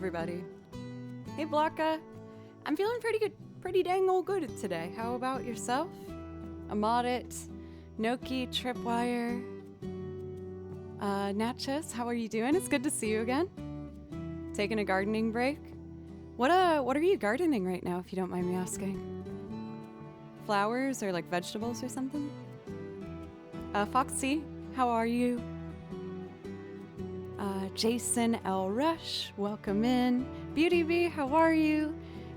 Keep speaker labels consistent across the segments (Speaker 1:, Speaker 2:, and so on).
Speaker 1: everybody. Hey, Blanca. I'm feeling pretty good, pretty dang old good today. How about yourself? Audit, Noki, Tripwire, Natchez, how are you doing? It's good to see you again. Taking a gardening break. What are you gardening right now, if you don't mind me asking? Flowers or like vegetables or something? Foxy, how are you? Jason L. Rush, welcome in. Beauty Bee, how are you?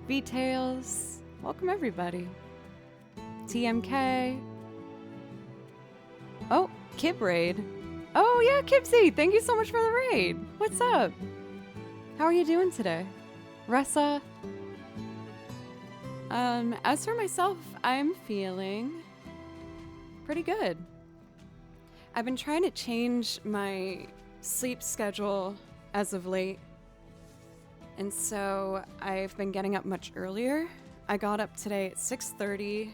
Speaker 1: V-Tails, welcome everybody. TMK. Oh, Kib Raid. Oh yeah, Kibsy, thank you so much for the raid. What's up? How are you doing today? Ressa. As for myself, I'm feeling pretty good. I've been trying to change my sleep schedule as of late. And so I've been getting up much earlier. I got up today at 6:30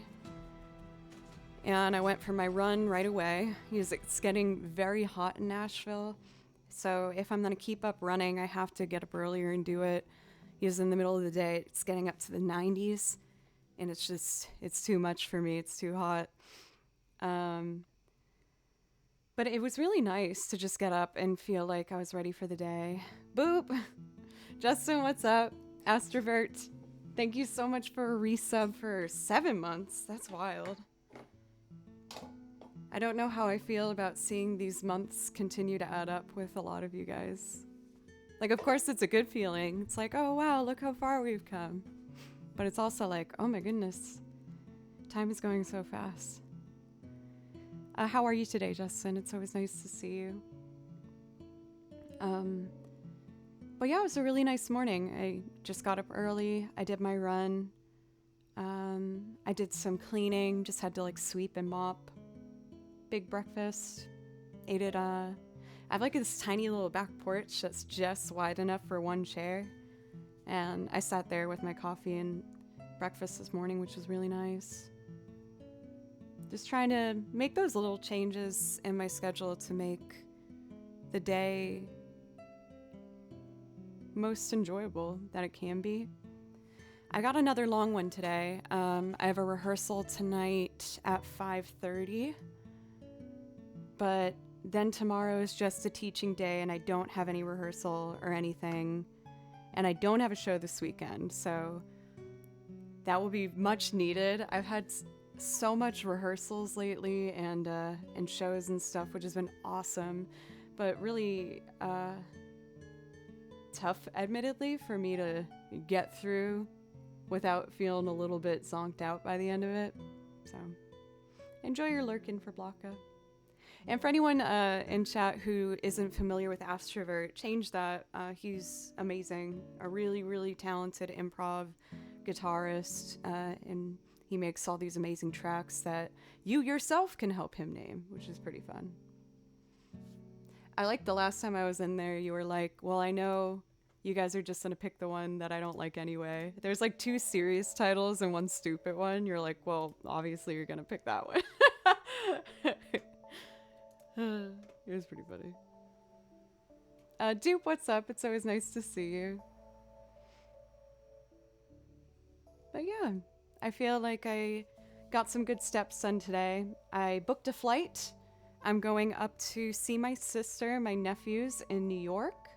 Speaker 1: and I went for my run right away. It's getting very hot in Nashville. So if I'm gonna keep up running, I have to get up earlier and do it. Because in the middle of the day, it's getting up to the 90s and it's too much for me. It's too hot. But it was really nice to just get up and feel like I was ready for the day. Boop! Justin, what's up? Astrovert, thank you so much for a resub for 7 months. That's wild. I don't know how I feel about seeing these months continue to add up with a lot of you guys. Like, of course, it's a good feeling. It's like, oh, wow, look how far we've come. But it's also like, oh my goodness, time is going so fast. How are you today, Justin? It's always nice to see you. But yeah, it was a really nice morning. I just got up early. I did my run. I did some cleaning, just had to like sweep and mop. Big breakfast. Ate it. I have like this tiny little back porch that's just wide enough for one chair. And I sat there with my coffee and breakfast this morning, which was really nice. Just trying to make those little changes in my schedule to make the day most enjoyable that it can be. I got another long one today. I have a rehearsal tonight at 5:30, but then tomorrow is just a teaching day and I don't have any rehearsal or anything, and I don't have a show this weekend, so that will be much needed. I've had so much rehearsals lately and shows and stuff, which has been awesome, but really tough, admittedly, for me to get through without feeling a little bit zonked out by the end of it. So enjoy your lurkin for Blocka. And for anyone in chat who isn't familiar with Astrovert, change that. He's amazing, a really, really talented improv guitarist, and he makes all these amazing tracks that you yourself can help him name, which is pretty fun. I like the last time I was in there, you were like, well, I know you guys are just going to pick the one that I don't like anyway. There's like 2 serious titles and 1 stupid one. You're like, well, obviously you're going to pick that one. It was pretty funny. Dupe, what's up? It's always nice to see you. But yeah, I feel like I got some good steps done today. I booked a flight. I'm going up to see my sister, my nephews in New York.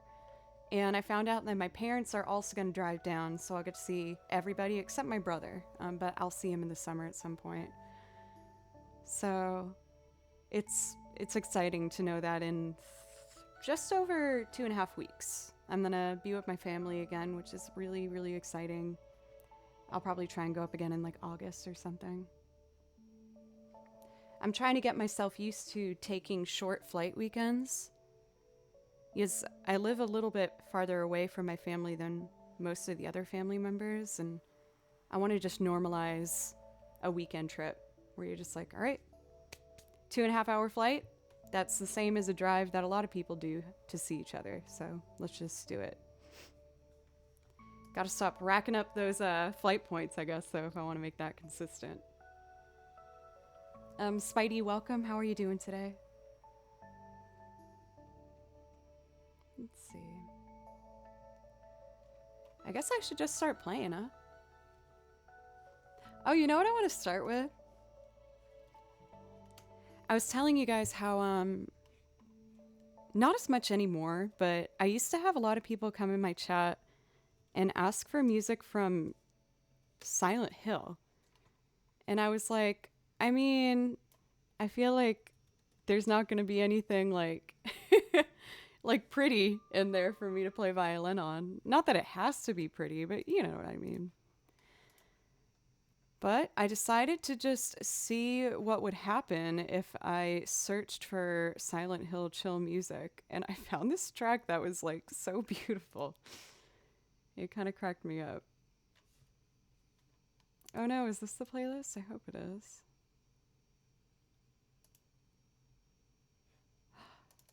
Speaker 1: And I found out that my parents are also going to drive down, so I'll get to see everybody except my brother. But I'll see him in the summer at some point. So it's exciting to know that in just over 2.5 weeks, I'm going to be with my family again, which is really, really exciting. I'll probably try and go up again in like August or something. I'm trying to get myself used to taking short flight weekends. Because I live a little bit farther away from my family than most of the other family members, and I want to just normalize a weekend trip where you're just like, all right, 2.5 hour flight. That's the same as a drive that a lot of people do to see each other. So let's just do it. Got to stop racking up those flight points, I guess, though, if I want to make that consistent. Spidey, welcome. How are you doing today? Let's see. I guess I should just start playing, huh? Oh, you know what I want to start with? I was telling you guys how, not as much anymore, but I used to have a lot of people come in my chat and ask for music from Silent Hill. And I was like, I mean, I feel like there's not going to be anything like like pretty in there for me to play violin on. Not that it has to be pretty, but you know what I mean. But I decided to just see what would happen if I searched for Silent Hill chill music, and I found this track that was like so beautiful. It kind of cracked me up. Oh no, is this the playlist? I hope it is.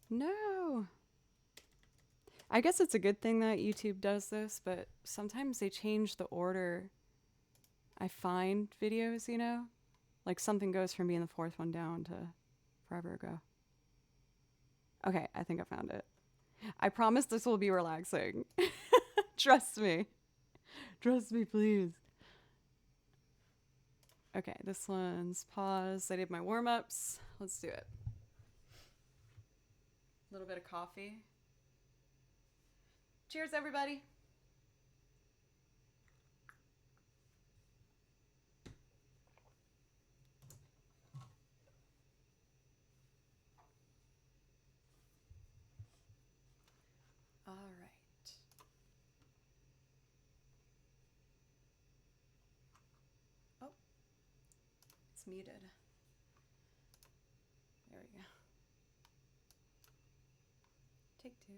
Speaker 1: No. I guess it's a good thing that YouTube does this, but sometimes they change the order I find videos, you know? Like something goes from being the fourth one down to forever ago. Okay, I think I found it. I promise this will be relaxing. Trust me. Trust me, please. Okay, this one's pause. I did my warm-ups. Let's do it. A little bit of coffee. Cheers, everybody. All right. Oh, it's muted. There we go. Take two.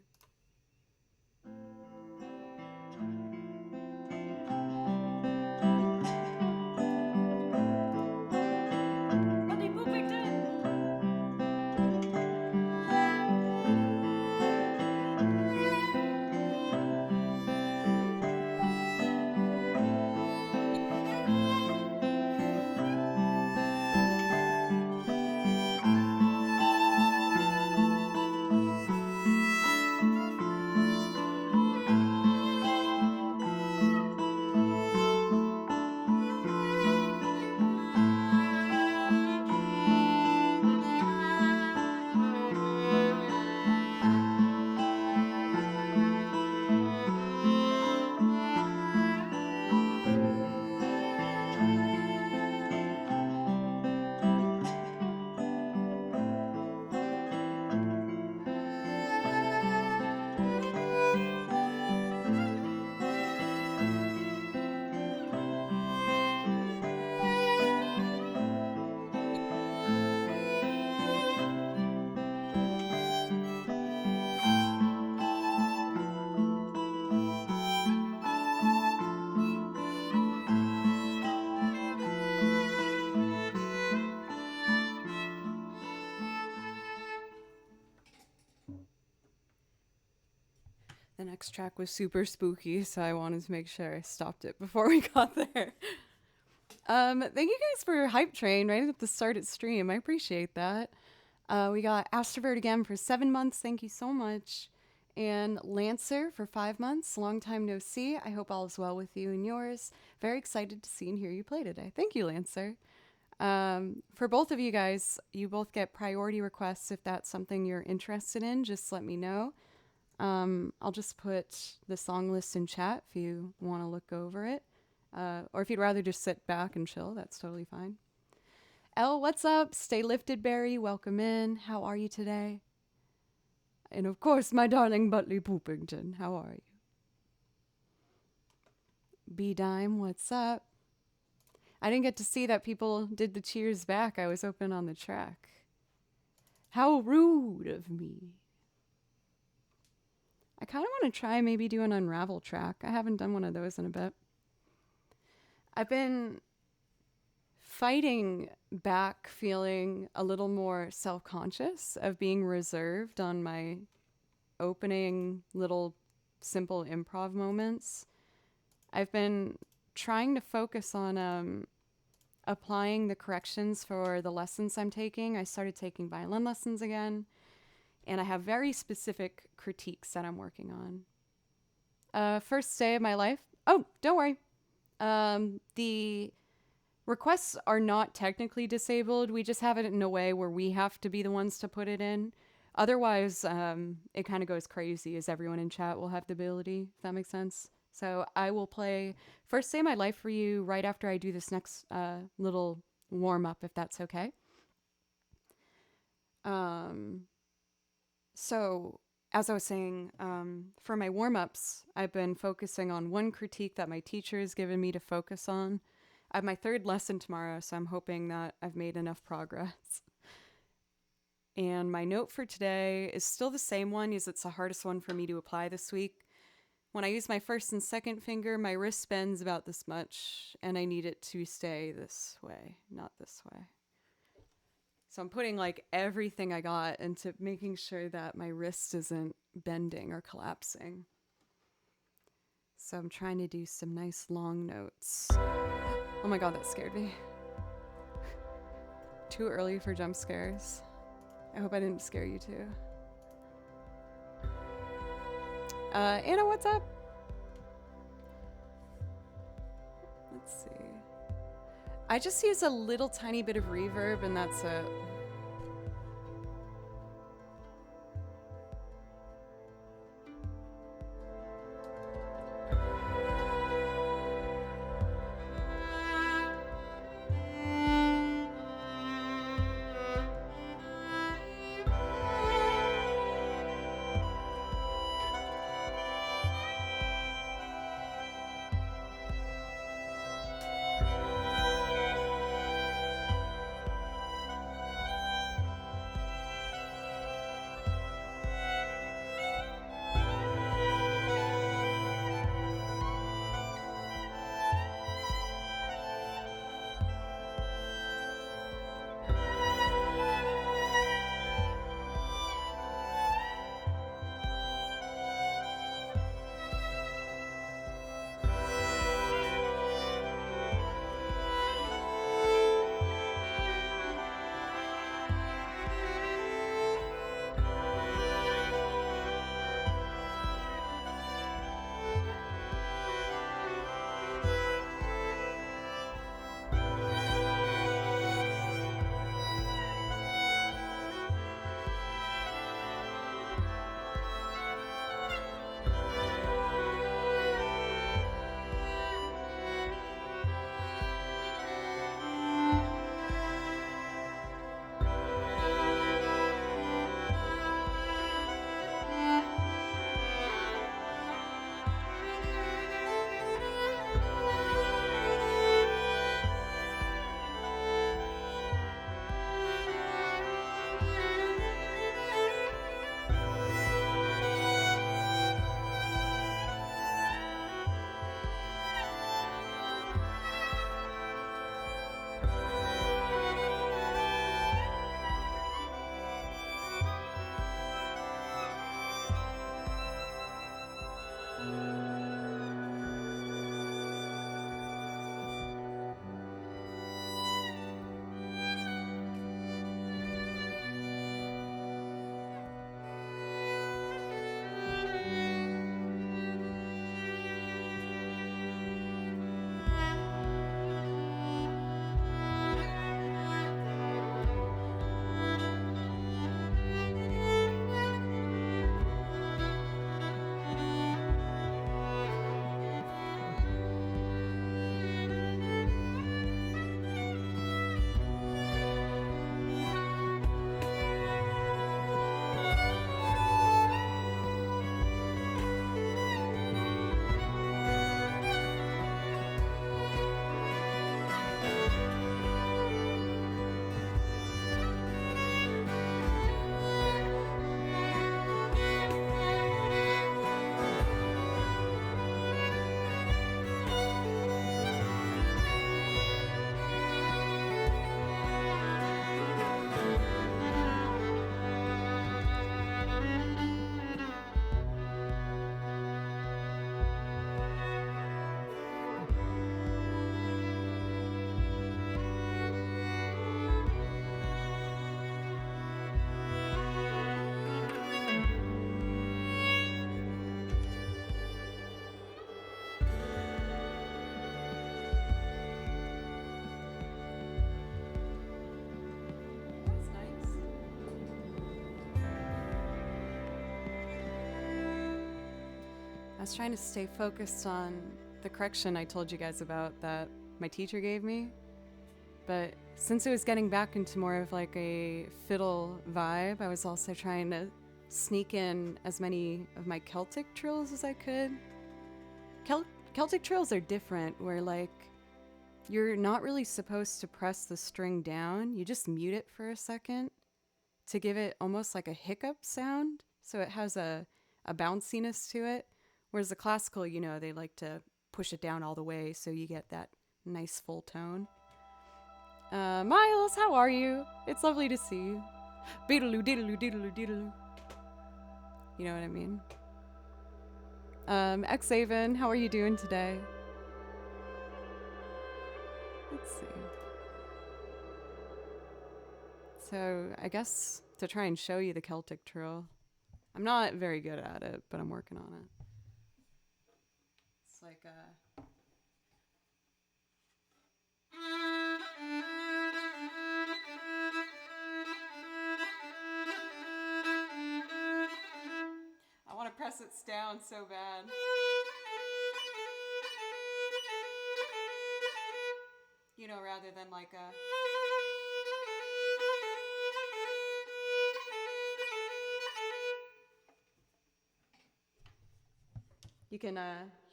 Speaker 1: The next track was super spooky, so I wanted to make sure I stopped it before we got there. Thank you guys for Hype Train right at the start of stream. I appreciate that. We got Astrovert again for 7 months. Thank you so much. And Lancer for 5 months. Long time no see. I hope all is well with you and yours. Very excited to see and hear you play today. Thank you, Lancer. For both of you guys, you both get priority requests. If that's something you're interested in, just let me know. I'll just put the song list in chat if you want to look over it. Or if you'd rather just sit back and chill, that's totally fine. Elle, what's up? Stay lifted, Barry. Welcome in. How are you today? And of course, my darling Butley Poopington. How are you? B-Dime, what's up? I didn't get to see that people did the cheers back. I was open on the track. How rude of me. I kind of want to try maybe do an Unravel track. I haven't done one of those in a bit. I've been fighting back feeling a little more self-conscious of being reserved on my opening little simple improv moments. I've been trying to focus on applying the corrections for the lessons I'm taking. I started taking violin lessons again, and I have very specific critiques that I'm working on. First day of my life Oh, don't worry. The requests are not technically disabled. We just have it in a way where we have to be the ones to put it in. Otherwise, it kind of goes crazy as everyone in chat will have the ability, if that makes sense. So I will play First Day of My Life for you right after I do this next little warm up, if that's okay. So, as I was saying, for my warm ups, I've been focusing on one critique that my teacher has given me to focus on. I have my third lesson tomorrow, so I'm hoping that I've made enough progress. And my note for today is still the same one, as it's the hardest one for me to apply this week. When I use my first and second finger, my wrist bends about this much, and I need it to stay this way, not this way. So I'm putting like everything I got into making sure that my wrist isn't bending or collapsing. So I'm trying to do some nice long notes. Oh my god, that scared me. Too early for jump scares. I hope I didn't scare you too. Anna, what's up? Let's see. I just use a little tiny bit of reverb and that's it. was trying to stay focused on the correction I told you guys about that my teacher gave me. But since it was getting back into more of like a fiddle vibe, I was also trying to sneak in as many of my Celtic trills as I could. Celtic trills are different, where like you're not really supposed to press the string down. You just mute it for a second to give it almost like a hiccup sound. So it has a bounciness to it. Whereas the classical, you know, they like to push it down all the way so you get that nice full tone. Miles, how are you? It's lovely to see you. Beedaloo, diddaloo, diddaloo, diddaloo. You know what I mean? Xaven, how are you doing today? Let's see. So, I guess to try and show you the Celtic trill. I'm not very good at it, but I'm working on it. It's like I want to press it down so bad. You know, rather than like a... You can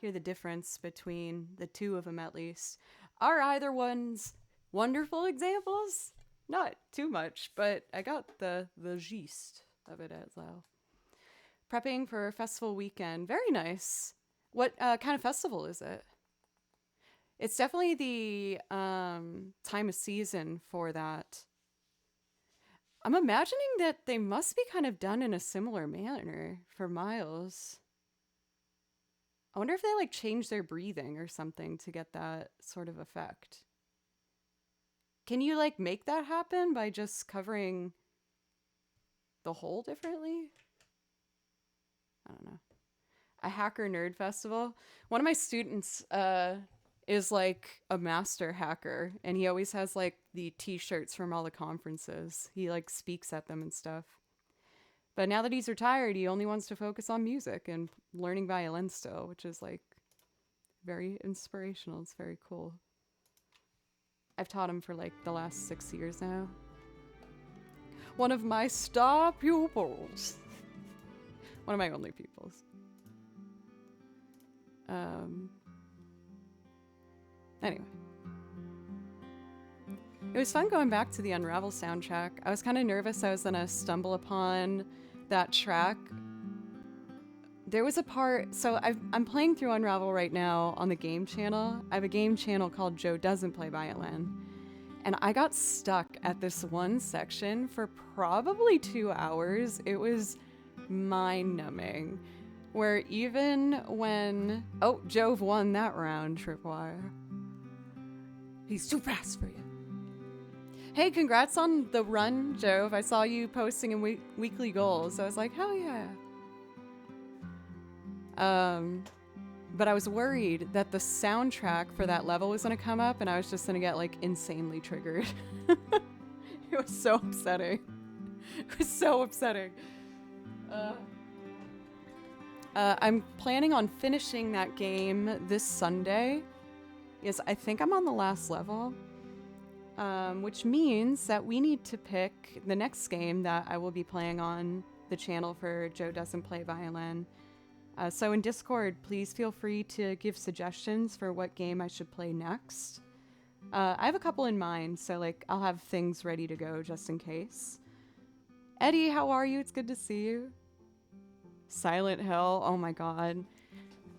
Speaker 1: hear the difference between the two of them at least. Are either ones wonderful examples? Not too much, but I got the gist of it as well. Prepping for a festival weekend. Very nice. What kind of festival is it? It's definitely the time of season for that. I'm imagining that they must be kind of done in a similar manner for Miles. I wonder if they like change their breathing or something to get that sort of effect. Can you like make that happen by just covering the hole differently? I don't know. A hacker nerd festival. One of my students is like a master hacker, and he always has like the t-shirts from all the conferences. He like speaks at them and stuff. But now that he's retired, he only wants to focus on music and learning violin still, which is like very inspirational. It's very cool. I've taught him for like the last 6 years now. One of my star pupils. One of my only pupils. Anyway. It was fun going back to the Unravel soundtrack. I was kind of nervous I was gonna stumble upon that track. There was a part, so I'm playing through Unravel right now on the game channel. I have a game channel called Joe Doesn't Play Violin. And I got stuck at this one section for probably 2 hours. It was mind-numbing. Where even when... Oh, Jove won that round, Tripwire. He's too fast for you. Hey, congrats on the run, Jove. I saw you posting in weekly goals. I was like, hell yeah. But I was worried that the soundtrack for that level was going to come up and I was just going to get like insanely triggered. It was so upsetting. It was so upsetting. I'm planning on finishing that game this Sunday. Yes, I think I'm on the last level. Which means that we need to pick the next game that I will be playing on the channel for Joe Doesn't Play Violin. So in Discord, please feel free to give suggestions for what game I should play next. I have a couple in mind, so like I'll have things ready to go just in case. Eddie, how are you? It's good to see you. Silent Hill, oh my god.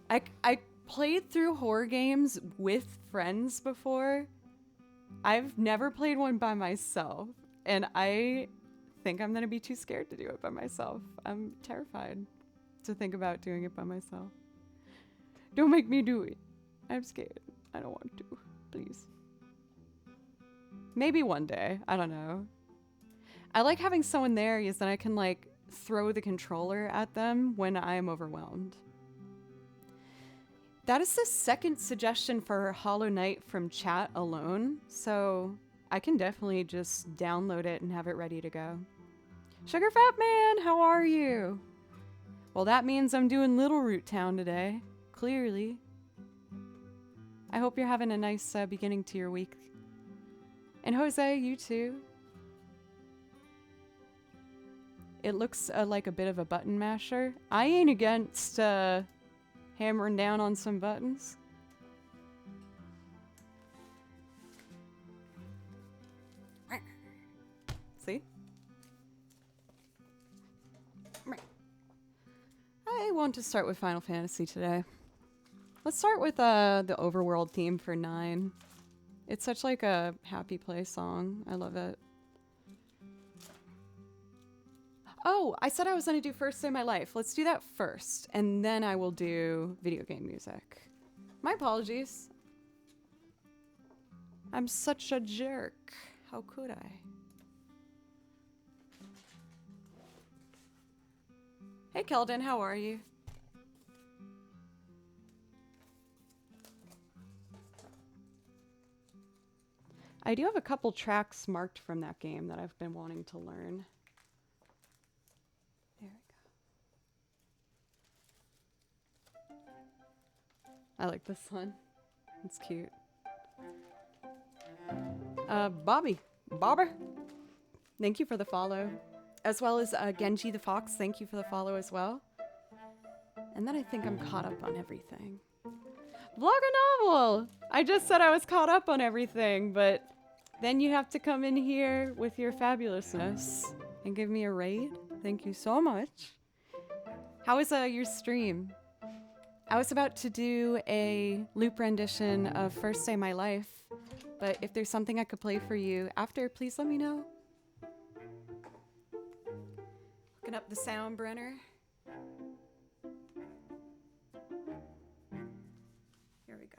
Speaker 1: I played through horror games with friends before. I've never played one by myself, and I think I'm gonna be too scared to do it by myself. I'm terrified to think about doing it by myself. Don't make me do it. I'm scared. I don't want to. Please. Maybe one day. I don't know. I like having someone there because then I can like throw the controller at them when I'm overwhelmed. That is the second suggestion for Hollow Knight from chat alone, so I can definitely just download it and have it ready to go. Sugar Fat Man, how are you? Well, that means I'm doing Little Root Town today. Clearly. I hope you're having a nice beginning to your week. And Jose, you too. It looks like a bit of a button masher. I ain't against hammering down on some buttons. See? I want to start with Final Fantasy today. Let's start with the overworld theme for 9. It's such like a happy play song. I love it. Oh, I said I was going to do First Day of My Life. Let's do that first, and then I will do video game music. My apologies. I'm such a jerk. How could I? Hey, Keldon, how are you? I do have a couple tracks marked from that game that I've been wanting to learn. There we go. I like this one. It's cute. Bobby. Bobber. Thank you for the follow. As well as Genji the Fox. Thank you for the follow as well. And then I think I'm caught up on everything. Vlogger Novel! I just said I was caught up on everything, but then you have to come in here with your fabulousness and give me a raid. Thank you so much. How was your stream? I was about to do a loop rendition of First Day of My Life, but if there's something I could play for you after, please let me know. Looking up the sound, Brenner. Here we go.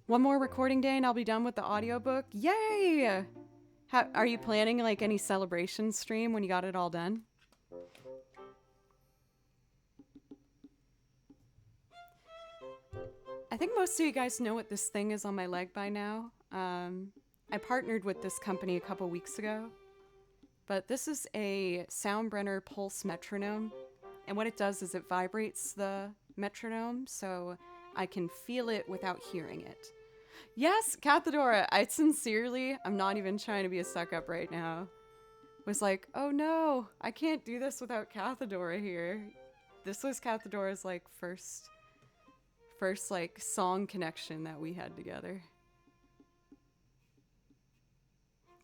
Speaker 1: One more recording day and I'll be done with the audiobook. Yay! Are you planning like any celebration stream when you got it all done? I think most of you guys know what this thing is on my leg by now. I partnered with this company a couple weeks ago, but this is a Soundbrenner pulse metronome, and what it does is it vibrates the metronome so I can feel it without hearing it. Yes, Cathedora, I'm not even trying to be a suck-up right now, was like, oh no, I can't do this without Cathedora here. This was Cathedora's like first like song connection that we had together.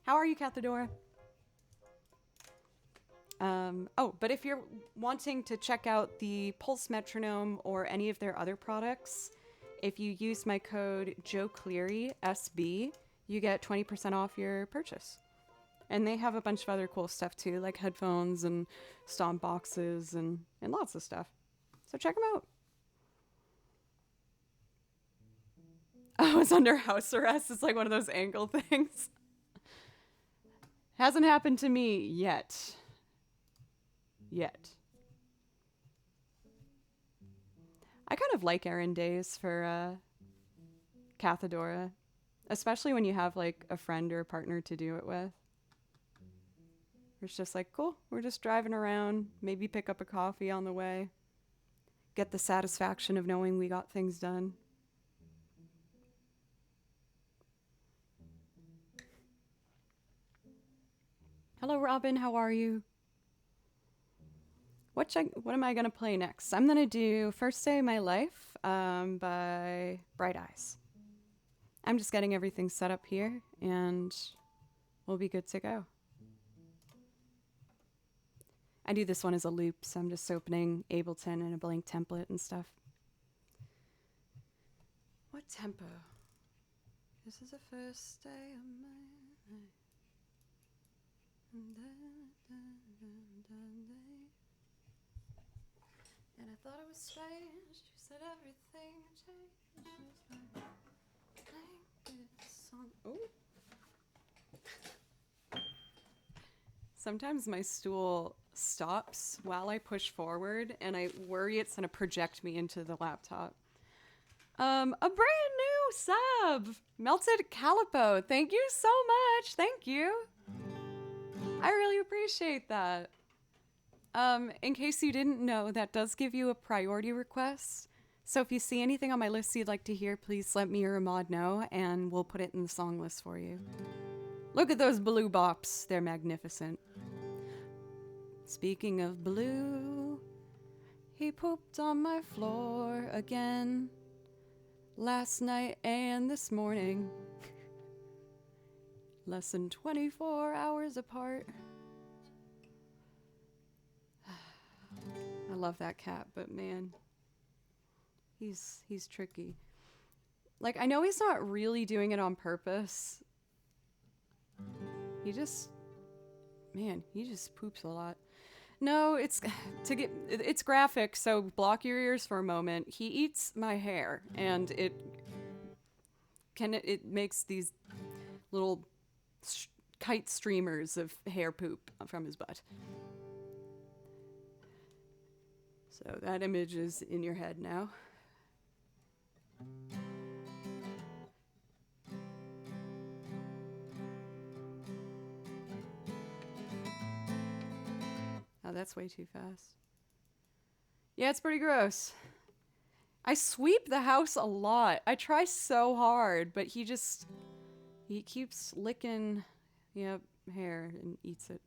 Speaker 1: How are you, Cathedora? Oh, but if you're wanting to check out the Pulse Metronome or any of their other products, if you use my code JoeCleary, you get 20% off your purchase. And they have a bunch of other cool stuff too, like headphones and stomp boxes and lots of stuff. So check them out. Oh, it's under house arrest. It's like one of those ankle things. Hasn't happened to me yet. I kind of like errand days for Cathedora, especially when you have like a friend or a partner to do it with. It's just like, cool, we're just driving around, maybe pick up a coffee on the way, get the satisfaction of knowing we got things done. Hello, Robin. How are you? What am I going to play next? I'm going to do First Day of My Life by Bright Eyes. I'm just getting everything set up here, and we'll be good to go. I do this one as a loop, so I'm just opening Ableton and a blank template and stuff. What tempo? This is the first day of my life. And I thought it was strange. You said everything changed. Oh. Sometimes my stool stops while I push forward, and I worry it's gonna project me into the laptop. A brand new sub, Melted Calipo. Thank you so much. Thank you. I really appreciate that. In case you didn't know, that does give you a priority request. So if you see anything on my list you'd like to hear, please let me or Ahmad know, and we'll put it in the song list for you. Look at those blue bops. They're magnificent. Speaking of blue, he pooped on my floor again. Last night and this morning. Less than 24 hours apart. I love that cat, but man, he's tricky. Like, I know he's not really doing it on purpose. He just poops a lot. No, it's graphic, so block your ears for a moment. He eats my hair, and it makes these little kite streamers of hair poop from his butt. So that image is in your head now. Oh, that's way too fast. Yeah, it's pretty gross. I sweep the house a lot. I try so hard, but he keeps licking, hair and eats it.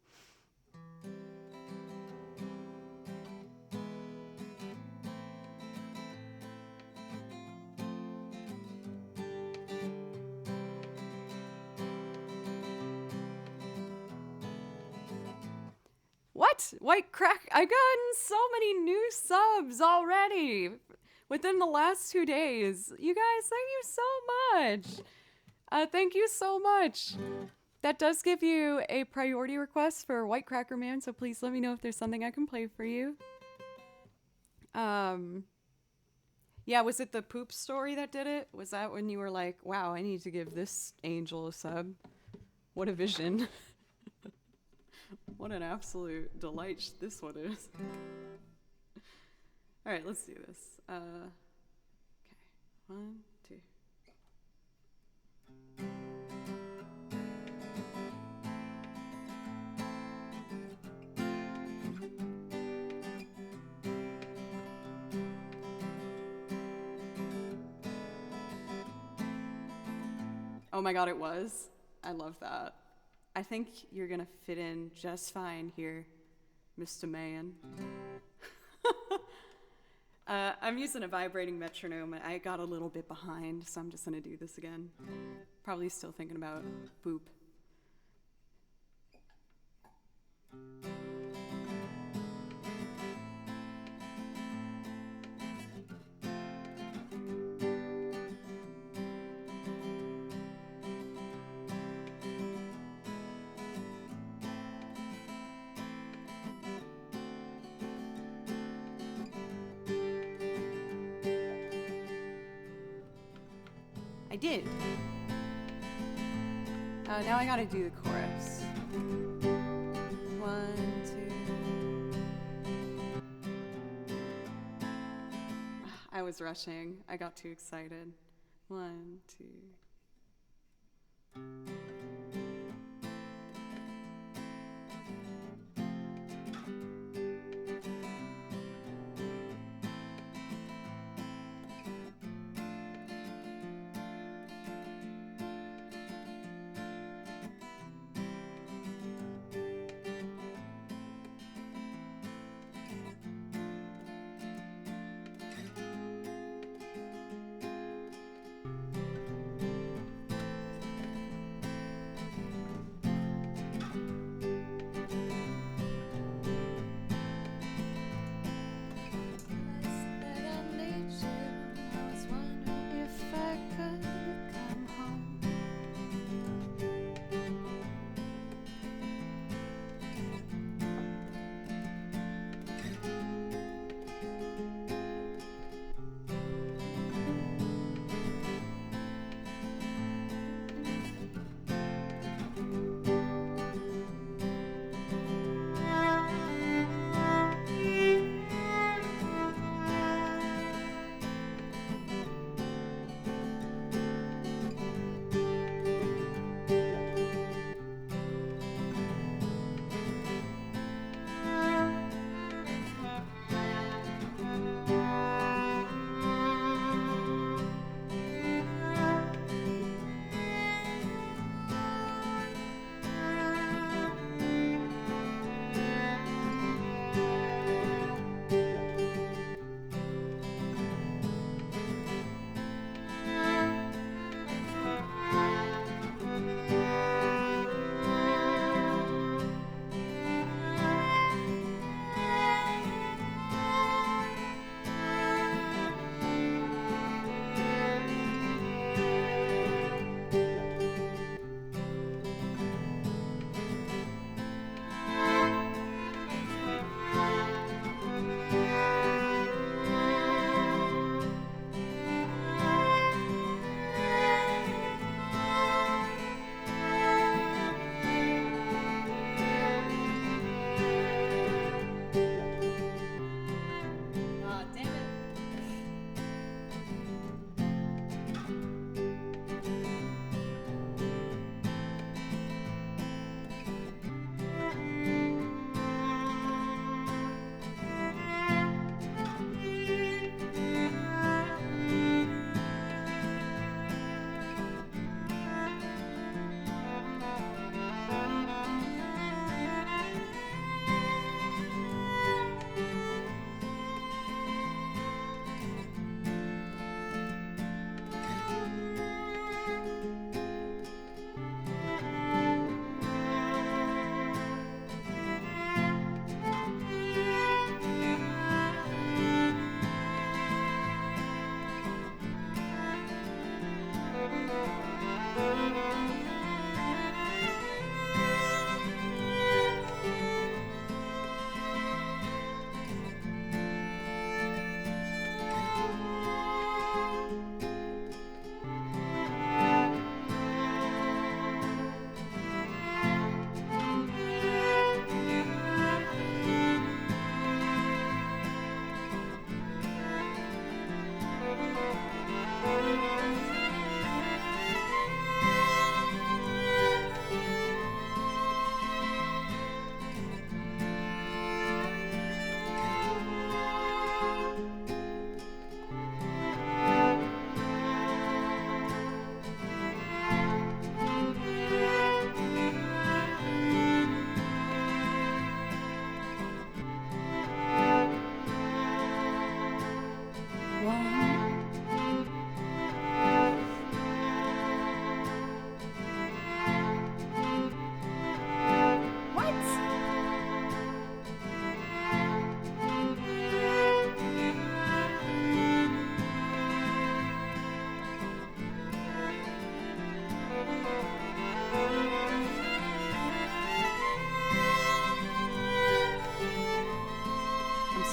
Speaker 1: What? White crack? I've gotten so many new subs already within the last 2 days. You guys, thank you so much. Thank you so much. That does give you a priority request for White Cracker Man, so please let me know if there's something I can play for you. Yeah, was it the poop story that did it? Was that when you were like, wow, I need to give this angel a sub? What a vision. What an absolute delight this one is. All right, let's do this. Okay, 1, 2. Oh my god, it was. I love that. I think you're gonna fit in just fine here, Mr. Man. I'm using a vibrating metronome. I got a little bit behind, so I'm just gonna do this again. Probably still thinking about boop. I did. Now I gotta do the chorus. 1, 2. I was rushing. I got too excited. 1, 2.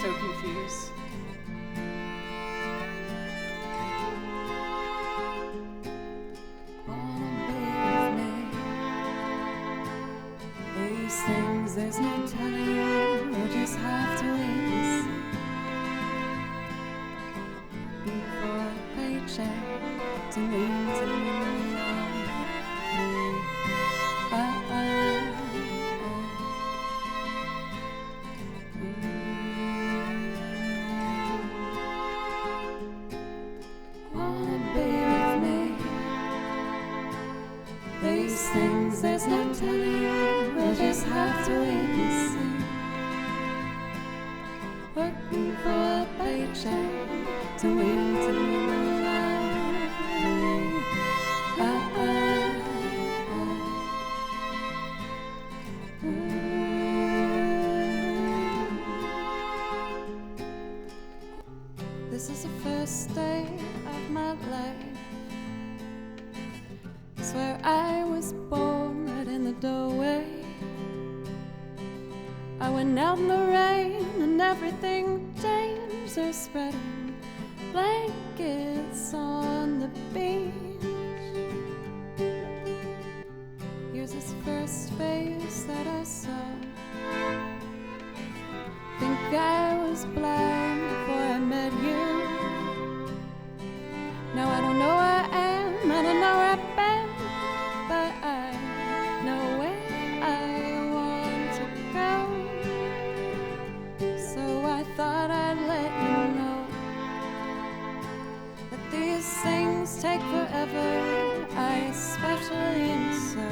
Speaker 1: So confused.
Speaker 2: Wanna be with me? These things there's no telling you. We'll just have to wait and see. For a paycheck to mean to me These things there's no telling you. We'll just have to wait and see. Working for a paycheck to wait to live This is the first day of my life. Swear I was born right in the doorway. I went out in the rain and everything changed. They're spreading blankets on the beach. Here's this first face that I saw. Think I was blind before I met you. Now I don't know where I am, I don't know where I've been, but I know where I want to go. So I thought I'd let you know that these things take forever, I especially am so.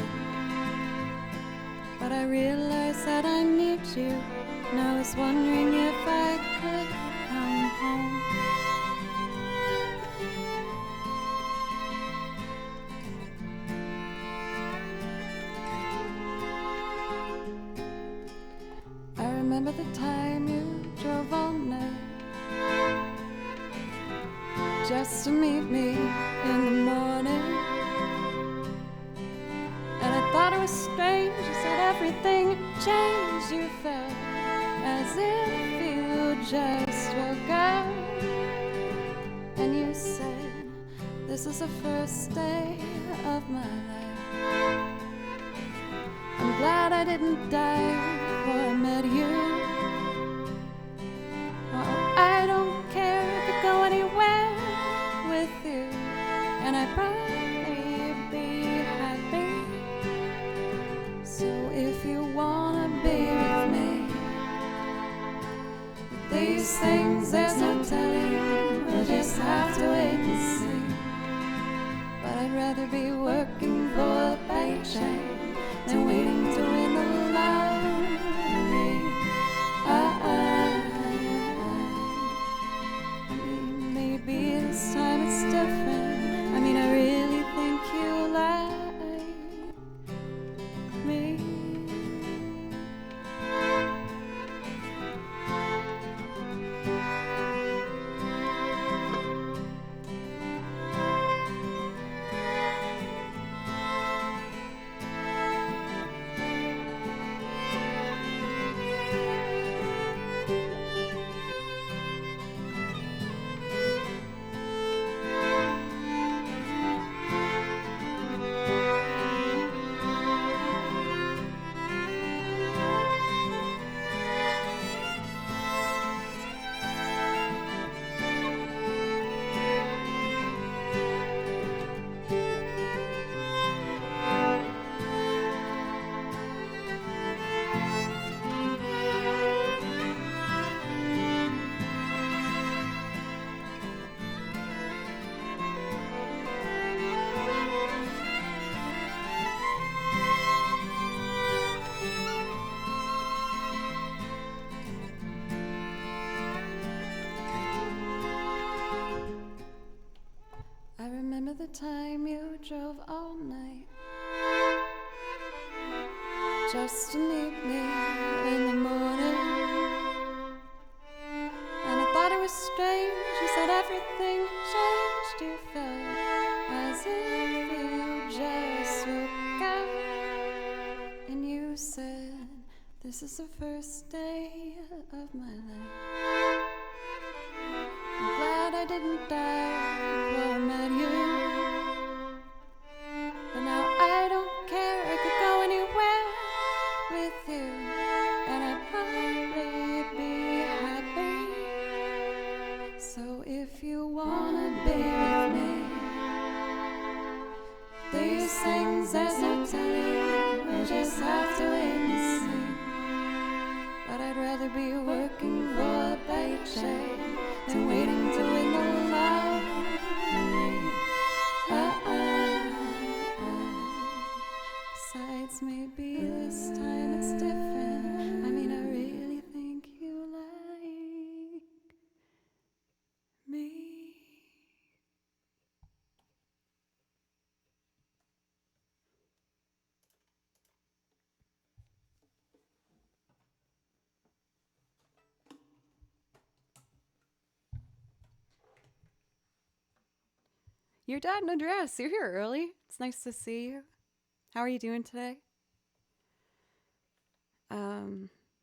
Speaker 2: But I realized that I need you, and I was wondering if I could come home. I remember the time you drove all night just to meet me in the morning. And I thought it was strange, you said everything changed. You felt as if you just woke up. And you said, this is the first day of my life. I'm glad I didn't die before I met you. Oh, I don't care, I could go anywhere with you, and I'd probably be happy. So if you wanna be with me, with these things there's no telling, we'll just have to wait and see. But I'd rather be working for a paycheck than waiting to win the lottery. I mean, maybe this time it's different. I mean, I really think you like me. time you drove all night just to meet me in the morning. And I thought it was strange, you said everything changed. You felt as if you just woke up. And you said, this is the first day of my life. I'm glad I didn't die before I met you. But now I don't care, I could go anywhere with you, and I'd probably be happy. So if you wanna be with me, these things there's no telling, we'll just have to wait and see. But I'd rather be working for a paycheck than waiting to win the love. Besides, maybe this time it's different. I mean, I really think you like me.
Speaker 1: Your dad in a dress. You're here early. It's nice to see you. How are you doing today?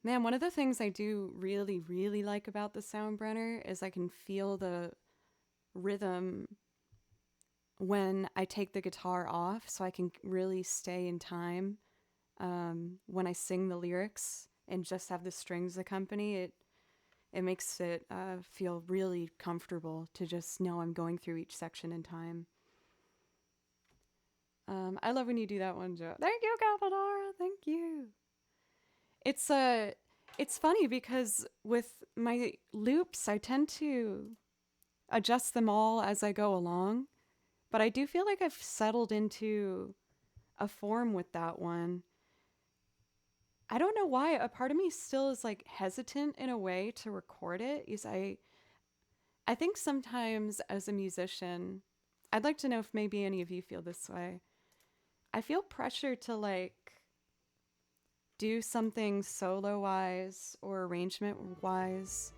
Speaker 1: Man, one of the things I do really, really like about the Soundbrenner is I can feel the rhythm when I take the guitar off, so I can really stay in time when I sing the lyrics and just have the strings accompany. It makes it feel really comfortable to just know I'm going through each section in time. I love when you do that one, Joe. Thank you, Calvadora. Thank you. It's funny because with my loops, I tend to adjust them all as I go along, but I do feel like I've settled into a form with that one. I don't know why. A part of me still is like hesitant in a way to record it. I think sometimes as a musician, I'd like to know if maybe any of you feel this way. I feel pressure to like do something solo wise or arrangement wise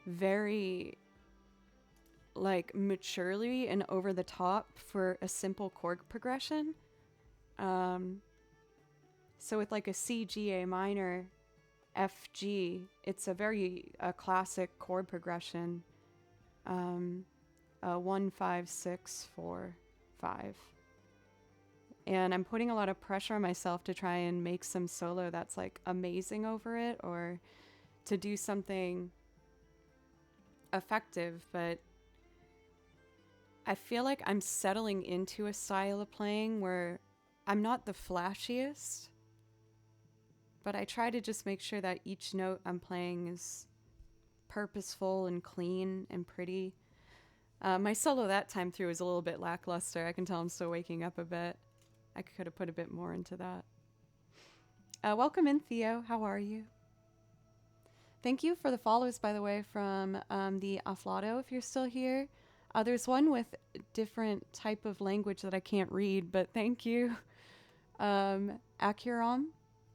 Speaker 1: very like maturely and over the top for a simple chord progression. So with like a C, G, A minor, F, G, it's a very classic chord progression. 1, 5, 6, 4, 5. And I'm putting a lot of pressure on myself to try and make some solo that's like amazing over it, or to do something effective, but I feel like I'm settling into a style of playing where I'm not the flashiest, but I try to just make sure that each note I'm playing is purposeful and clean and pretty. My solo that time through was a little bit lackluster. I can tell I'm still waking up a bit. I could have put a bit more into that. Welcome in, Theo. How are you? Thank you for the follows, by the way, from the Aflado, if you're still here. There's one with different type of language that I can't read, but thank you. Acuram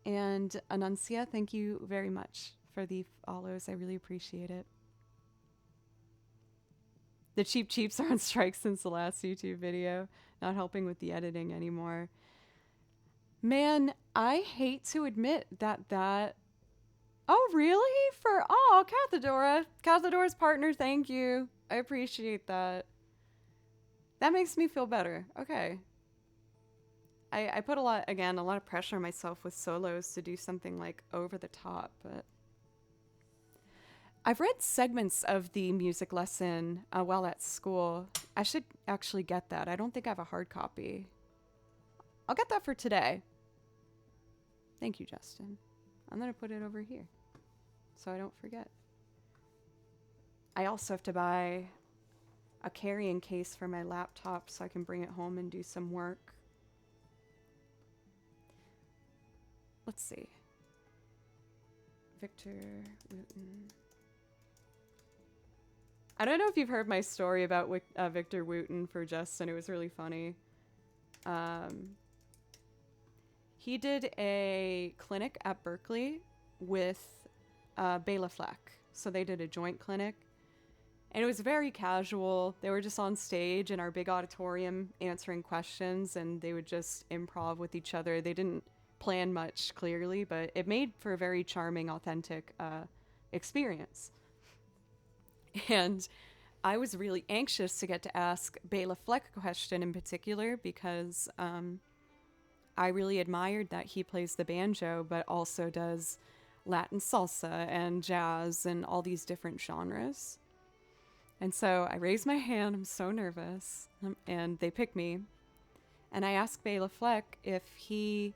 Speaker 1: and Anuncia, thank you very much for the follows. I really appreciate it. The Cheap Cheeps are on strike since the last YouTube video, not helping with the editing anymore. Man, I hate to admit that... Oh, really? Cathadora's partner, thank you. I appreciate that. That makes me feel better. Okay. I put a lot of pressure on myself with solos to do something like over the top, but I've read segments of the music lesson while at school. I should actually get that. I don't think I have a hard copy. I'll get that for today. Thank you, Justin. I'm going to put it over here so I don't forget. I also have to buy a carrying case for my laptop so I can bring it home and do some work. Let's see. Victor Wooten. I don't know if you've heard my story about Victor Wooten for Justin. It was really funny. He did a clinic at Berkeley with Bela Fleck. So they did a joint clinic. And it was very casual. They were just on stage in our big auditorium answering questions, and they would just improv with each other. They didn't plan much, clearly, but it made for a very charming, authentic experience. And I was really anxious to get to ask Bela Fleck a question in particular because I really admired that he plays the banjo, but also does Latin salsa and jazz and all these different genres. And so I raised my hand. I'm so nervous. And they picked me. And I asked Bela Fleck if he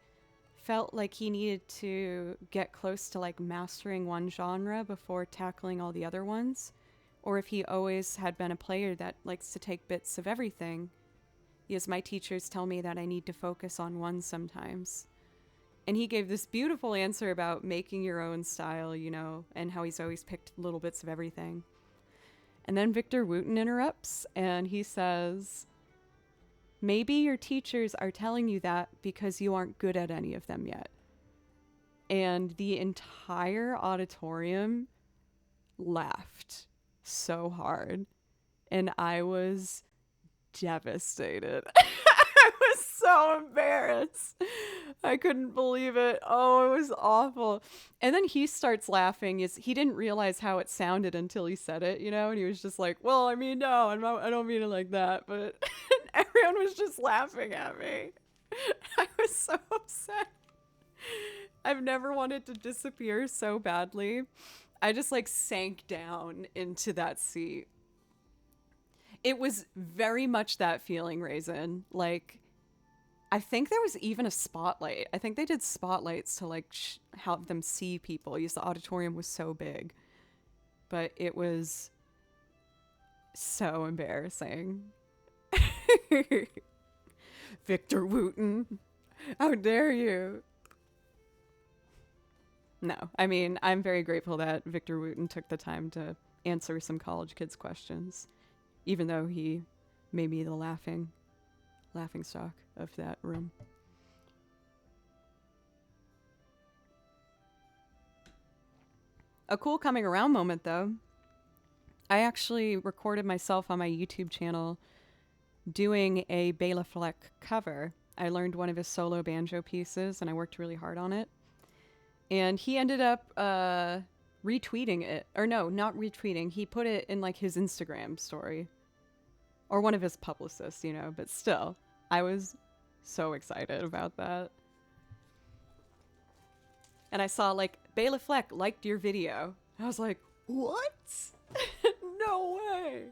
Speaker 1: felt like he needed to get close to like mastering one genre before tackling all the other ones, or if he always had been a player that likes to take bits of everything, because my teachers tell me that I need to focus on one sometimes. And he gave this beautiful answer about making your own style, you know, and how he's always picked little bits of everything. And then Victor Wooten interrupts and he says, maybe your teachers are telling you that because you aren't good at any of them yet. And the entire auditorium laughed so hard. And I was devastated. I was so embarrassed. I couldn't believe it. Oh, it was awful. And then he starts laughing. He didn't realize how it sounded until he said it, you know? And he was just like, well, I mean, no, I don't mean it like that. But everyone was just laughing at me. I was so upset. I've never wanted to disappear so badly. I just like sank down into that seat. It was very much that feeling, Raisin. Like, I think there was even a spotlight. I think they did spotlights to like help them see people. Because the auditorium was so big. But it was so embarrassing. Victor Wooten, how dare you? No, I mean, I'm very grateful that Victor Wooten took the time to answer some college kids' questions, even though he made me the laughing stock of that room. A cool coming around moment, though. I actually recorded myself on my YouTube channel doing a Bela Fleck cover. I learned one of his solo banjo pieces, and I worked really hard on it. And he ended up retweeting it. Or no, not retweeting. He put it in like his Instagram story. Or one of his publicists, you know. But still, I was so excited about that. And I saw like, Bela Fleck liked your video. I was like, what? No way.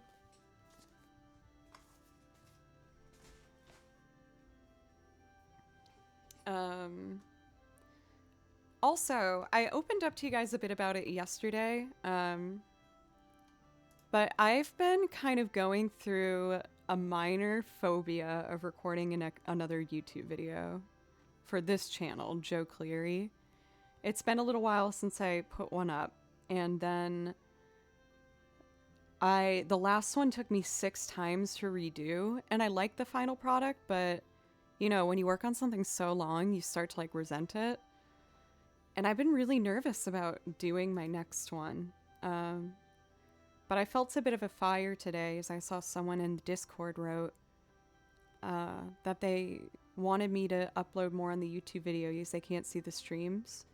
Speaker 1: Also, I opened up to you guys a bit about it yesterday, but I've been kind of going through a minor phobia of recording another YouTube video for this channel, Joe Cleary. It's been a little while since I put one up, and then the last one took me 6 times to redo, and I like the final product, but you know, when you work on something so long, you start to like resent it. And I've been really nervous about doing my next one. But I felt a bit of a fire today as I saw someone in the Discord wrote that they wanted me to upload more on the YouTube video because they can't see the streams.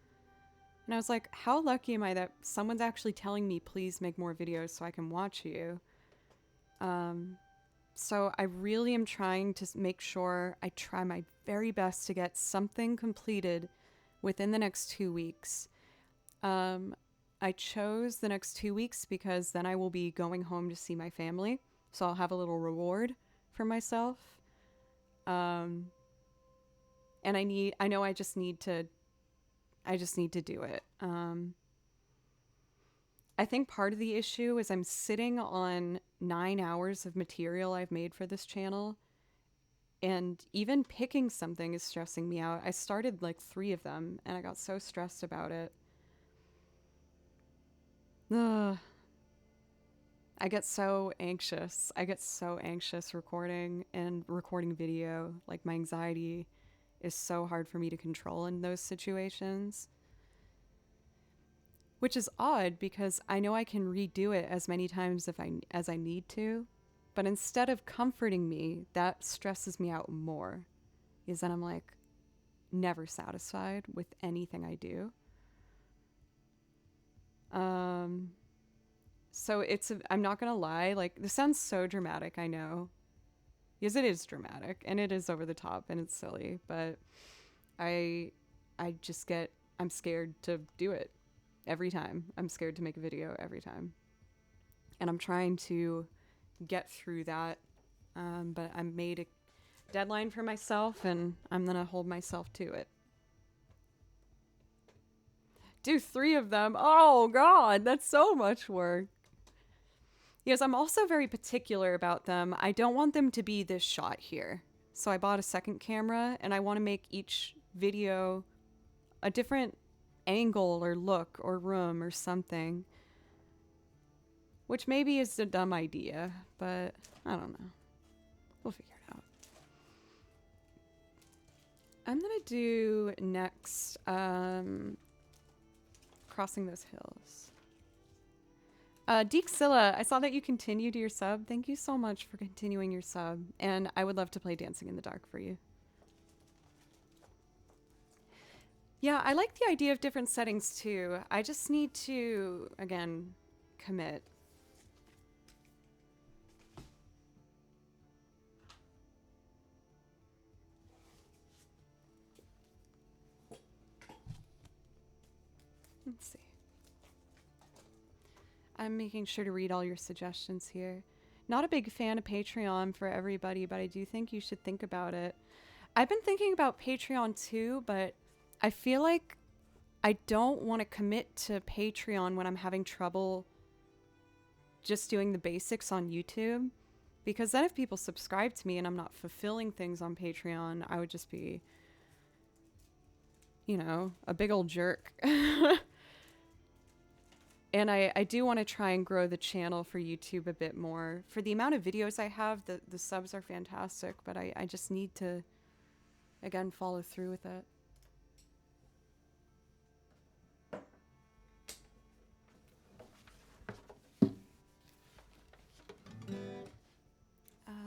Speaker 1: And I was like, how lucky am I that someone's actually telling me, please make more videos so I can watch you. So I really am trying to make sure I try my very best to get something completed within the next 2 weeks. I chose the next 2 weeks because then I will be going home to see my family. So I'll have a little reward for myself. And I just need to do it. I think part of the issue is I'm sitting on 9 hours of material I've made for this channel. And even picking something is stressing me out. I started like 3 of them and I got so stressed about it. Ugh. I get so anxious. I get so anxious recording and recording video. Like, my anxiety is so hard for me to control in those situations. Which is odd because I know I can redo it as many times as I need to, but instead of comforting me, that stresses me out more. Is that I'm like never satisfied with anything I do. So I'm not gonna lie, like, this sounds so dramatic, I know. Yes, it is dramatic and it is over the top and it's silly, but I just I'm scared to do it every time. I'm scared to make a video every time. And I'm trying to get through that. But I made a deadline for myself and I'm gonna hold myself to it. Do 3 of them. Oh God, that's so much work. Yes, I'm also very particular about them. I don't want them to be this shot here. So I bought a second camera and I want to make each video a different angle or look or room or something. Which maybe is a dumb idea, but I don't know. We'll figure it out. I'm gonna do next, Crossing Those Hills. Deexilla, I saw that you continued your sub. Thank you so much for continuing your sub. And I would love to play Dancing in the Dark for you. Yeah, I like the idea of different settings too. I just need to, again, commit. Let's see. I'm making sure to read all your suggestions here. Not a big fan of Patreon for everybody, but I do think you should think about it. I've been thinking about Patreon too, but I feel like I don't want to commit to Patreon when I'm having trouble just doing the basics on YouTube. Because then if people subscribe to me and I'm not fulfilling things on Patreon, I would just be, you know, a big old jerk. And I do want to try and grow the channel for YouTube a bit more. For the amount of videos I have, the subs are fantastic, but I just need to, again, follow through with it.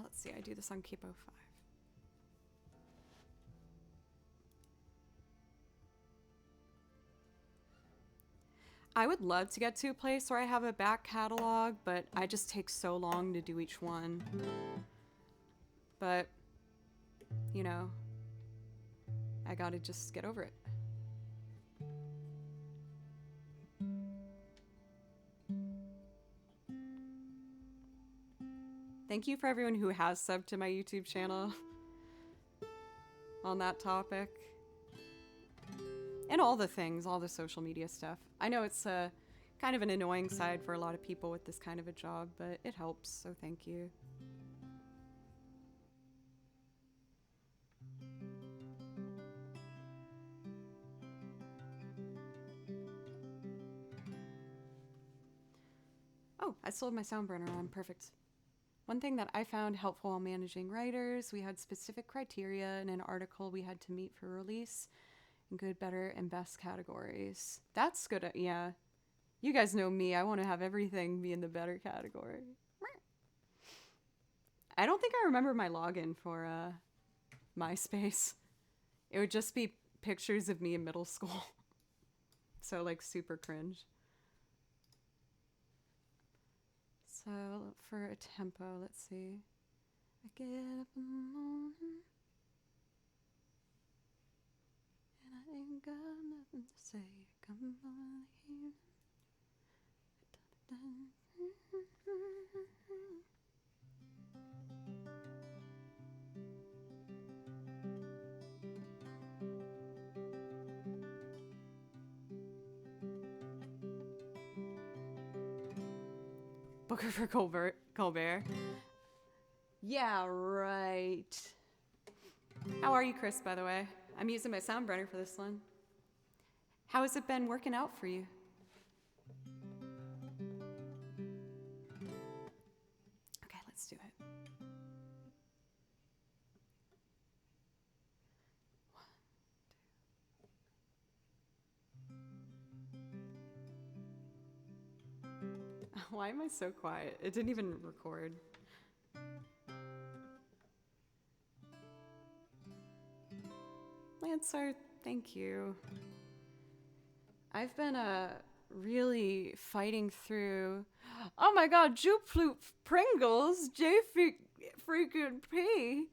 Speaker 1: Let's see, I do this on Keep 05. I would love to get to a place where I have a back catalog, but I just take so long to do each one. But, you know, I gotta just get over it. Thank you for everyone who has subbed to my YouTube channel on that topic. And all the things, all the social media stuff. I know it's kind of an annoying side for a lot of people with this kind of a job, but it helps, so thank you. Oh, I still have my sound burner on. Perfect. One thing that I found helpful while managing writers, we had specific criteria in an article we had to meet for release in good, better, and best categories. That's good. Yeah. You guys know me. I want to have everything be in the better category. I don't think I remember my login for MySpace. It would just be pictures of me in middle school. So, like, super cringe. So, for a tempo, let's see. I get up in the morning and I ain't got nothing to say. Come on here. Booker for Colbert. Yeah, right. How are you, Chris, by the way? I'm using my sound burner for this one. How has it been working out for you? Why am I so quiet? It didn't even record. Lancer, thank you. I've been really fighting through. Oh my god, Joop Floop Pringles, J freaking P.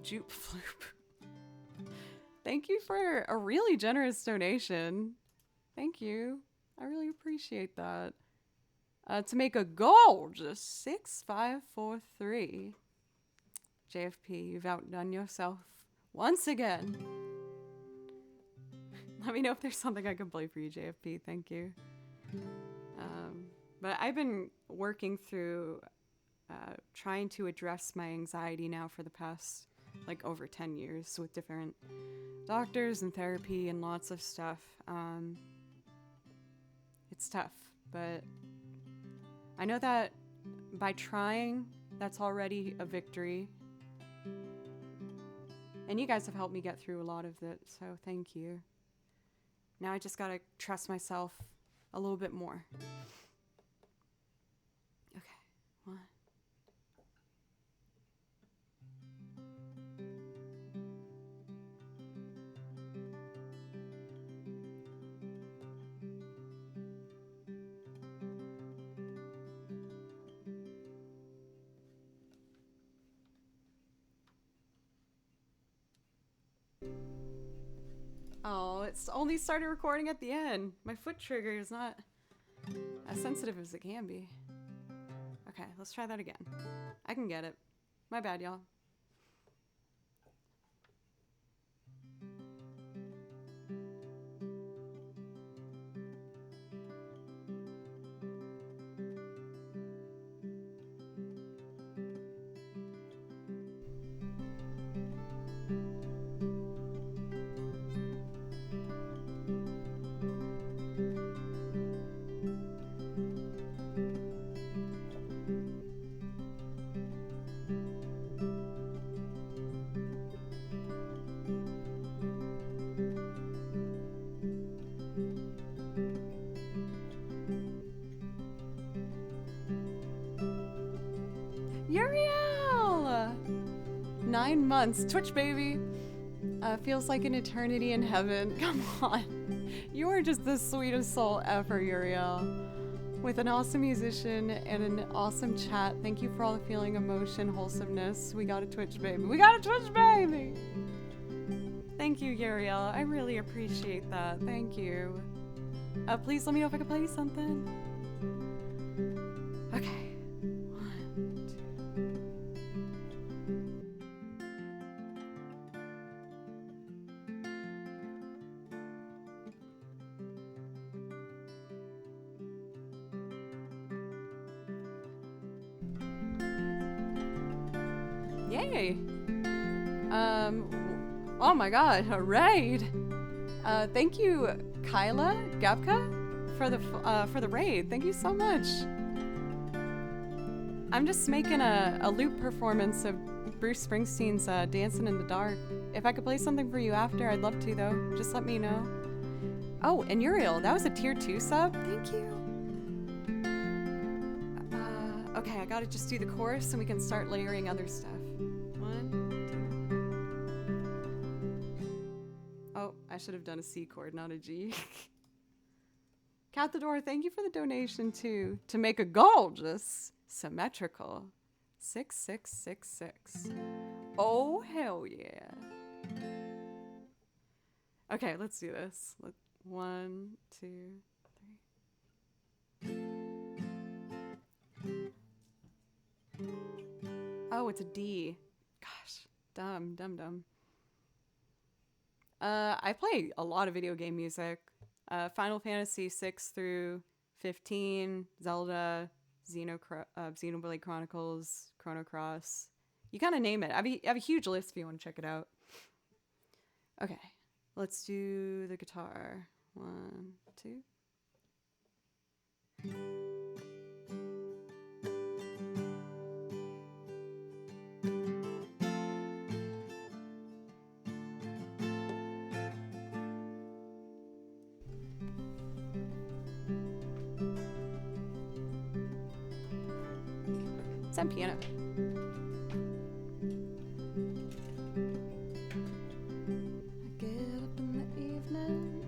Speaker 1: Joop Floop. Thank you for a really generous donation. Thank you. I really appreciate that. To make a goal, just 6543. JFP, you've outdone yourself once again. Let me know if there's something I can play for you, JFP. Thank you. But I've been working through trying to address my anxiety now for the past like over 10 years with different doctors and therapy and lots of stuff. It's tough, but I know that by trying, that's already a victory. And you guys have helped me get through a lot of it, so thank you. Now I just gotta trust myself a little bit more. Okay, one. Oh, it's only started recording at the end. My foot trigger is not as sensitive as it can be. Okay, let's try that again. I can get it. My bad, y'all. Uriel! 9 months. Twitch baby. Feels like an eternity in heaven. Come on. You are just the sweetest soul ever, Uriel. With an awesome musician and an awesome chat. Thank you for all the feeling, emotion, wholesomeness. We got a Twitch baby. We got a Twitch baby! Thank you, Uriel. I really appreciate that. Thank you. Please let me know if I can play you something. Okay. Yay! Oh my god, a raid! Thank you, Kyla Gabka, for the raid. Thank you so much. I'm just making a loop performance of Bruce Springsteen's Dancing in the Dark. If I could play something for you after, I'd love to though. Just let me know. Oh, and Uriel, that was a tier 2 sub. Thank you. Okay, I gotta just do the chorus and we can start layering other stuff. 1, 2. Oh, I should have done a C chord, not a G. Cathador, thank you for the donation too. To make a gorgeous symmetrical 6666. Oh, hell yeah. Okay, let's do this. 1, 2, 3. Oh, it's a D. Gosh, dumb. I play a lot of video game music. Final Fantasy 6 through 15, Zelda, Xenoblade Chronicles, Chrono Cross. You kind of name it. I have a huge list if you want to check it out. Okay, let's do the guitar. 1, 2. It's on piano.
Speaker 2: I get up in the evening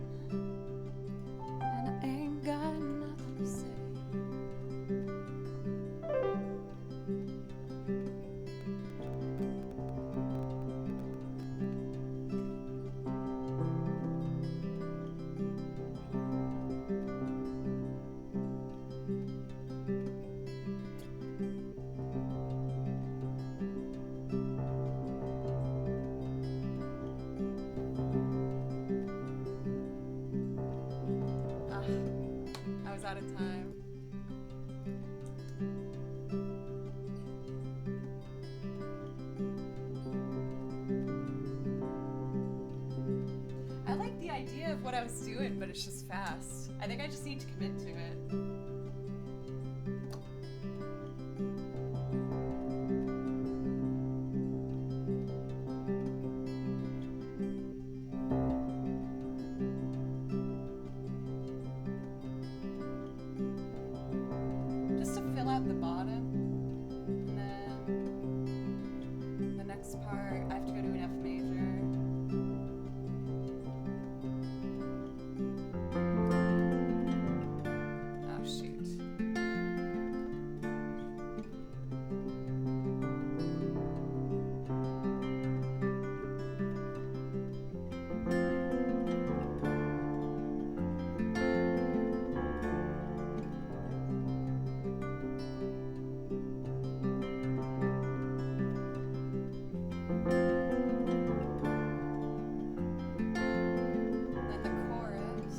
Speaker 2: and I ain't got nothing to say.
Speaker 1: I was out of time. I like the idea of what I was doing, but it's just fast. I think I just need to commit to it. Just to fill out the bottom, and then the next part, I have to go to an F major. Oh shoot. Then the chorus.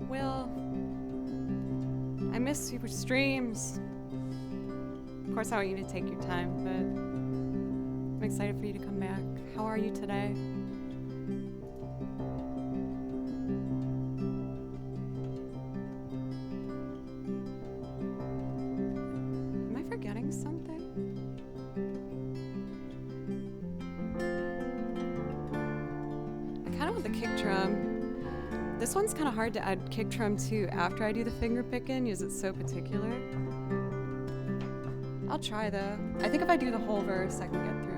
Speaker 1: Will, I miss your streams. Of course, I want you to take your time, but I'm excited for you to come back. How are you today? Am I forgetting something? I kind of want the kick drum. This one's kind of hard to add kick drum to after I do the finger picking because it's so particular. I'll try though. I think if I do the whole verse, I can get through it.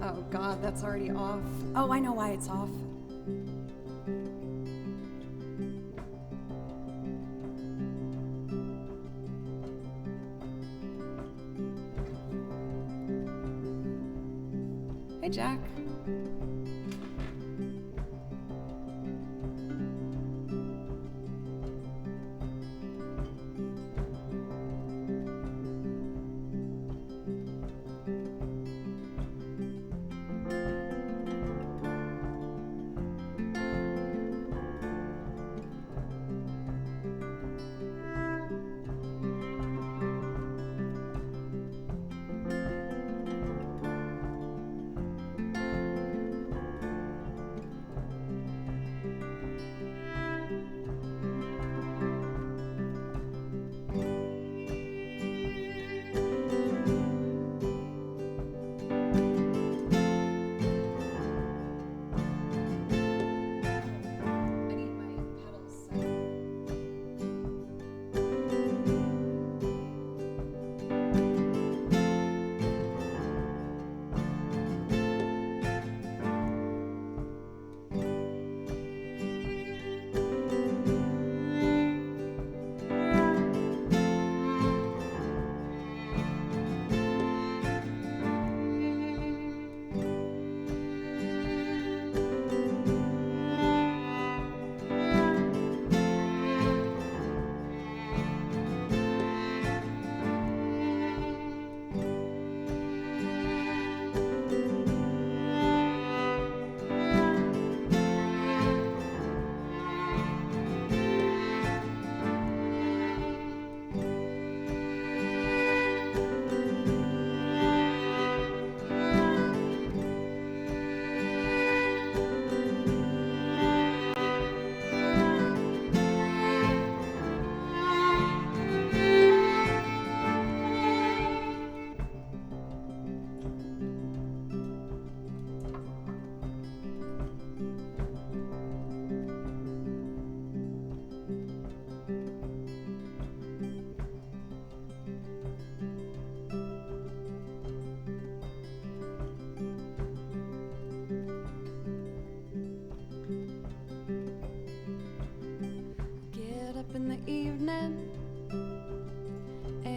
Speaker 1: Oh God, that's already off. Oh, I know why it's off. Hey, Jack.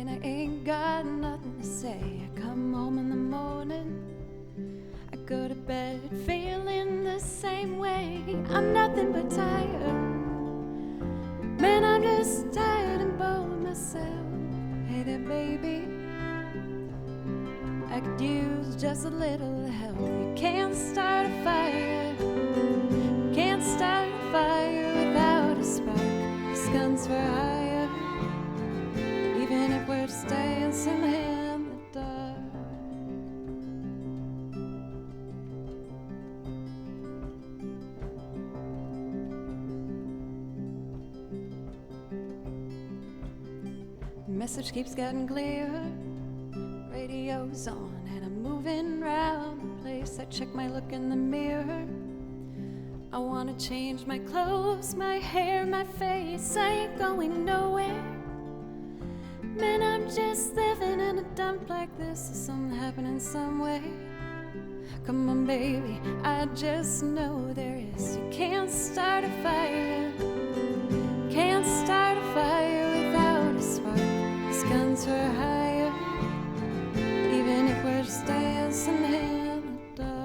Speaker 2: when I ain't got nothing to say. I come home in the morning, I go to bed feeling the same way. I'm nothing but tired, man, I'm just tired and bored myself. Hey there, baby, I could use just a little help. You can't start a fire, can't start a fire without a spark. This gun's for hire, even if we're just dancing in the dark. The message keeps getting clearer, radio's on and I'm moving around the place. I check my look in the mirror, I wanna change my clothes, my hair, my face. I ain't going nowhere, man, I'm just living in a dump like this. Is something happening somewhere? Come on, baby, I just know there is. You can't start a fire, can't start a fire without a spark. This gun's for hire, even if we're just dancing in the dark.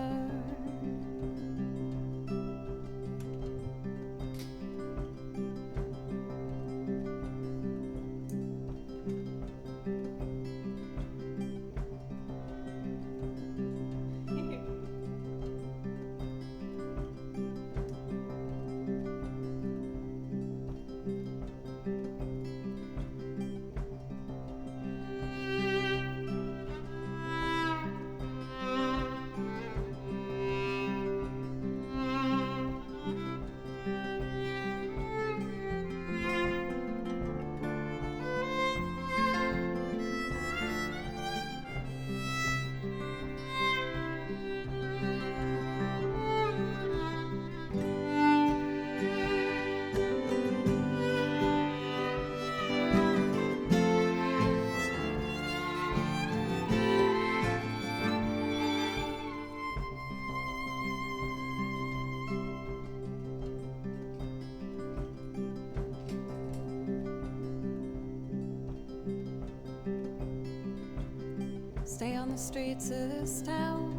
Speaker 2: Stay on the streets of this town,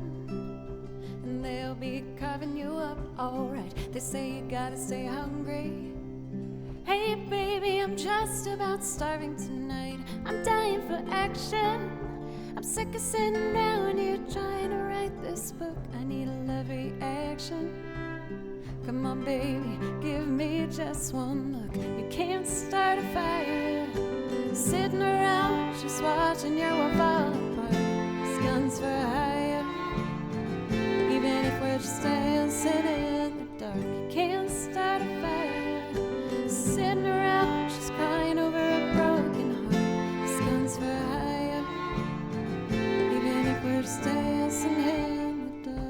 Speaker 2: and they'll be carving you up alright. They say you gotta stay hungry. Hey baby, I'm just about starving tonight. I'm dying for action, I'm sick of sitting down here trying to write this book. I need a love reaction. Come on baby, give me just one look. You can't start a fire sitting around just watching your world fall apart. This gun's for hire, even if we're just dancing in the dark. You can't start a fire sitting around just crying over a broken heart. This gun's for hire, even if we're just dancing in the dark.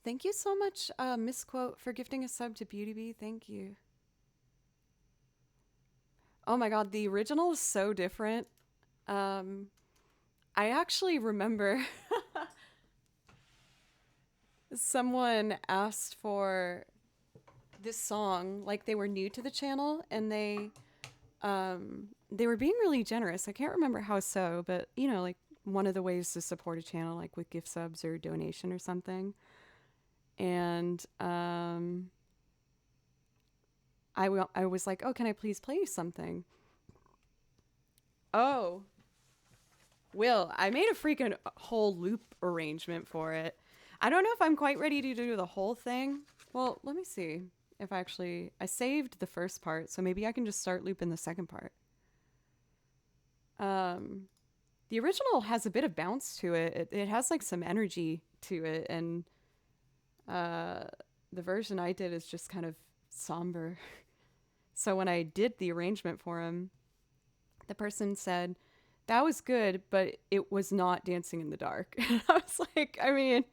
Speaker 2: Thank you so much, Misquote, for gifting a sub to Beauty Bee. Thank you. Oh my god, the original is so different. I actually remember someone asked for this song, like they were new to the channel, and they were being really generous. I can't remember how so, but you know, like one of the ways to support a channel, like with gift subs or donation or something. And I was like, oh, can I please play you something? Oh, Will, I made a freaking whole loop arrangement for it. I don't know if I'm quite ready to do the whole thing. Well, let me see if I saved the first part, so maybe I can just start looping the second part. The original has a bit of bounce to it. It has like some energy to it, and the version I did is just kind of somber. So when I did the arrangement for him, the person said,
Speaker 1: That was good, but it was not Dancing in the Dark. I was like, I mean,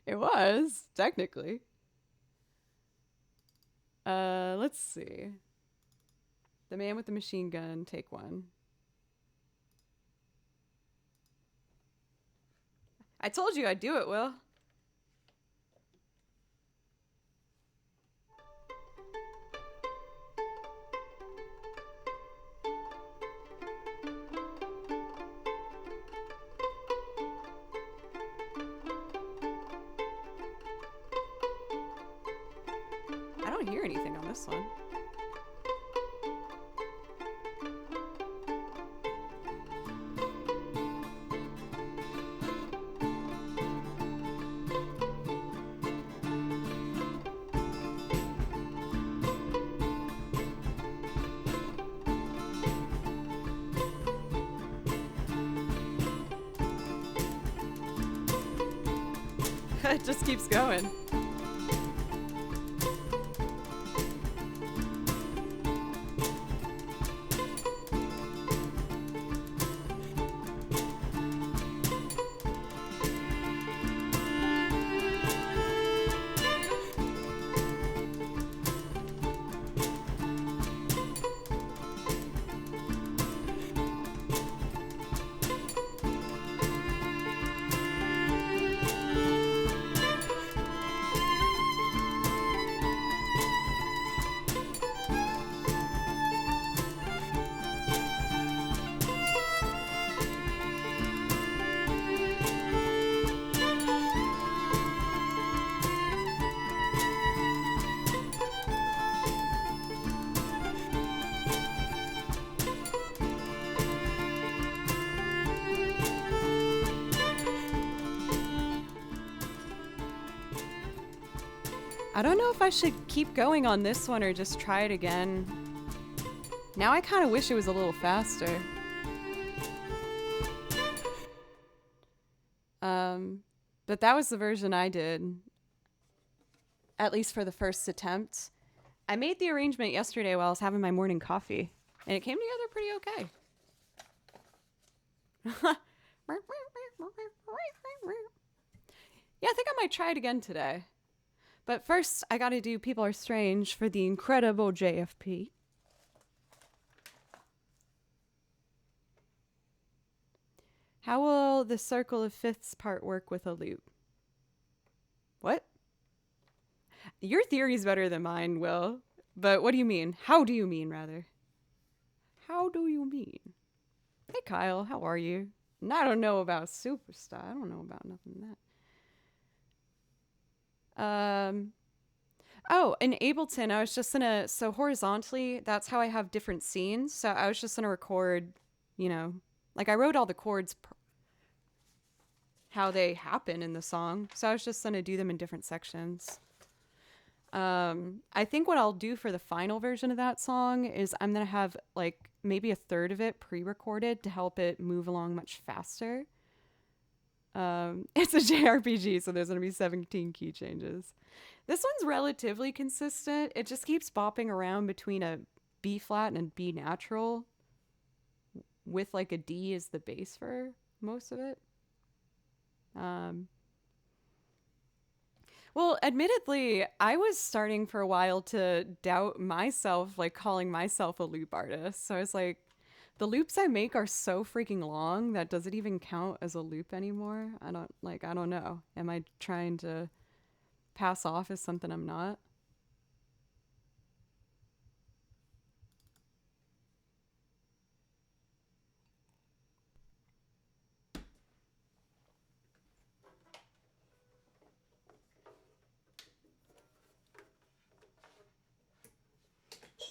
Speaker 1: it was, technically. Let's see. The Man with the Machine Gun, take one. I told you I'd do it, Will. I don't hear anything on this one. It just keeps going. I don't know if I should keep going on this one or just try it again. Now I kind of wish it was a little faster. But that was the version I did, at least for the first attempt. I made the arrangement yesterday while I was having my morning coffee, and it came together pretty okay. Yeah, I think I might try it again today. But first, I gotta do People Are Strange for the incredible JFP. How will the circle of fifths part work with a loop? What? Your theory's better than mine, Will. But what do you mean? How do you mean, rather? How do you mean? Hey, Kyle, how are you? And I don't know about Superstar. I don't know about nothing that. Oh, in Ableton, I was just gonna, so horizontally, that's how I have different scenes. So I was just gonna record, like I wrote all the chords, how they happen in the song. So I was just gonna do them in different sections. I think what I'll do for the final version of that song is I'm gonna have like maybe a third of it pre-recorded to help it move along much faster. It's a JRPG, so there's gonna be 17 key changes. This one's relatively consistent. It just keeps bopping around between a B flat and a B natural with like a D as the bass for most of it. Well, admittedly, I was starting for a while to doubt myself, like calling myself a loop artist. So I was like, the loops I make are so freaking long that does it even count as a loop anymore? I don't know. Am I trying to pass off as something I'm not?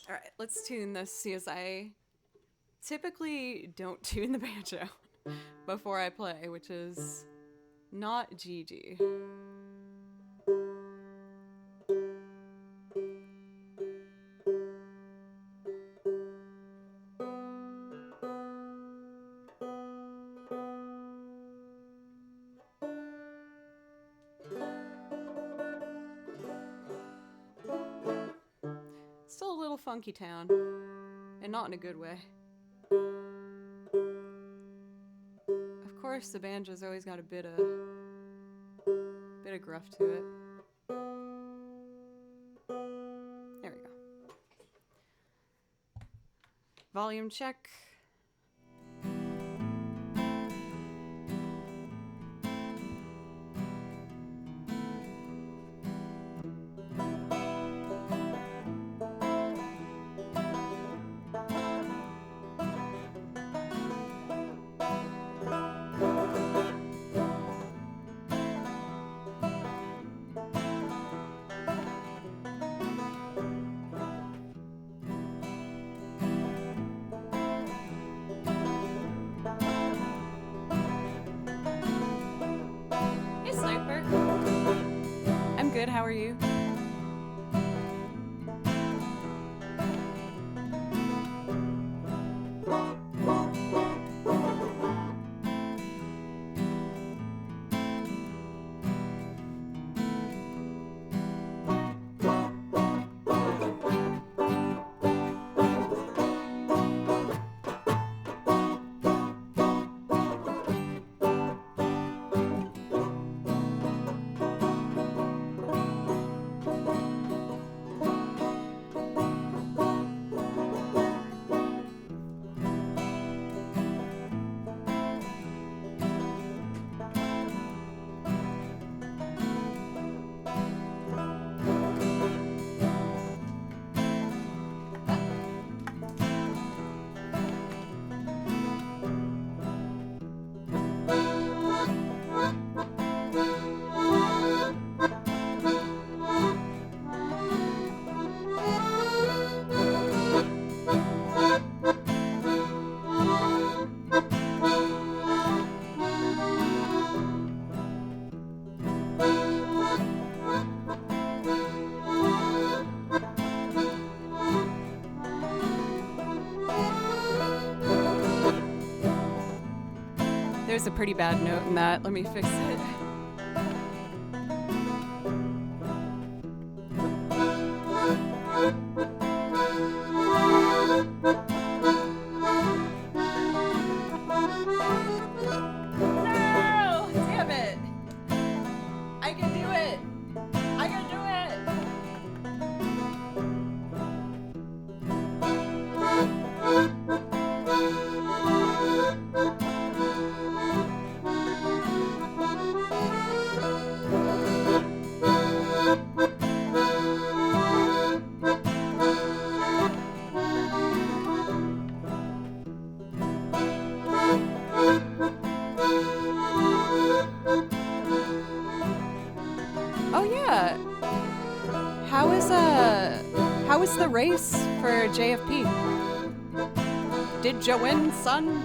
Speaker 1: All right, let's tune this, see as I typically don't tune the banjo before I play, which is not GG. Still a little funky town, and not in a good way. course, the banjo's always got a bit of gruff to it. There we go. Volume check. Good, how are you? There's a pretty bad note in that. Let me fix it. No! Damn it! I can do it! I can do it! Oh yeah. How is the race for JFP? Did Joe win, son?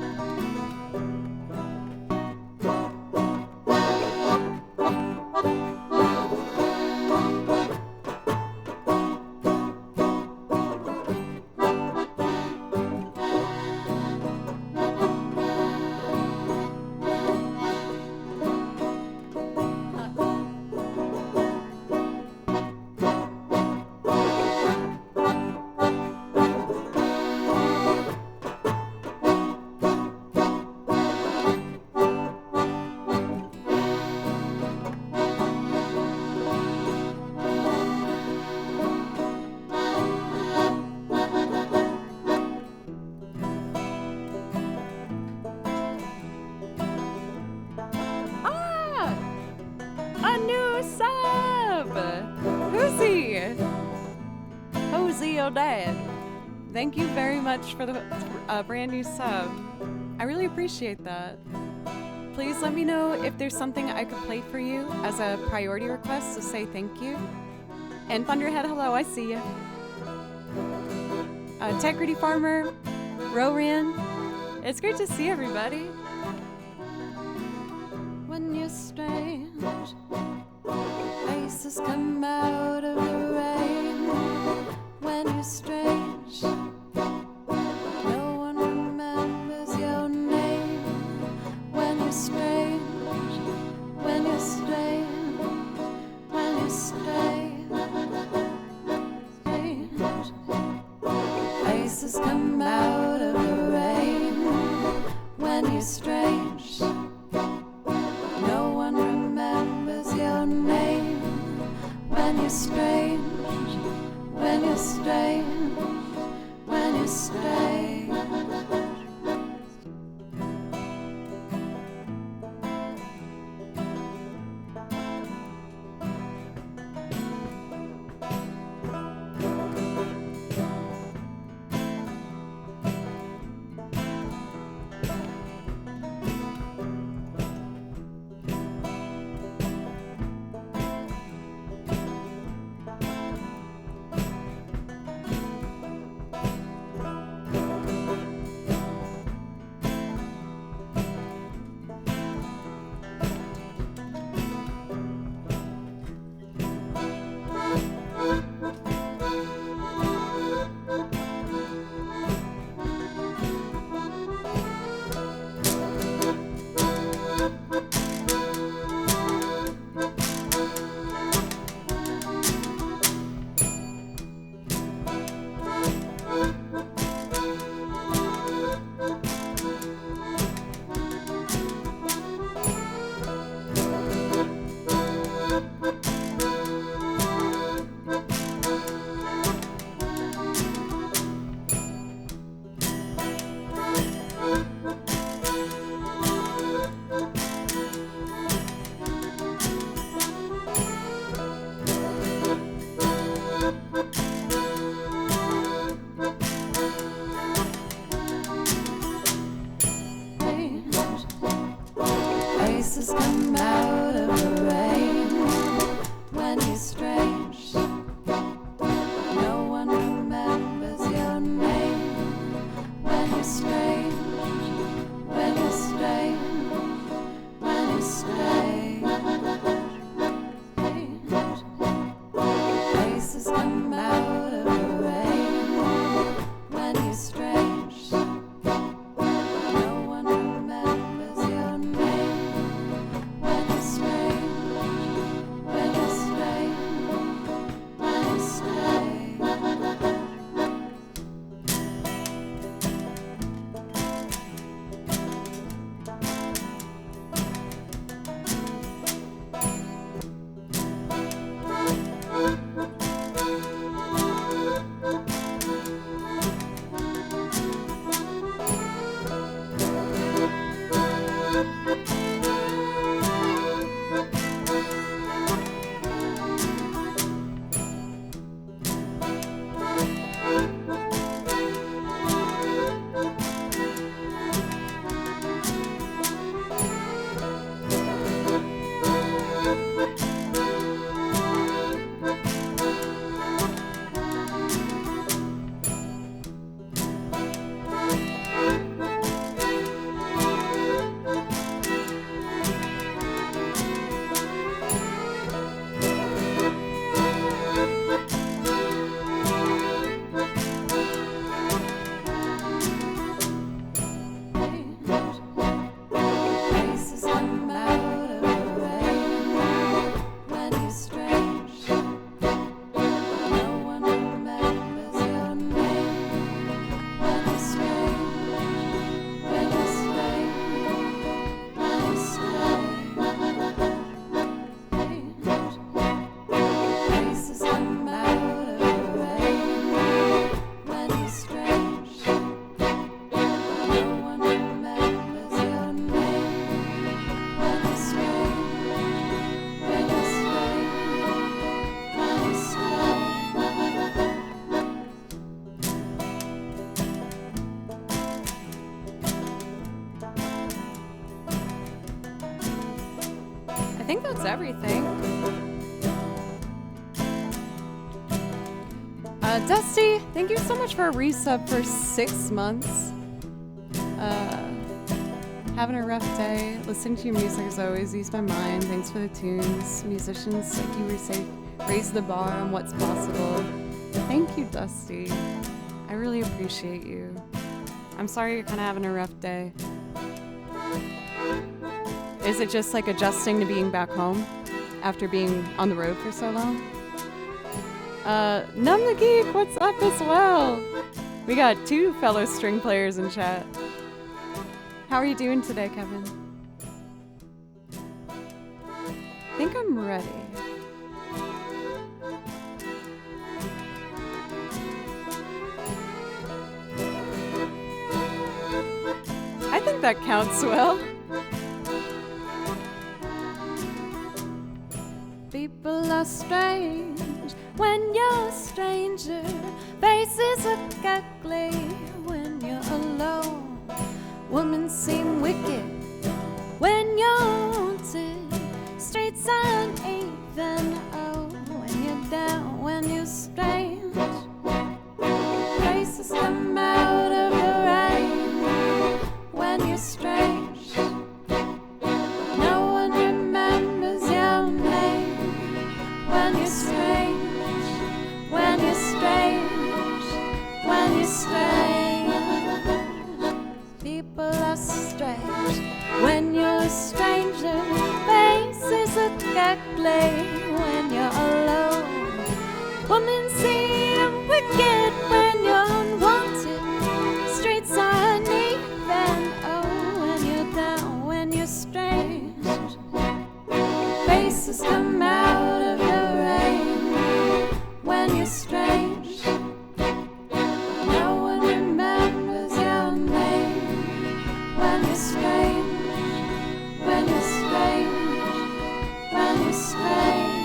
Speaker 1: Dad, thank you very much for the brand new sub. I really appreciate that. Please let me know if there's something I could play for you as a priority request to say thank you. And Thunderhead, hello, I see you. Integrity Farmer, Roran, it's great to see everybody. When you're strange, faces come out of the rain. When you're strange, no one remembers your name. When you're strange, when you're strange, when you're strange, faces come out of the rain. When you're strange.
Speaker 2: strange, when you're strange, when you're strange. Faces come out of the rain when you're strange. No one remembers your name when you're strange, when you're strange, when you're strange. Faces come out of the rain when you're strange. No one remembers your name when you're strange, when you're strange, when you're strange. Faces come out of the rain when you're strange. No one remembers your name when you're strange, when you're strange, when you're strange. Faces come out of the rain when you're strange. No one remembers your name when you're strange, when you're strange, when you're strange.
Speaker 1: I think that's everything. Dusty, thank you so much for a resub for 6 months. Having a rough day. Listening to your music has always eased my mind. Thanks for the tunes. Musicians, like you were saying, raise the bar on what's possible. Thank you, Dusty. I really appreciate you. I'm sorry you're kind of having a rough day. Is it just like adjusting to being back home after being on the road for so long? Numb the Geek, what's up as well? We got 2 fellow string players in chat. How are you doing today, Kevin? I think I'm ready. that counts well.
Speaker 2: People are strange when you're a stranger. Faces look ugly when you're alone. Women seem wicked when you're wanted. Streets are uneven, oh, when you're down, when you're strange. Faces come out of the rain when you're strange. No one remembers your name when you're strange. When you're strange. When you're strange. People are strange when you're a stranger. Faces look ugly when you're alone. Women seem wicked when you're unwanted. Streets are uneven, oh, when you're down, when you're strange. Faces come out of the rain when you're strange. No one remembers your name when you're strange. When you're strange. When you're strange.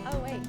Speaker 2: Oh, wait.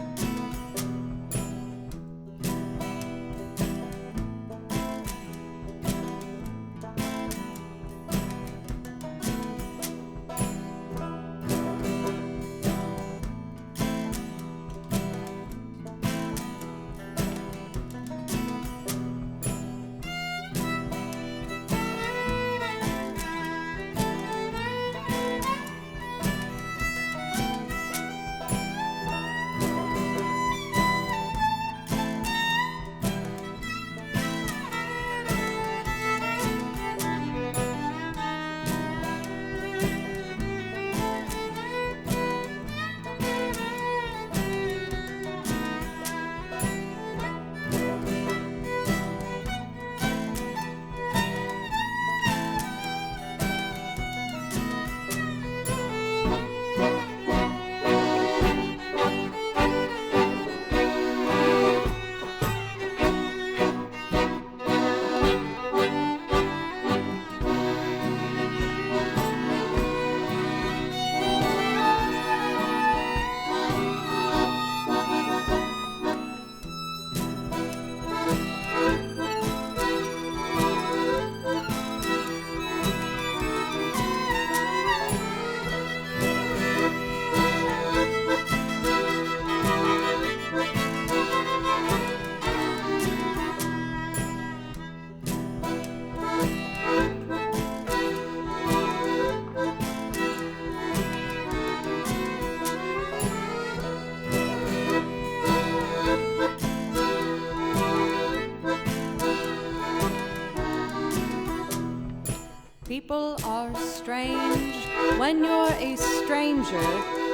Speaker 2: People are strange when you're a stranger.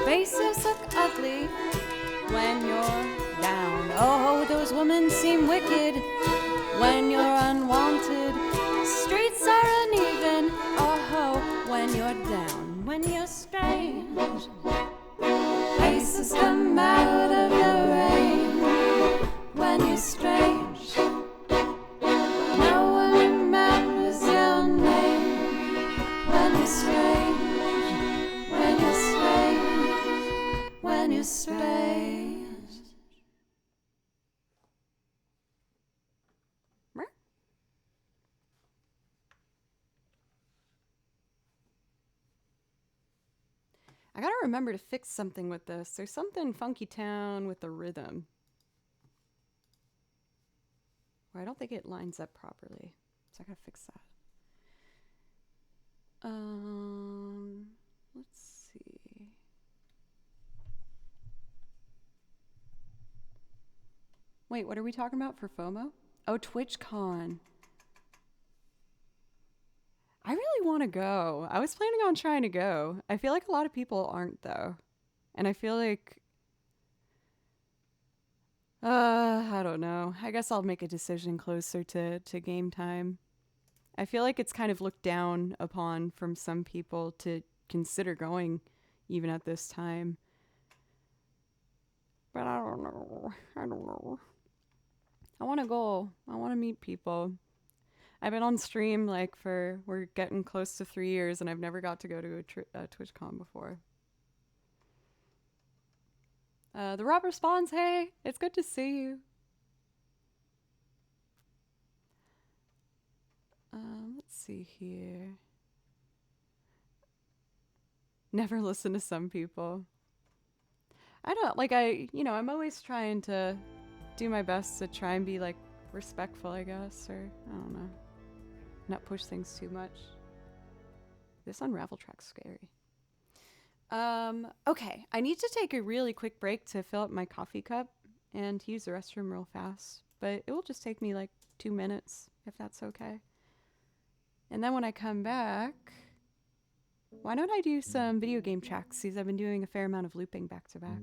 Speaker 2: Faces look ugly when you're down. Oh, those women seem wicked when you're unwanted. Streets are uneven. Oh, when you're down, when you're strange. Faces come out of the rain when you're strange. No one remembers your name when you're strange. When you're strange. When you're strange.
Speaker 1: I gotta remember to fix something with this. There's something funky town with the rhythm. Or I don't think it lines up properly. So I gotta fix that. Let's see. Wait, what are we talking about for FOMO? Oh, TwitchCon. I really want to go. I was planning on trying to go. I feel like a lot of people aren't, though. And I feel like... I don't know. I guess I'll make a decision closer to game time. I feel like it's kind of looked down upon from some people to consider going even at this time. But I don't know. I don't know. I want to go. I want to meet people. I've been on stream like we're getting close to 3 years, and I've never got to go to a TwitchCon before. The Rob responds, hey, it's good to see you. Let's see here. Never listen to some people. I don't, like, I'm always trying to do my best to try and be, like, respectful, I guess, or, I don't know. Not push things too much. This Unravel track's scary. Okay, I need to take a really quick break to fill up my coffee cup and use the restroom real fast, but it will just take me, like, 2 minutes, if that's okay. And then when I come back, why don't I do some video game tracks, since I've been doing a fair amount of looping back to back.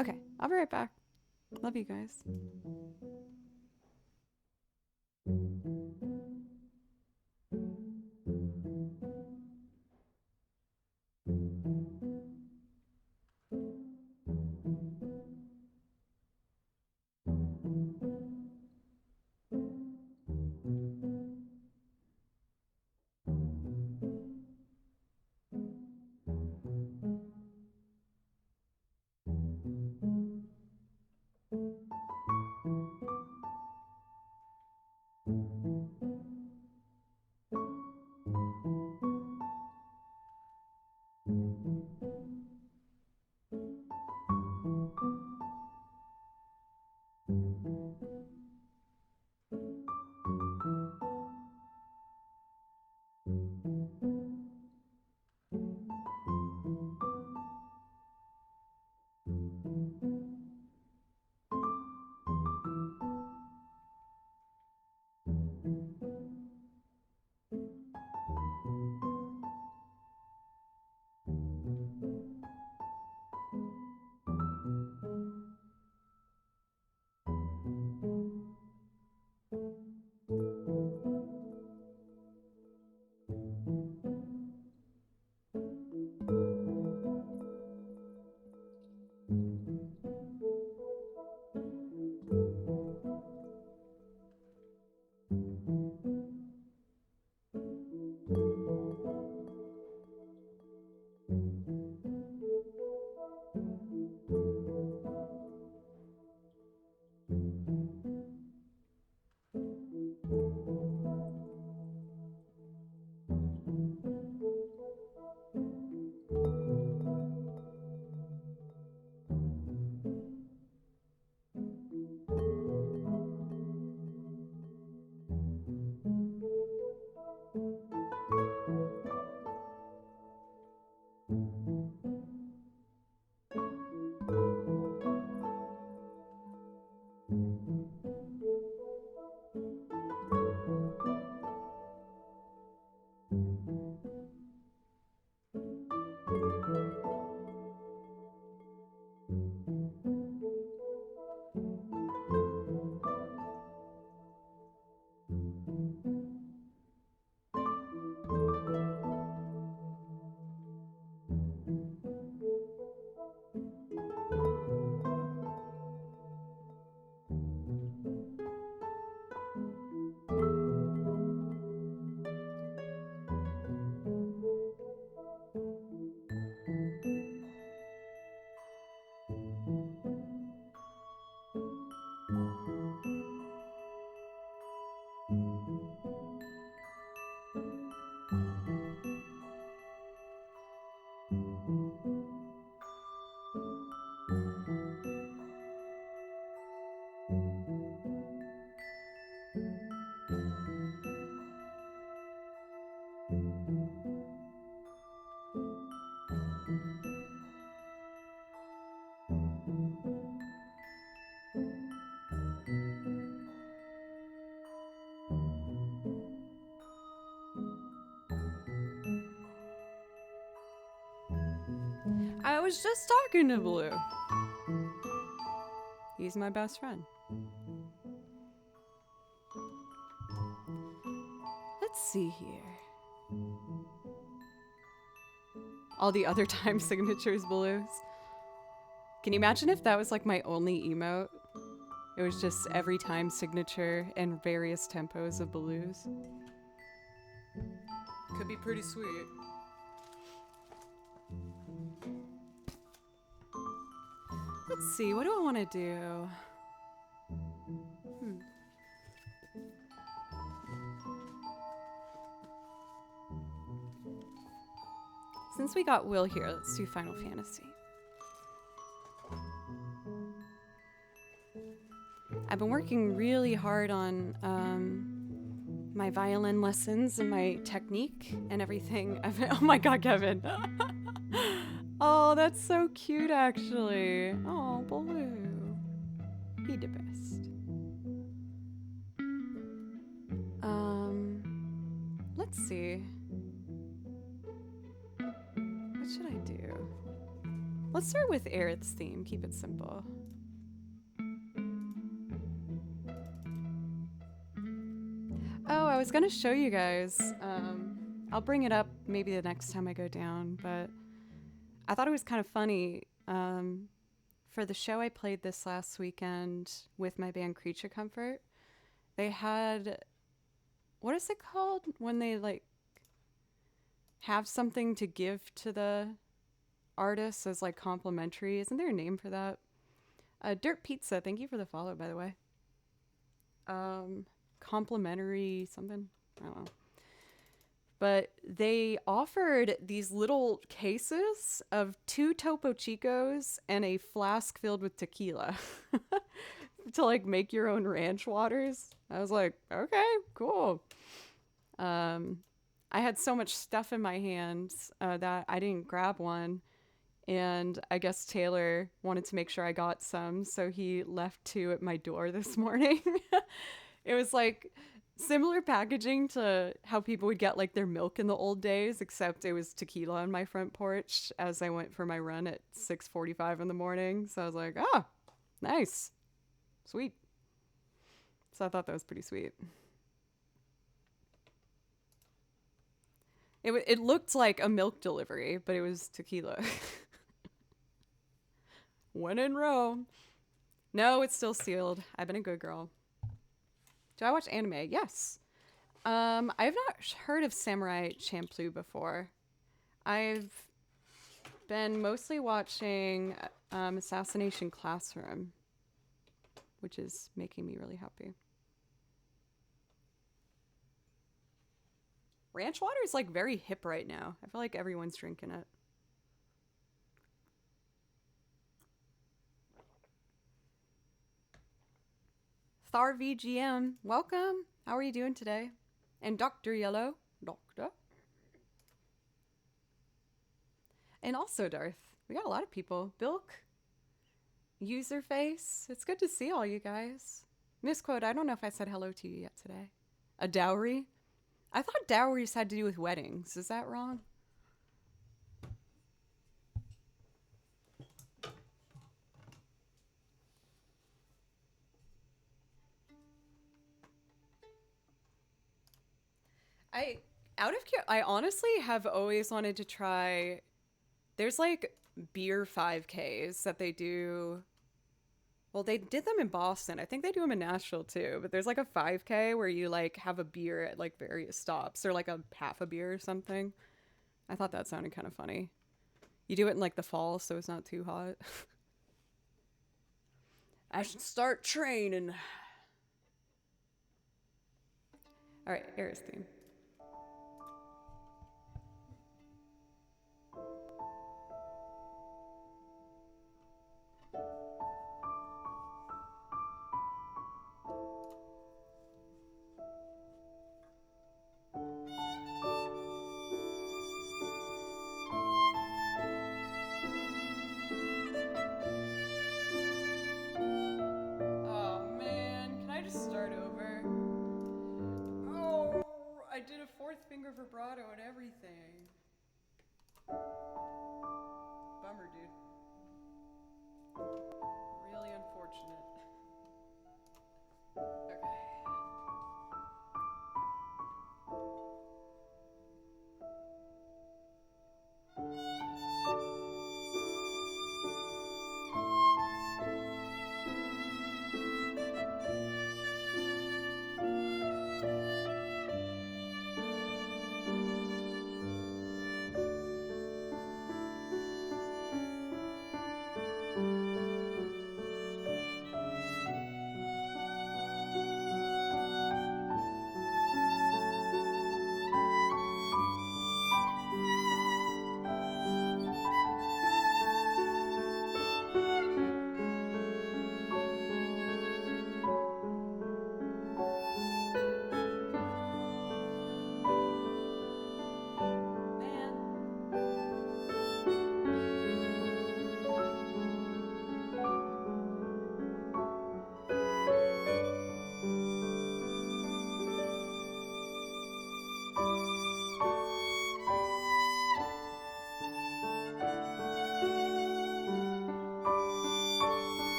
Speaker 1: Okay, I'll be right back. Love you guys. I was just talking to Blue. He's my best friend. Let's see here. All the other time signatures blues. Can you imagine if that was like my only emote? It was just every time signature and various tempos of blues. Could be pretty sweet. Let's see, what do I want to do? Since we got Will here, let's do Final Fantasy. I've been working really hard on my violin lessons and my technique and everything. Oh my god, Kevin. Oh, that's so cute, actually. Oh, Baloo. He the best. Let's see. What should I do? Let's start with Aerith's theme. Keep it simple. Oh, I was gonna show you guys. I'll bring it up maybe the next time I go down, but I thought it was kind of funny. For the show I played this last weekend with my band Creature Comfort, they had, what is it called when they like have something to give to the artists as like complimentary? Isn't there a name for that? Dirt Pizza, thank you for the follow, by the way. Complimentary something, I don't know. But they offered these little cases of 2 Topo Chicos and a flask filled with tequila to like make your own ranch waters. I was like, okay, cool. I had so much stuff in my hands that I didn't grab one. And I guess Taylor wanted to make sure I got some, so he left 2 at my door this morning. It was like similar packaging to how people would get like their milk in the old days, except it was tequila on my front porch as I went for my run at 6:45 in the morning. So I was like, oh, nice. Sweet. So I thought that was pretty sweet. It looked like a milk delivery, but it was tequila. When in Rome. No, it's still sealed. I've been a good girl. Do I watch anime? Yes. I've not heard of Samurai Champloo before. I've been mostly watching Assassination Classroom, which is making me really happy. Ranch water is like very hip right now. I feel like everyone's drinking it. Thar VGM, welcome. How are you doing today? And Dr. Yellow, Doctor. And also Darth. We got a lot of people. Bilk, Userface. It's good to see all you guys. Misquote, I don't know if I said hello to you yet today. A dowry? I thought dowries had to do with weddings. Is that wrong? I honestly have always wanted to try. There's like beer 5Ks that they do. Well, they did them in Boston. I think they do them in Nashville too. But there's like a 5K where you like have a beer at like various stops, or like a half a beer or something. I thought that sounded kind of funny. You do it in like the fall, so it's not too hot. I should start training. All right, Aerith's theme. I did a 4th finger vibrato and everything. Bummer, dude. Really unfortunate.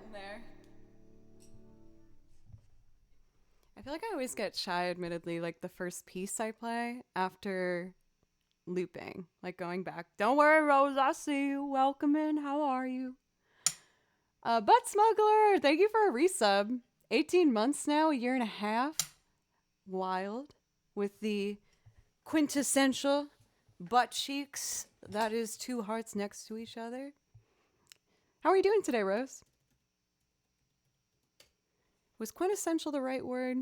Speaker 1: getting there. I feel like I always get shy, admittedly, like the first piece I play after looping, like going back. Don't worry, Rose, I see you. Welcome in. How are you? Butt Smuggler, thank you for a resub. 18 months now, a year and a half. Wild. With the quintessential butt cheeks. That is two hearts next to each other. How are you doing today, Rose? Was quintessential the right word?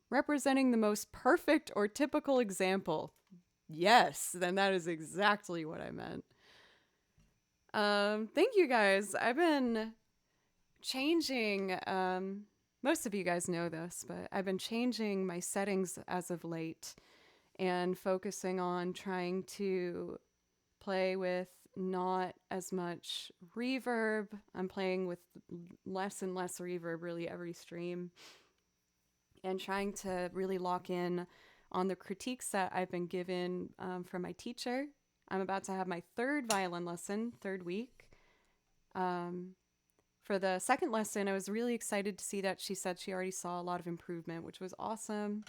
Speaker 1: Representing the most perfect or typical example. Yes, then that is exactly what I meant. Thank you guys. I've been changing, most of you guys know this, but I've been changing my settings as of late and focusing on trying to play with not as much reverb. I'm playing with less and less reverb really every stream and trying to really lock in on the critiques that I've been given from my teacher. I'm about to have my third violin lesson, third week. For the second lesson, I was really excited to see that she said she already saw a lot of improvement, which was awesome.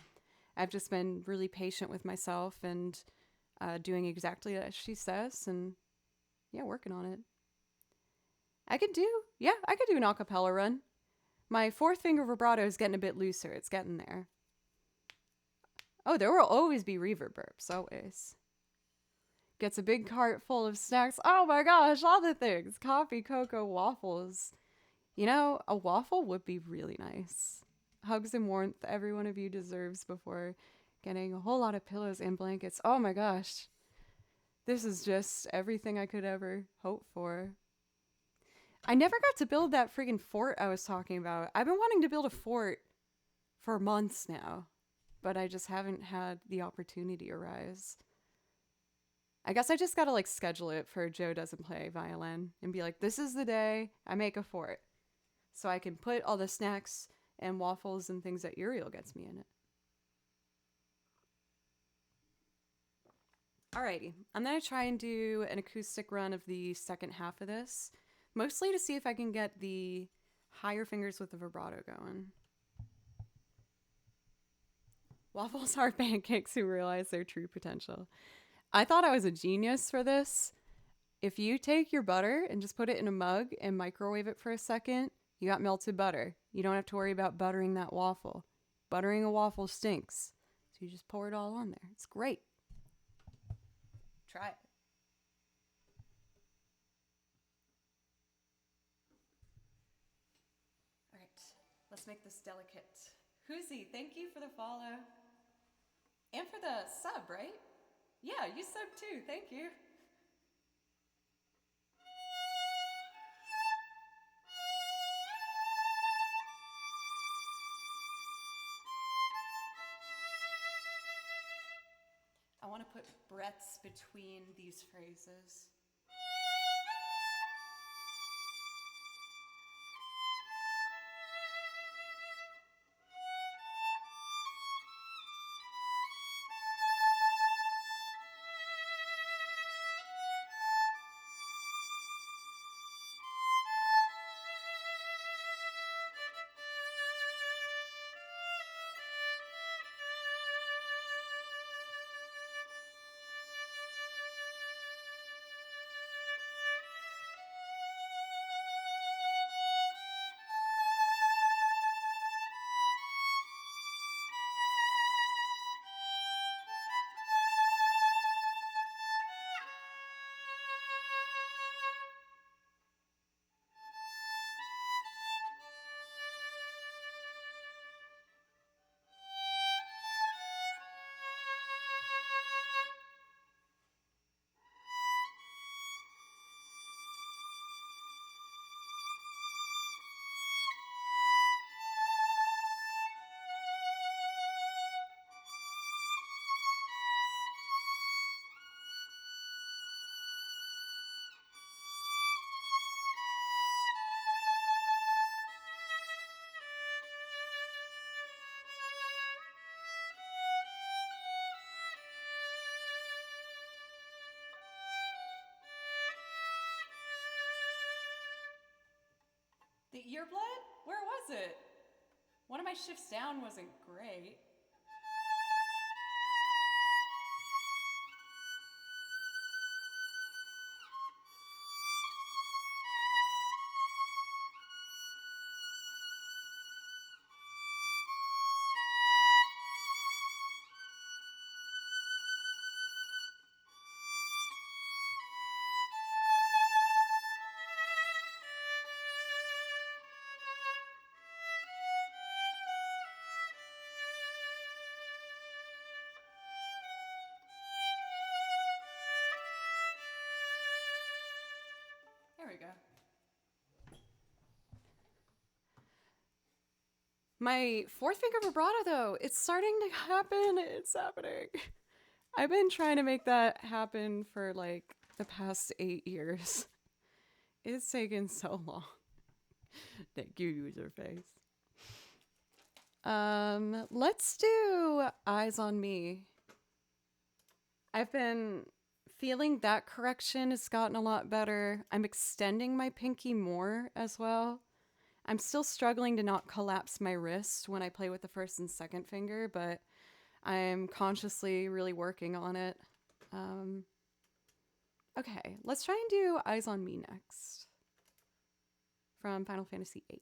Speaker 1: I've just been really patient with myself and doing exactly as she says and, yeah, working on it. I could do an acapella run. My fourth finger vibrato is getting a bit looser. It's getting there. Oh, there will always be reverb burps, always. Gets a big cart full of snacks. Oh my gosh, all the things. Coffee, cocoa, waffles. You know, a waffle would be really nice. Hugs and warmth every one of you deserves before getting a whole lot of pillows and blankets. Oh my gosh. This is just everything I could ever hope for. I never got to build that friggin' fort I was talking about. I've been wanting to build a fort for months now, but I just haven't had the opportunity arise. I guess I just gotta like schedule it for Joe doesn't play violin and be like, this is the day I make a fort. So I can put all the snacks and waffles and things that Uriel gets me in it. Alrighty, I'm gonna try and do an acoustic run of the second half of this, mostly to see if I can get the higher fingers with the vibrato going. Waffles are pancakes who realize their true potential. I thought I was a genius for this. If you take your butter and just put it in a mug and microwave it for a second, you got melted butter. You don't have to worry about buttering that waffle. Buttering a waffle stinks. So you just pour it all on there. It's great. Try it. All right, let's make this delicate. Hoozy, thank you for the follow. And for the sub, right? Yeah, you sub too. Thank you. I want to put breaths between these phrases. The earblood? Where was it? One of my shifts down wasn't great. There we go. My fourth finger vibrato, though, it's starting to happen. It's happening. I've been trying to make that happen for like the past 8 years. It's taken so long. Thank you, user face. Let's do Eyes on Me. I've been feeling that correction has gotten a lot better. I'm extending my pinky more as well. I'm still struggling to not collapse my wrist when I play with the first and second finger, but I'm consciously really working on it. Okay, let's try and do Eyes on Me next from Final Fantasy VIII.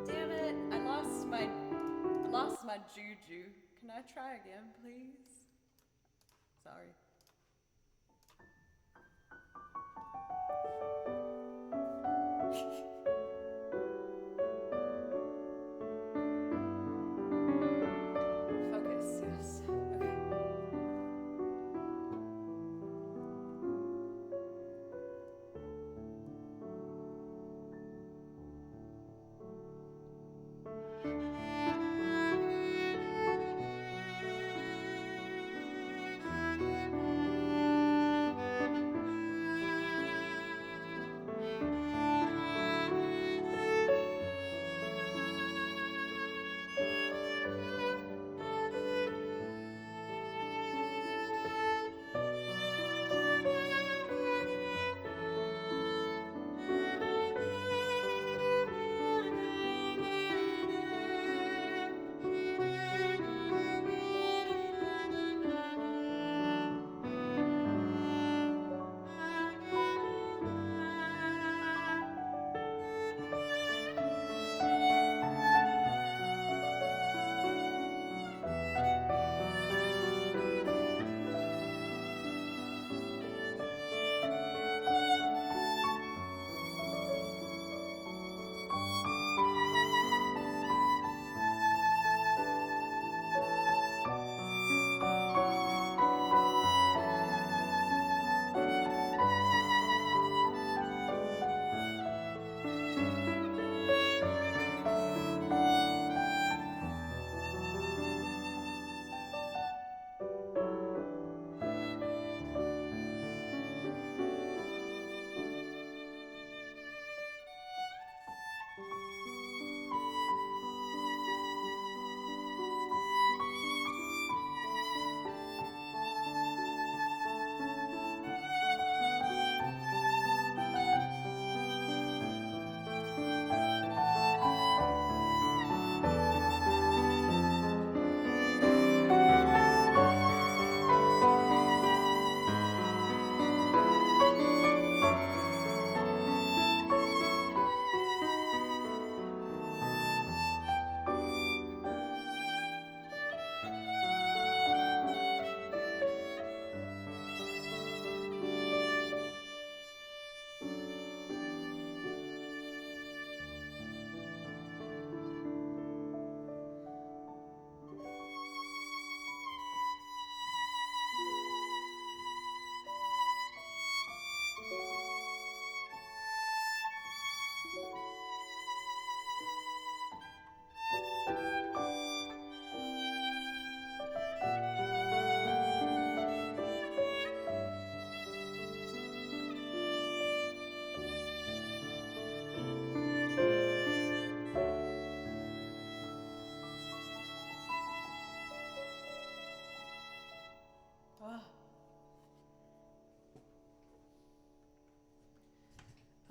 Speaker 1: Damn it, I lost my juju. Can I try again, please? Sorry. Focus, yes. Okay.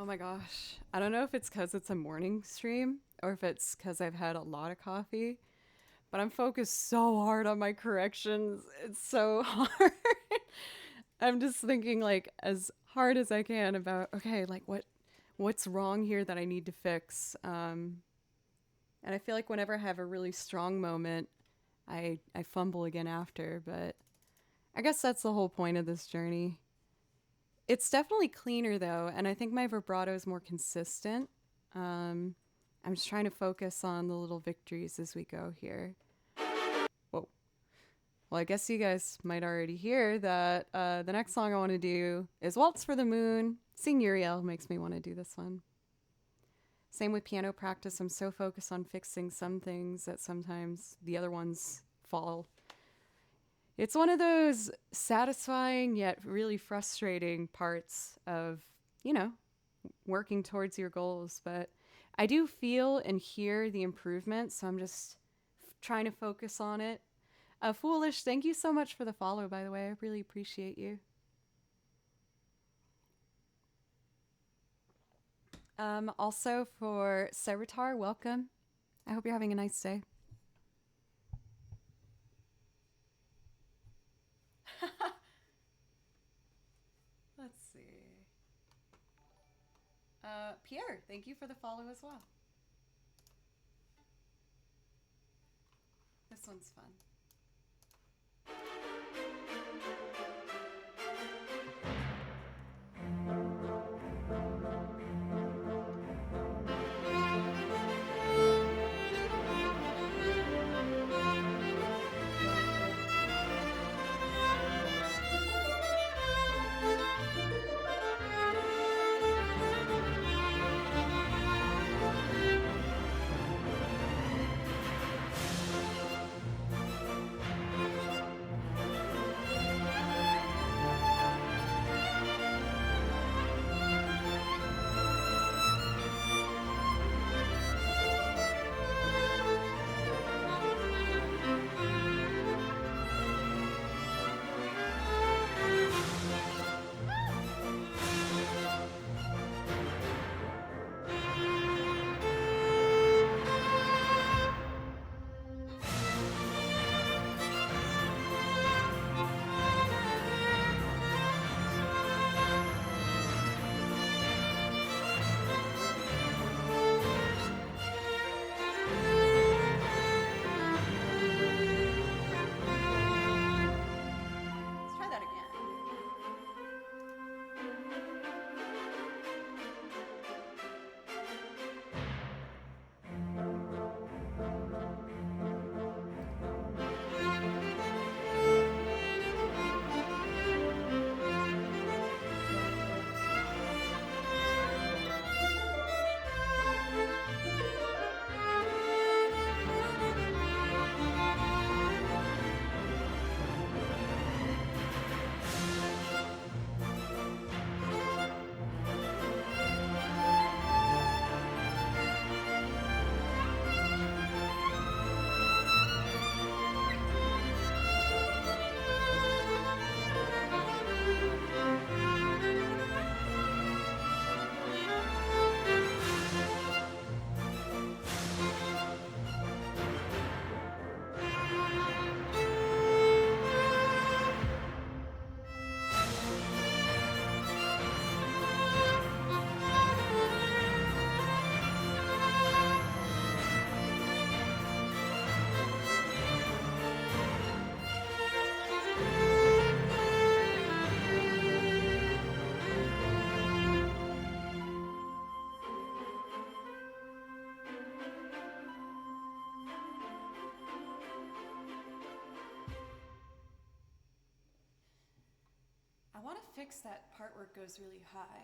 Speaker 1: Oh my gosh. I don't know if it's because it's a morning stream or if it's because I've had a lot of coffee, but I'm focused so hard on my corrections. It's so hard. I'm just thinking like as hard as I can about okay, like what's wrong here that I need to fix. And I feel like whenever I have a really strong moment, I fumble again after, but I guess that's the whole point of this journey. It's definitely cleaner though, and I think my vibrato is more consistent. Um, I'm just trying to focus on the little victories as we go here. Whoa. Well, I guess you guys might already hear that the next song I want to do is Waltz for the Moon. Seeing Uriel makes me want to do this one. Same with piano practice. I'm so focused on fixing some things that sometimes the other ones fall. It's one of those satisfying yet really frustrating parts of, you know, working towards your goals. But I do feel and hear the improvement, so I'm just trying to focus on it. Foolish, thank you so much for the follow, by the way. I really appreciate you. Also for Seritar, welcome. I hope you're having a nice day. Let's see. Pierre, thank you for the follow as well. This one's fun. Let's try that again. I want to fix that part where it goes really high.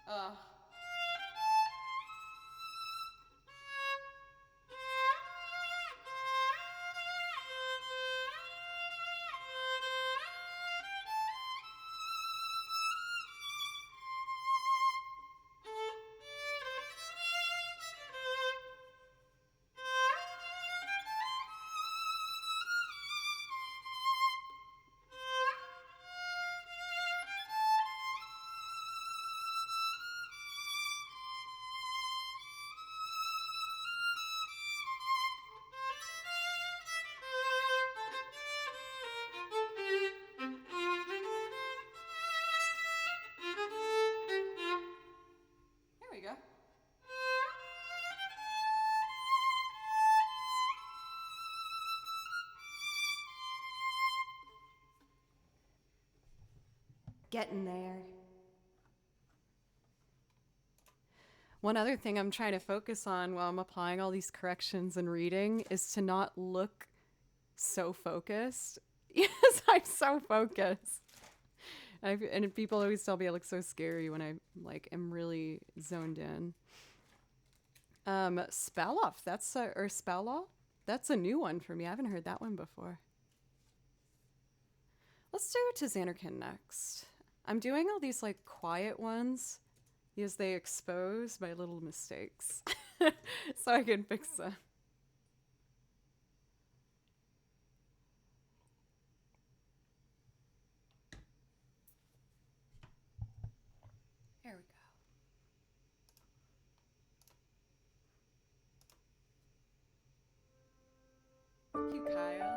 Speaker 1: Ugh. getting there. One other thing I'm trying to focus on while I'm applying all these corrections and reading is to not look so focused. Yes, I'm so focused. And people always tell me I look so scary when I like am really zoned in. Spell off. Or spell off. That's a new one for me. I haven't heard that one before. Let's do it to Xanarkin next. I'm doing all these like quiet ones because they expose my little mistakes so I can fix them. Here we go. Thank you, Kyle.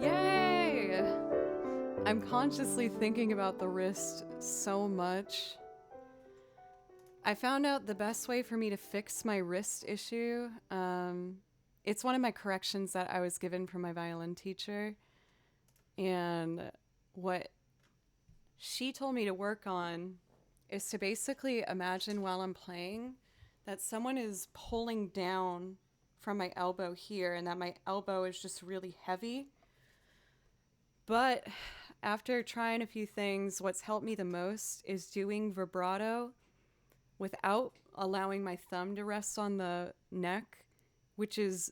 Speaker 1: Yay! I'm consciously thinking about the wrist so much. I found out the best way for me to fix my wrist issue. It's one of my corrections that I was given from my violin teacher. And what she told me to work on is to basically imagine while I'm playing that someone is pulling down from my elbow here and that my elbow is just really heavy. But after trying a few things, what's helped me the most is doing vibrato without allowing my thumb to rest on the neck, which is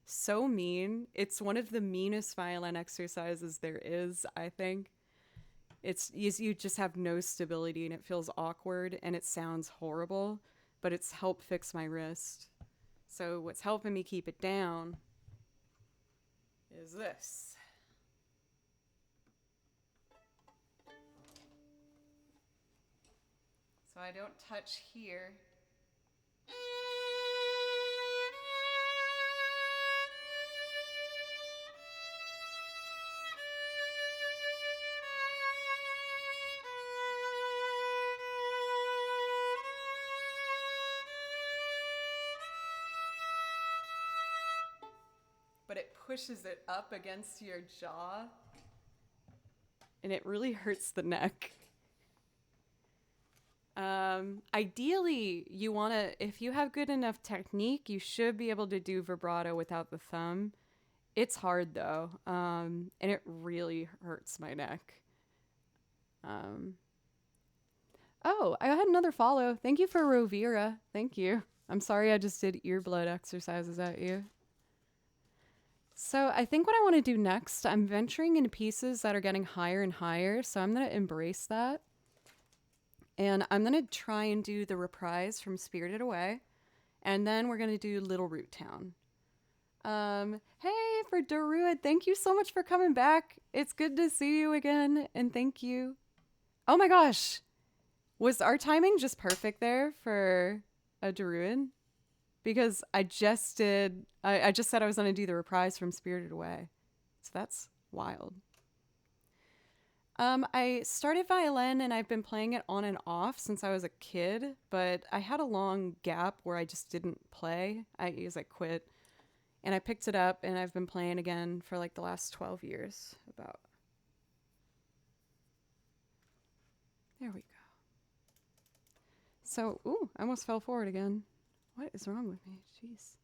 Speaker 1: so mean. It's one of the meanest violin exercises there is, I think. You just have no stability and it feels awkward and it sounds horrible, but it's helped fix my wrist. So what's helping me keep it down is this. So I don't touch here. but it pushes it up against your jaw. And it really hurts the neck. Ideally, you want to, if you have good enough technique, you should be able to do vibrato without the thumb. It's hard though, and it really hurts my neck. Oh, I had another follow. Thank you for Rovira. Thank you. I'm sorry I just did ear blood exercises at you. So I think what I want to do next, I'm venturing into pieces that are getting higher and higher, so I'm going to embrace that. And I'm going to try and do the reprise from Spirited Away. And then we're going to do Little Root Town. Hey, for Daruid, thank you so much for coming back. It's good to see you again. And thank you. Oh my gosh. Was our timing just perfect there for a Daruid? Because I just said I was going to do the reprise from Spirited Away. So that's wild. I started violin and I've been playing it on and off since I was a kid, but I had a long gap where I just didn't play. I quit. And I picked it up and I've been playing again for like the last 12 years about. There we go. So, I almost fell forward again. What is wrong with me? Jeez.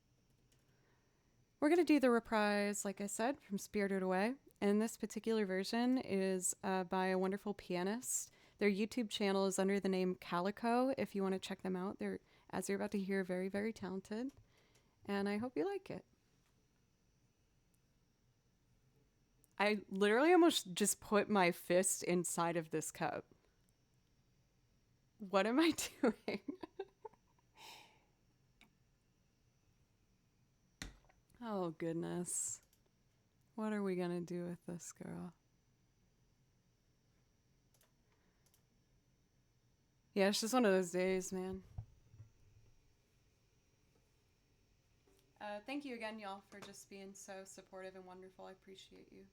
Speaker 1: We're going to do the reprise, like I said, from Spirited Away. And this particular version is by a wonderful pianist. Their YouTube channel is under the name Calico, if you want to check them out. They're, as you're about to hear, very, very talented. And I hope you like it. I literally almost just put my fist inside of this cup. What am I doing? Oh, goodness. What are we going to do with this girl? Yeah, it's just one of those days, man. Thank you again, y'all, for just being so supportive and wonderful. I appreciate you.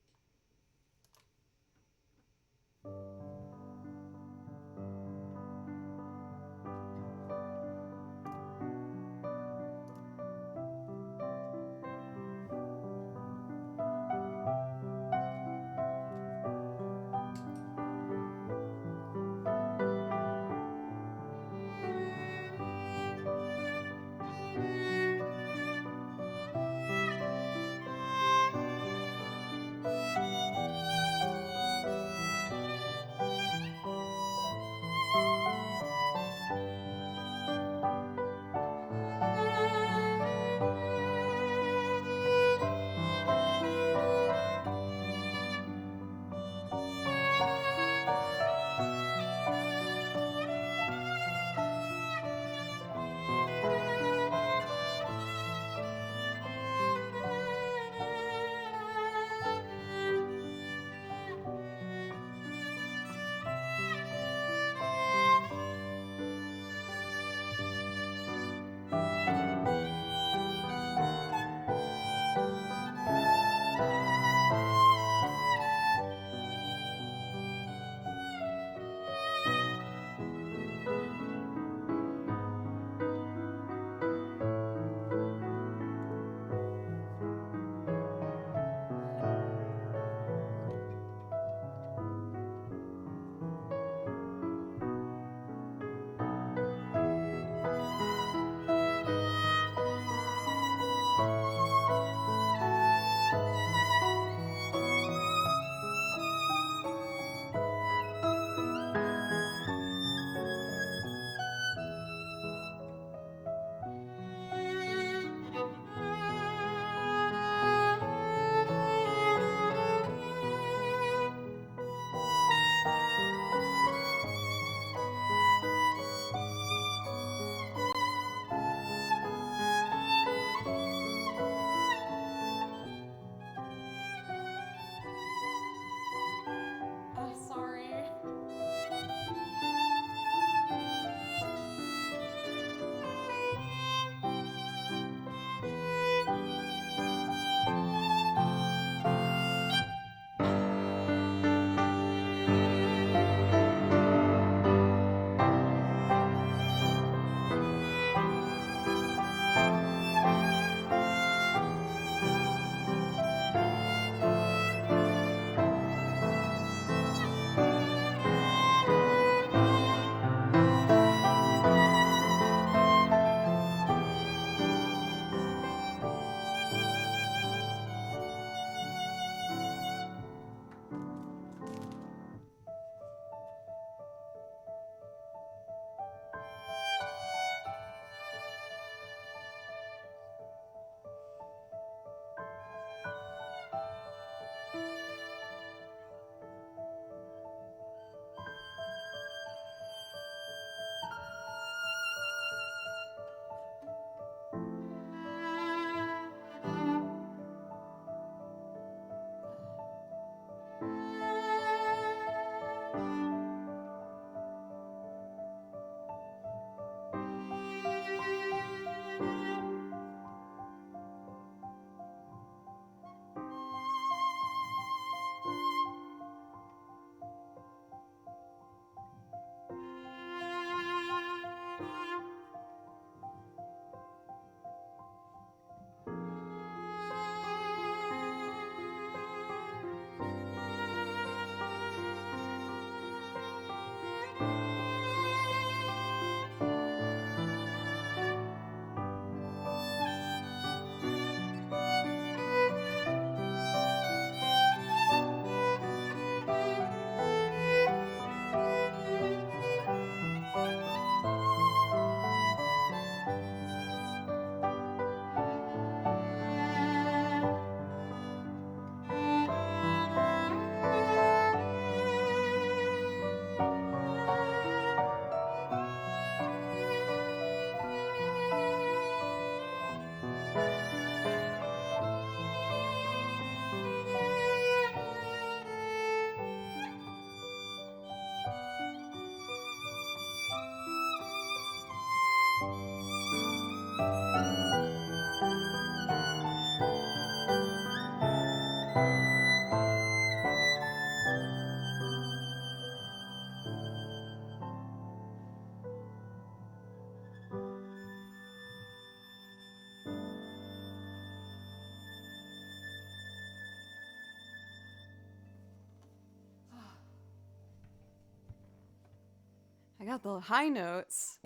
Speaker 1: I got the high notes.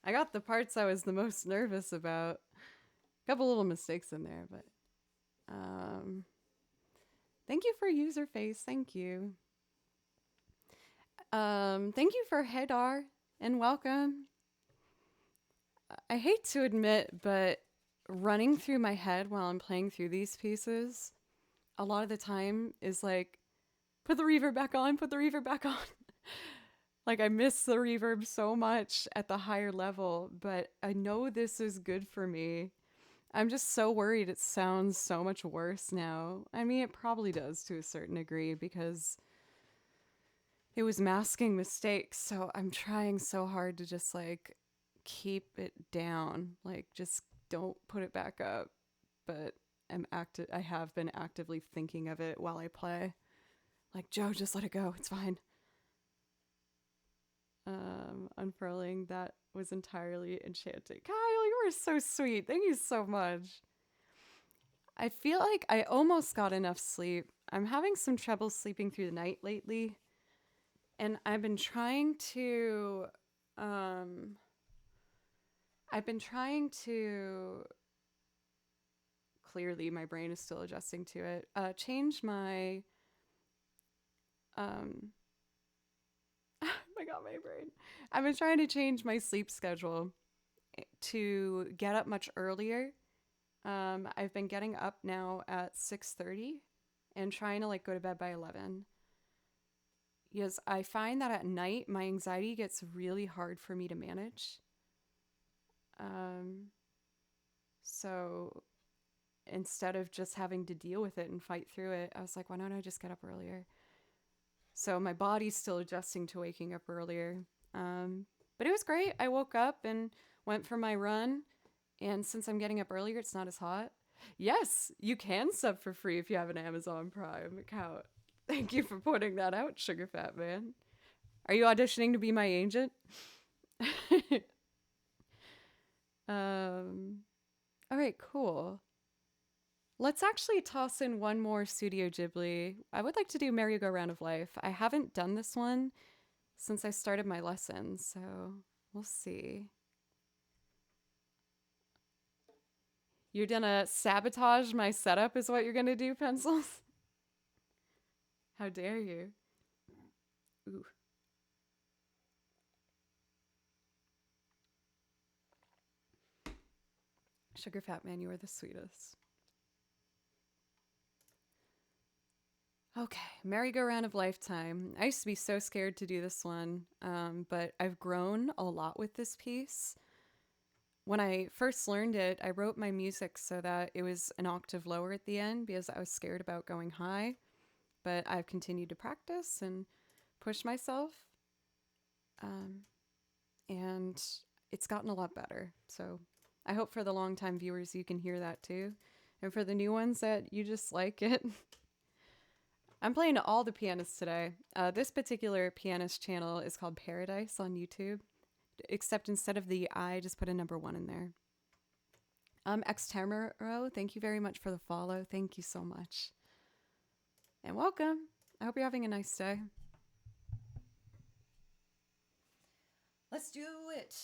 Speaker 1: I got the parts I was the most nervous about. A couple little mistakes in there, but thank you for user face. Thank you. Thank you for Hedar and welcome. I hate to admit, but running through my head while I'm playing through these pieces a lot of the time is like, put the reverb back on, put the reverb back on. Like, I miss the reverb so much at the higher level, but I know this is good for me. I'm just so worried it sounds so much worse now. I mean, it probably does to a certain degree because it was masking mistakes. So I'm trying so hard to just like keep it down. Like, just don't put it back up. But I have been actively thinking of it while I play. Like, Joe, just let it go. It's fine. Unfurling, that was entirely enchanting. Kyle, you were so sweet. Thank you so much. I feel like I almost got enough sleep. I'm having some trouble sleeping through the night lately. And I've been trying to clearly my brain is still adjusting to it. Change my I got my brain. I've been trying to change my sleep schedule to get up much earlier. I've been getting up now at 6:30 and trying to like go to bed by 11. Yes, I find that at night my anxiety gets really hard for me to manage. So instead of just having to deal with it and fight through it, I was like, why don't I just get up earlier? So my body's still adjusting to waking up earlier. But it was great. I woke up and went for my run. And since I'm getting up earlier, it's not as hot. Yes, you can sub for free if you have an Amazon Prime account. Thank you for pointing that out, Sugar Fat Man. Are you auditioning to be my agent? All right, cool. Let's actually toss in one more Studio Ghibli. I would like to do Merry-Go-Round of Life. I haven't done this one since I started my lessons, so we'll see. You're gonna sabotage my setup is what you're gonna do, Pencils? How dare you? Ooh. Sugar Fat Man, you are the sweetest. Okay, Merry-Go-Round of Lifetime. I used to be so scared to do this one, but I've grown a lot with this piece. When I first learned it, I wrote my music so that it was an octave lower at the end because I was scared about going high. But I've continued to practice and push myself. And it's gotten a lot better. So I hope for the longtime viewers you can hear that too. And for the new ones that you just like it. I'm playing all the pianists today. This particular pianist channel is called Paradise on YouTube. Except instead of the I, just put a number 1 in there. Xtermero, thank you very much for the follow. Thank you so much. And welcome. I hope you're having a nice day. Let's do it.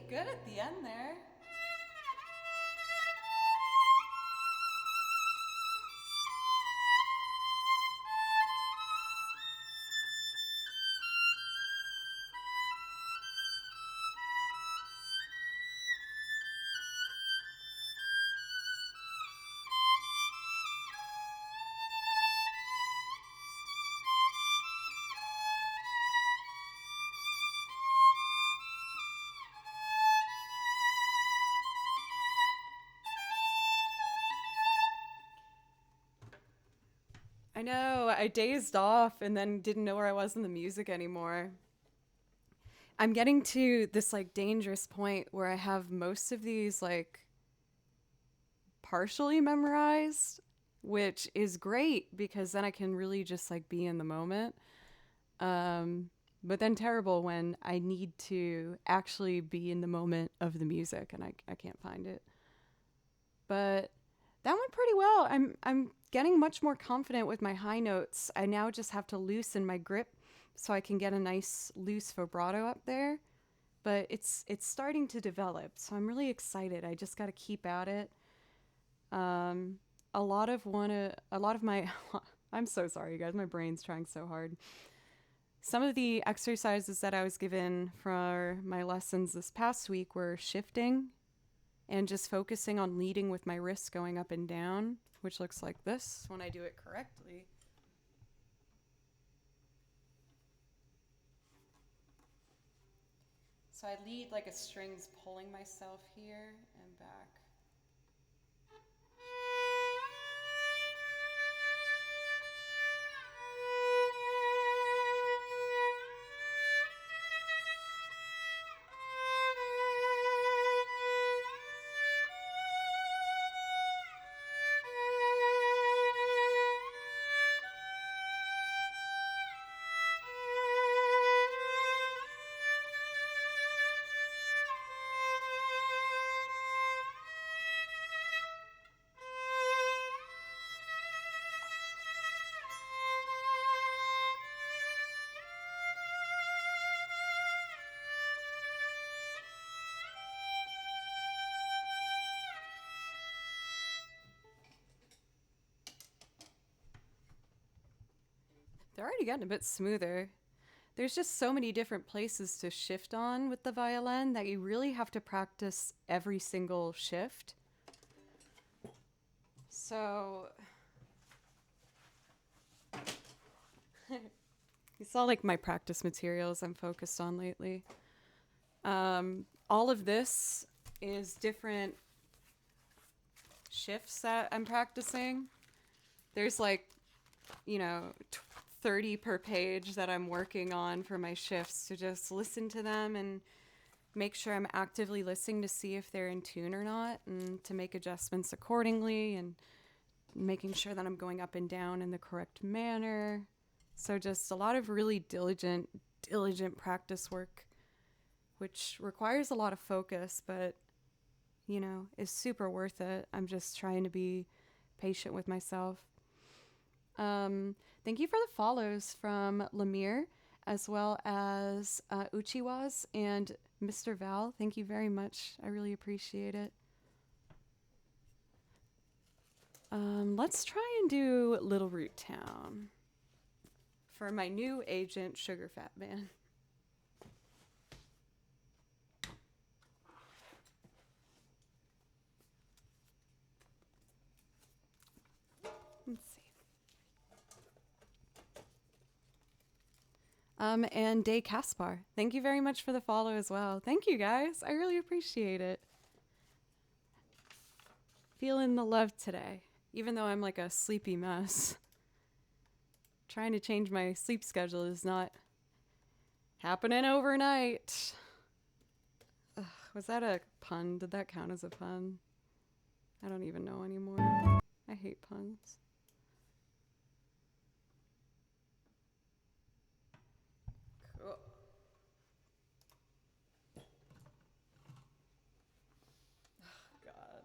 Speaker 1: good at the end there. I know, I dazed off and then didn't know where I was in the music anymore. I'm getting to this like dangerous point where I have most of these like partially memorized, which is great because then I can really just like be in the moment. But then terrible when I need to actually be in the moment of the music and I can't find it. But that went pretty well. I'm getting much more confident with my high notes. I now just have to loosen my grip so I can get a nice loose vibrato up there. But it's starting to develop, so I'm really excited. I just got to keep at it. A lot of my I'm so sorry, you guys. My brain's trying so hard. Some of the exercises that I was given for my lessons this past week were shifting and just focusing on leading with my wrists going up and down, which looks like this when I do it correctly. So I lead like a string's pulling myself here and back. They're already getting a bit smoother. There's just so many different places to shift on with the violin that you really have to practice every single shift. So you saw like my practice materials I'm focused on lately. All of this is different shifts that I'm practicing. There's like, 30 per page that I'm working on for my shifts to just listen to them and make sure I'm actively listening to see if they're in tune or not and to make adjustments accordingly and making sure that I'm going up and down in the correct manner. So just a lot of really diligent practice work, which requires a lot of focus, but, is super worth it. I'm just trying to be patient with myself. Thank you for the follows from Lemire, as well as Uchiwas and Mr. Val. Thank you very much. I really appreciate it. Let's try and do Little Root Town for my new agent, Sugar Fat Man. Let's see. And Day Caspar, thank you very much for the follow as well. Thank you guys. I really appreciate it. Feeling the love today, even though I'm like a sleepy mess. Trying to change my sleep schedule is not happening overnight. Ugh, was that a pun? Did that count as a pun? I don't even know anymore. I hate puns. Cool. Oh, God.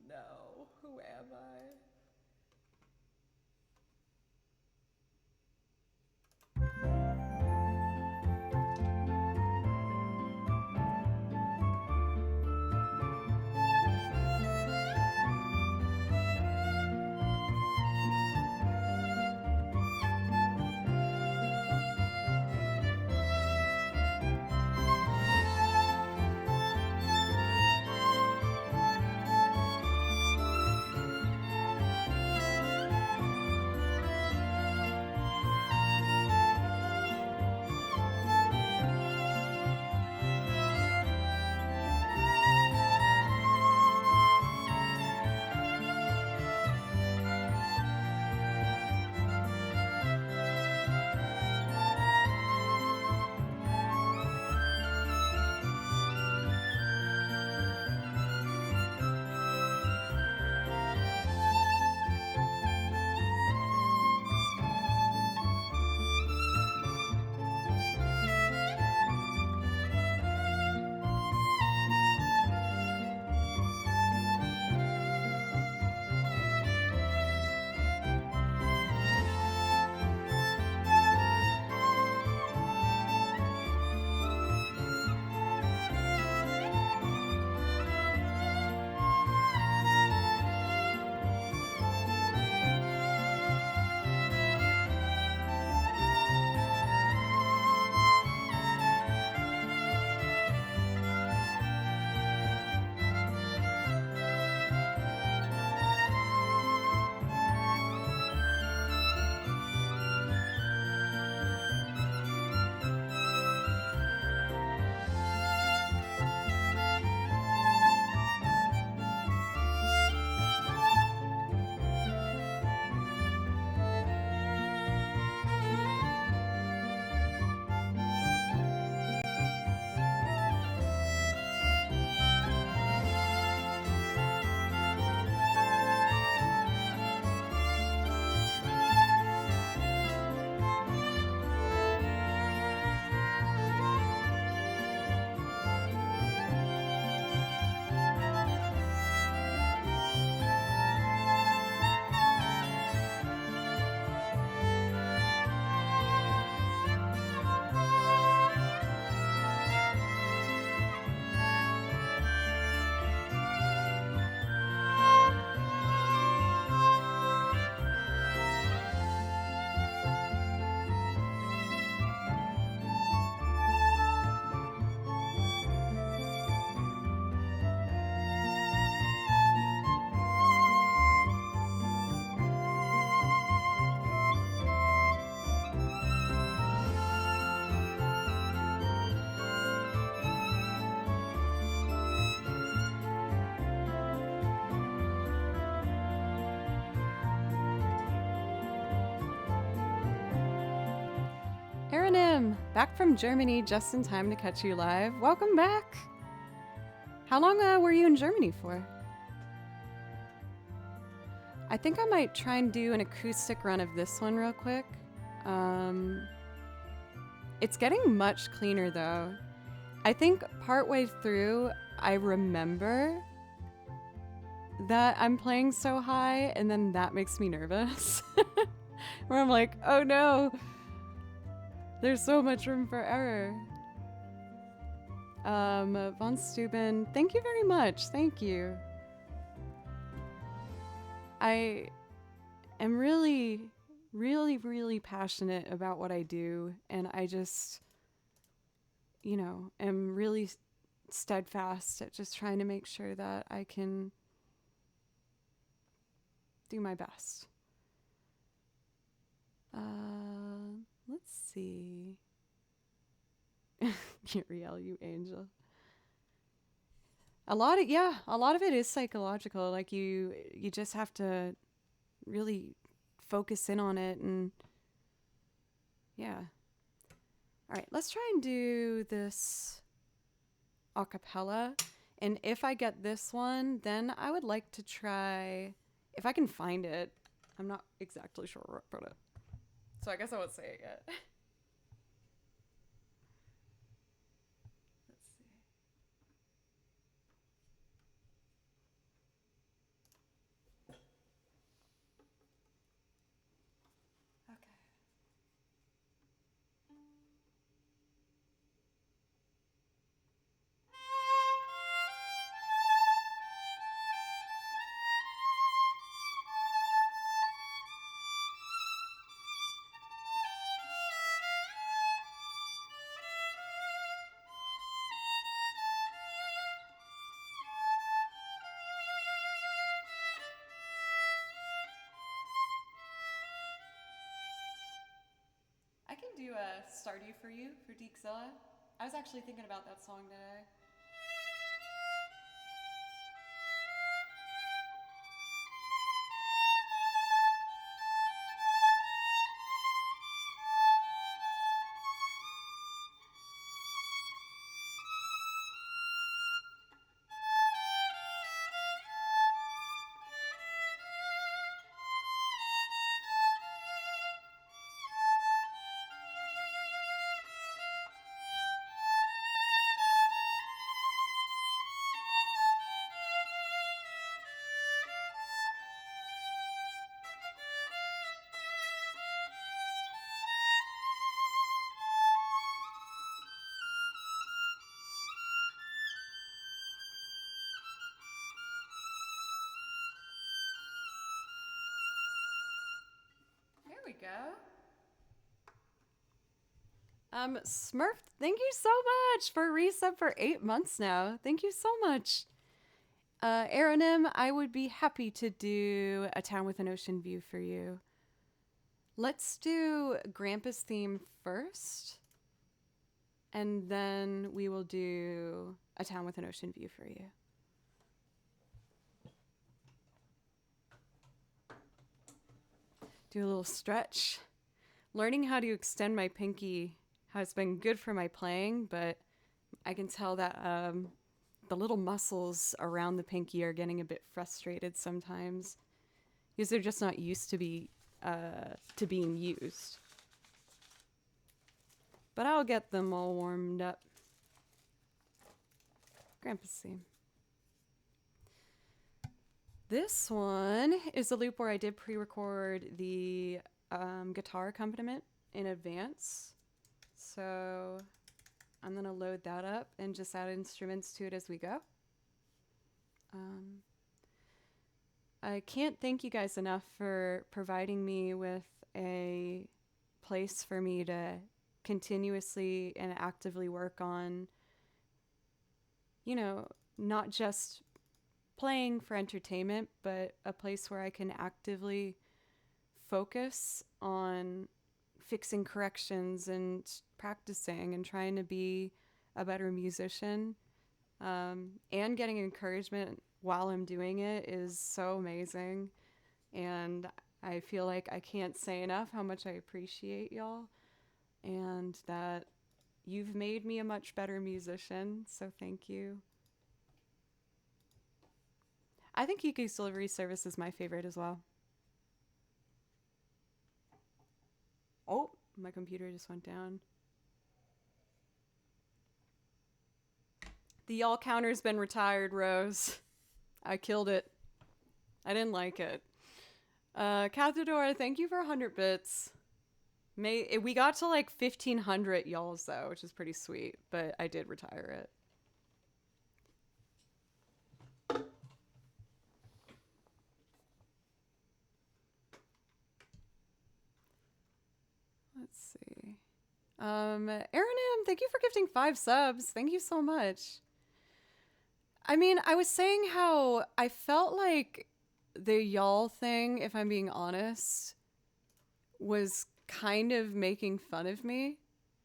Speaker 1: No. Who am I? Aranim, back from Germany just in time to catch you live. Welcome back. How long were you in Germany for? I think I might try and do an acoustic run of this one real quick. It's getting much cleaner though. I think partway through, I remember that I'm playing so high, and then that makes me nervous. Where I'm like, oh no, there's so much room for error. Von Steuben, thank you very much. Thank you. I am really, really, really passionate about what I do, and I just, am really steadfast at just trying to make sure that I can do my best. Let's see. Uriel, you angel. A lot of it is psychological. Like you just have to really focus in on it, and yeah. All right, let's try and do this a cappella. And if I get this one, then I would like to try, if I can find it. I'm not exactly sure where I put it, so I guess I won't say it yet. Let's see. Okay. I can do a Stardew for You for Deekzilla. I was actually thinking about that song today. There we go. Smurf, thank you so much for resub for 8 months now. Thank you so much. Aranim, I would be happy to do A Town with an Ocean View for you. Let's do Grampus theme first, and then we will do A Town with an Ocean View for you. Do a little stretch. Learning how to extend my pinky has been good for my playing, but I can tell that the little muscles around the pinky are getting a bit frustrated sometimes because they're just not used to being used. But I'll get them all warmed up. Grampus theme. This one is a loop where I did pre-record the guitar accompaniment in advance. So I'm going to load that up and just add instruments to it as we go. I can't thank you guys enough for providing me with a place for me to continuously and actively work on, not just playing for entertainment, but a place where I can actively focus on fixing corrections and practicing and trying to be a better musician, and getting encouragement while I'm doing it is so amazing. And I feel like I can't say enough how much I appreciate y'all. and that you've made me a much better musician, so thank you. I think Kiki's Delivery Service is my favorite as well. Oh, my computer just went down. The y'all counter's been retired, Rose. I killed it. I didn't like it. Cathador, thank you for 100 bits. We got to like 1,500 y'alls though, which is pretty sweet, but I did retire it. Let's see. Aranim, thank you for gifting 5 subs. Thank you so much. I mean, I was saying how I felt like the y'all thing, if I'm being honest, was kind of making fun of me.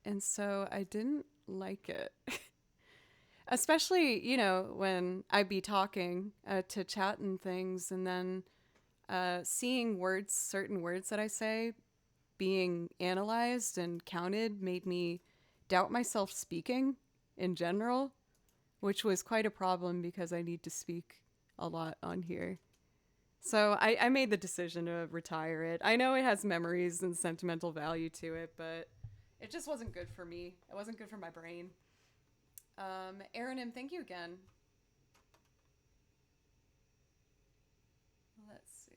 Speaker 1: And so I didn't like it. Especially, you know, when I'd be talking to chat and things, and then seeing words, certain words that I say being analyzed and counted made me doubt myself speaking in general, which was quite a problem because I need to speak a lot on here. So I made the decision to retire it. I know it has memories and sentimental value to it, but it just wasn't good for me. It wasn't good for my brain. Aranim, thank you again. Let's see.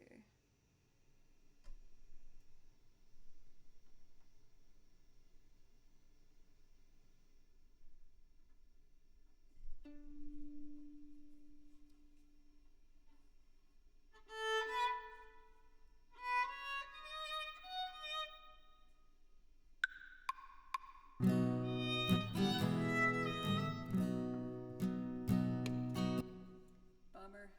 Speaker 1: Bummer.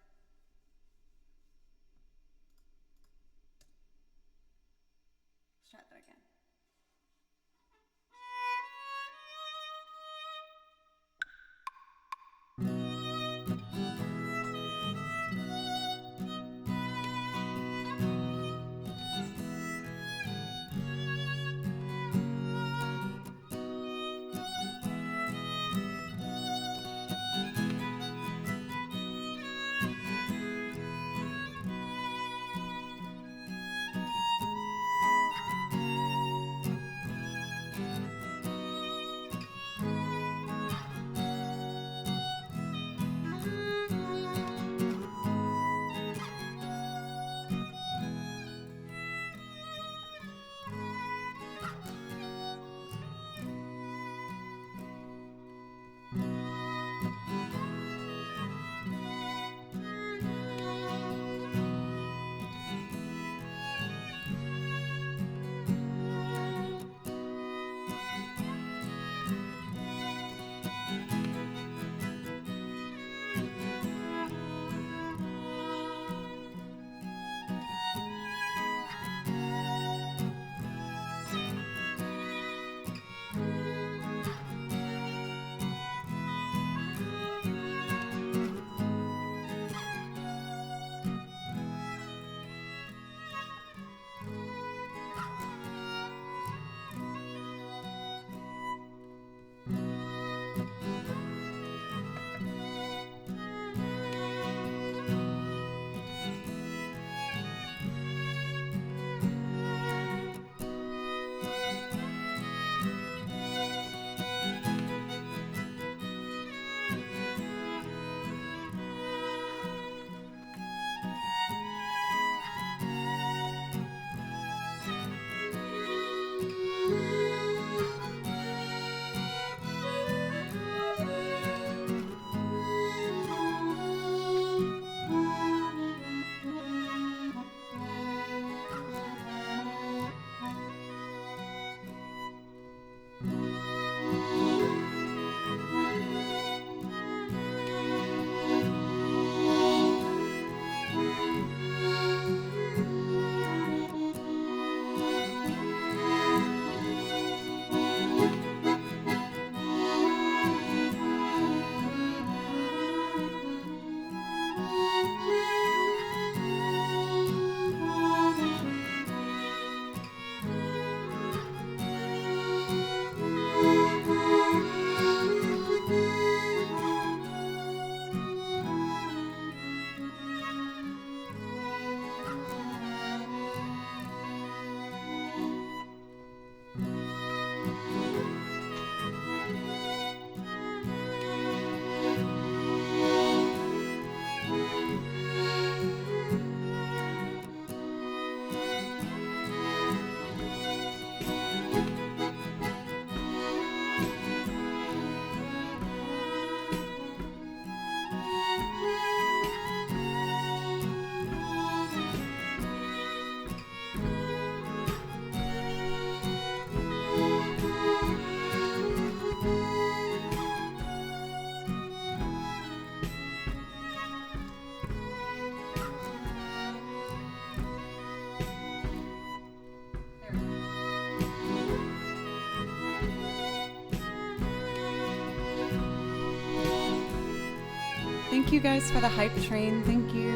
Speaker 1: you guys for the hype train. Thank you.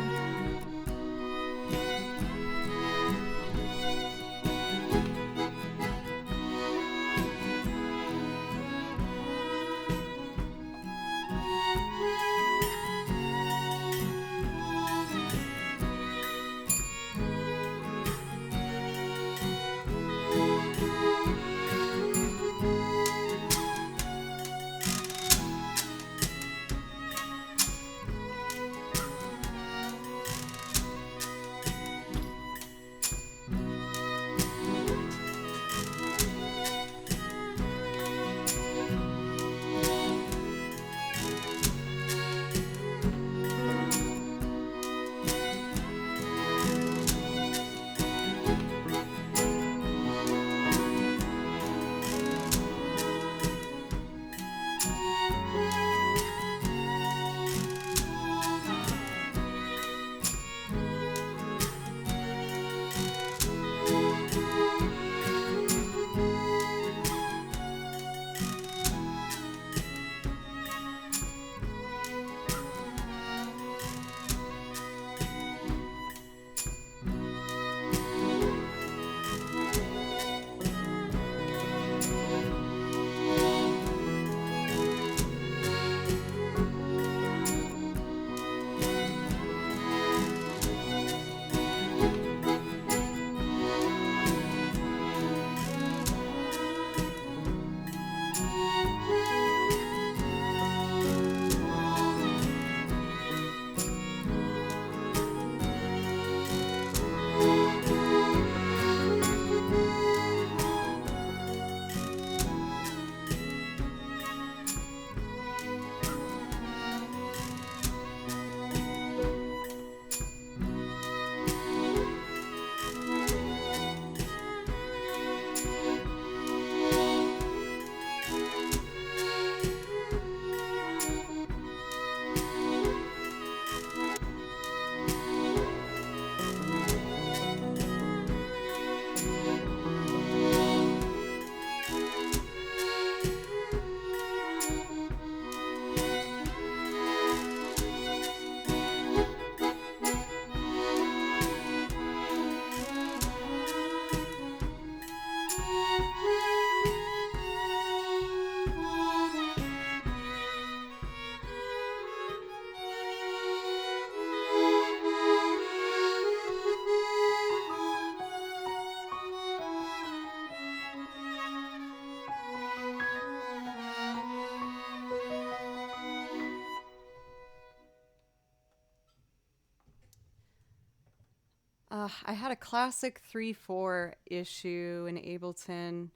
Speaker 1: I had a classic 3/4 issue in Ableton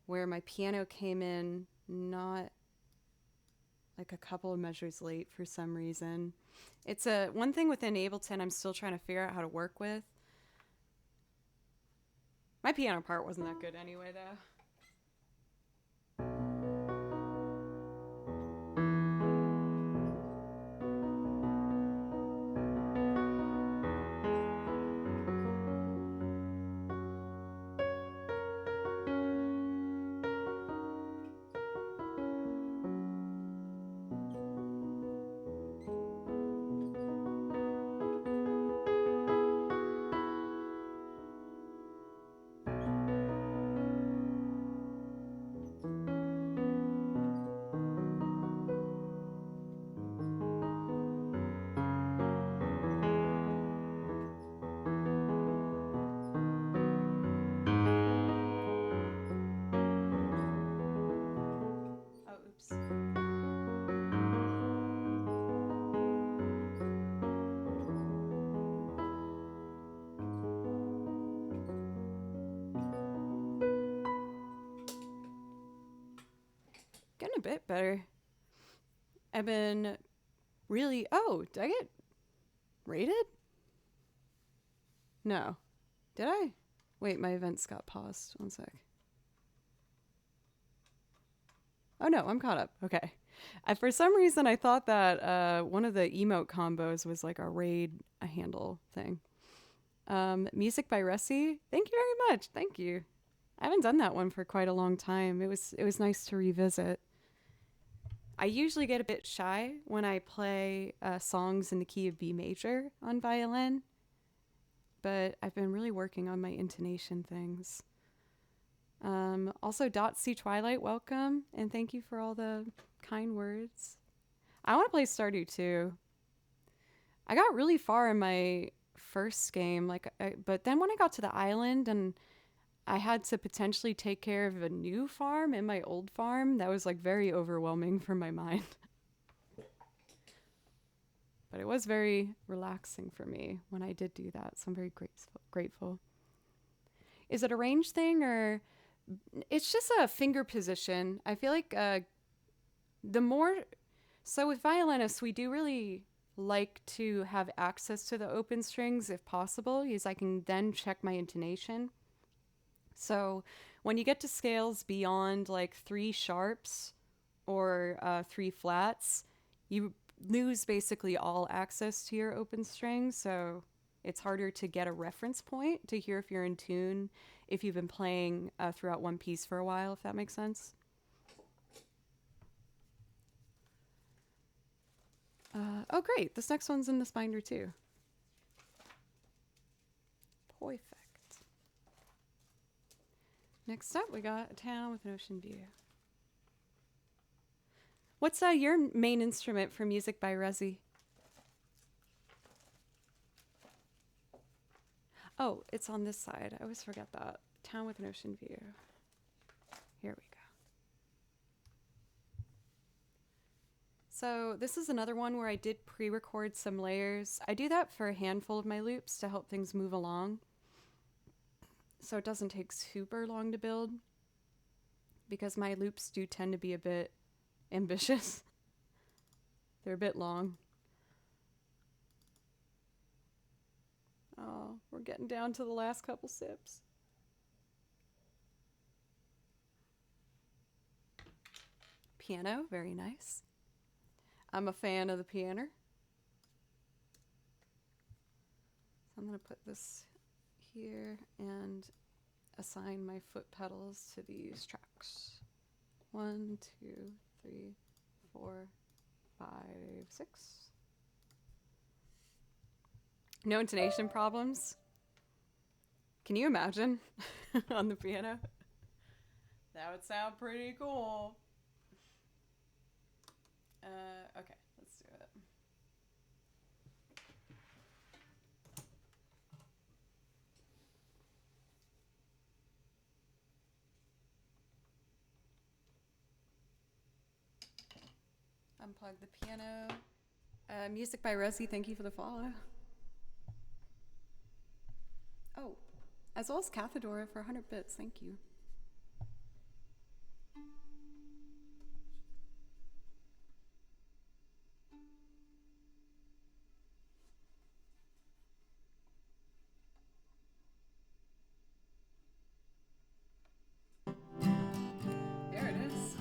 Speaker 1: where my piano came in not like a couple of measures late for some reason. It's a one thing within Ableton I'm still trying to figure out how to work with. My piano part wasn't that good anyway, though. Oh, oops. Getting a bit better. I've been really. Oh, did I get rated? No. Did I? Wait, my events got paused. One sec. Oh no, I'm caught up. Okay. For some reason, I thought that one of the emote combos was like a raid a handle thing. Music by Ressi. Thank you very much. Thank you. I haven't done that one for quite a long time. It was nice to revisit. I usually get a bit shy when I play songs in the key of B major on violin, but I've been really working on my intonation things. Also, Dot C Twilight, welcome, and thank you for all the kind words. I want to play Stardew too. I got really far in my first game, but then when I got to the island and I had to potentially take care of a new farm in my old farm, that was like very overwhelming for my mind. But it was very relaxing for me when I did do that, so I'm very grateful. Is it a range thing or it's just a finger position? I feel like the more so with violinists, we do really like to have access to the open strings if possible, because I can then check my intonation. So when you get to scales beyond like 3 sharps or 3 flats, you lose basically all access to your open strings. So it's harder to get a reference point to hear if you're in tune if you've been playing throughout one piece for a while, if that makes sense. Oh, great. This next one's in this binder too. Perfect. Next up, we got A Town with an Ocean View. What's your main instrument for Music by Resi? Oh, it's on this side. I always forget that. Town with an Ocean View. Here we go. So this is another one where I did pre-record some layers. I do that for a handful of my loops to help things move along, so it doesn't take super long to build, because my loops do tend to be a bit ambitious. They're a bit long. Oh, we're getting down to the last couple sips. Piano, very nice. I'm a fan of the piano. So I'm going to put this here and assign my foot pedals to these tracks. 1, 2, 3, 4, 5, 6. No intonation problems. Can you imagine on the piano? That would sound pretty cool. Okay, let's do it. Unplug the piano. Music by Resi, thank you for the follow. Oh, as well as Cathedora for 100 bits, thank you. There it is.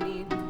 Speaker 1: need.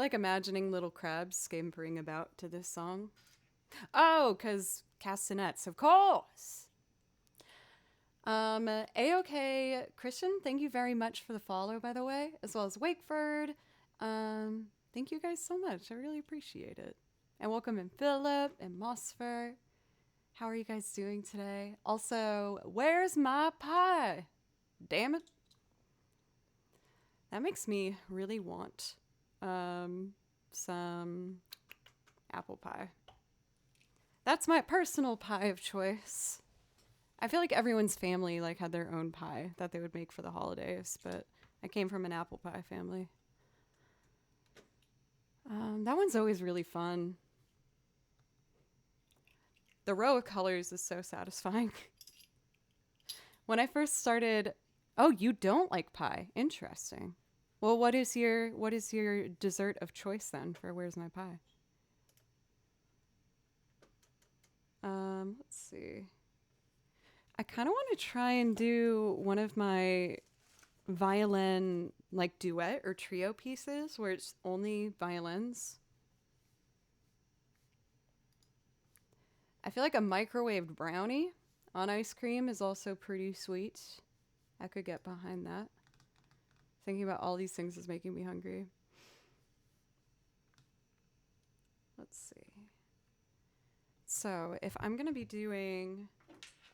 Speaker 1: like imagining little crabs scampering about to this song. Oh, because castanets, of course. A-OK Christian, thank you very much for the follow, by the way, as well as Wakeford. Thank you guys so much. I really appreciate it. And welcome in Philip and Mosfer. How are you guys doing today? Also, where's my pie? Damn it. That makes me really want some apple pie. That's my personal pie of choice. I feel like everyone's family like had their own pie that they would make for the holidays, but I came from an apple pie family. That one's always really fun. The row of colors is so satisfying. When I first started, oh, you don't like pie? Interesting. Well, what is your dessert of choice then for Where's My Pie? Let's see. I kind of want to try and do one of my violin like duet or trio pieces where it's only violins. I feel like a microwaved brownie on ice cream is also pretty sweet. I could get behind that. Thinking about all these things is making me hungry. Let's see. So if I'm going to be doing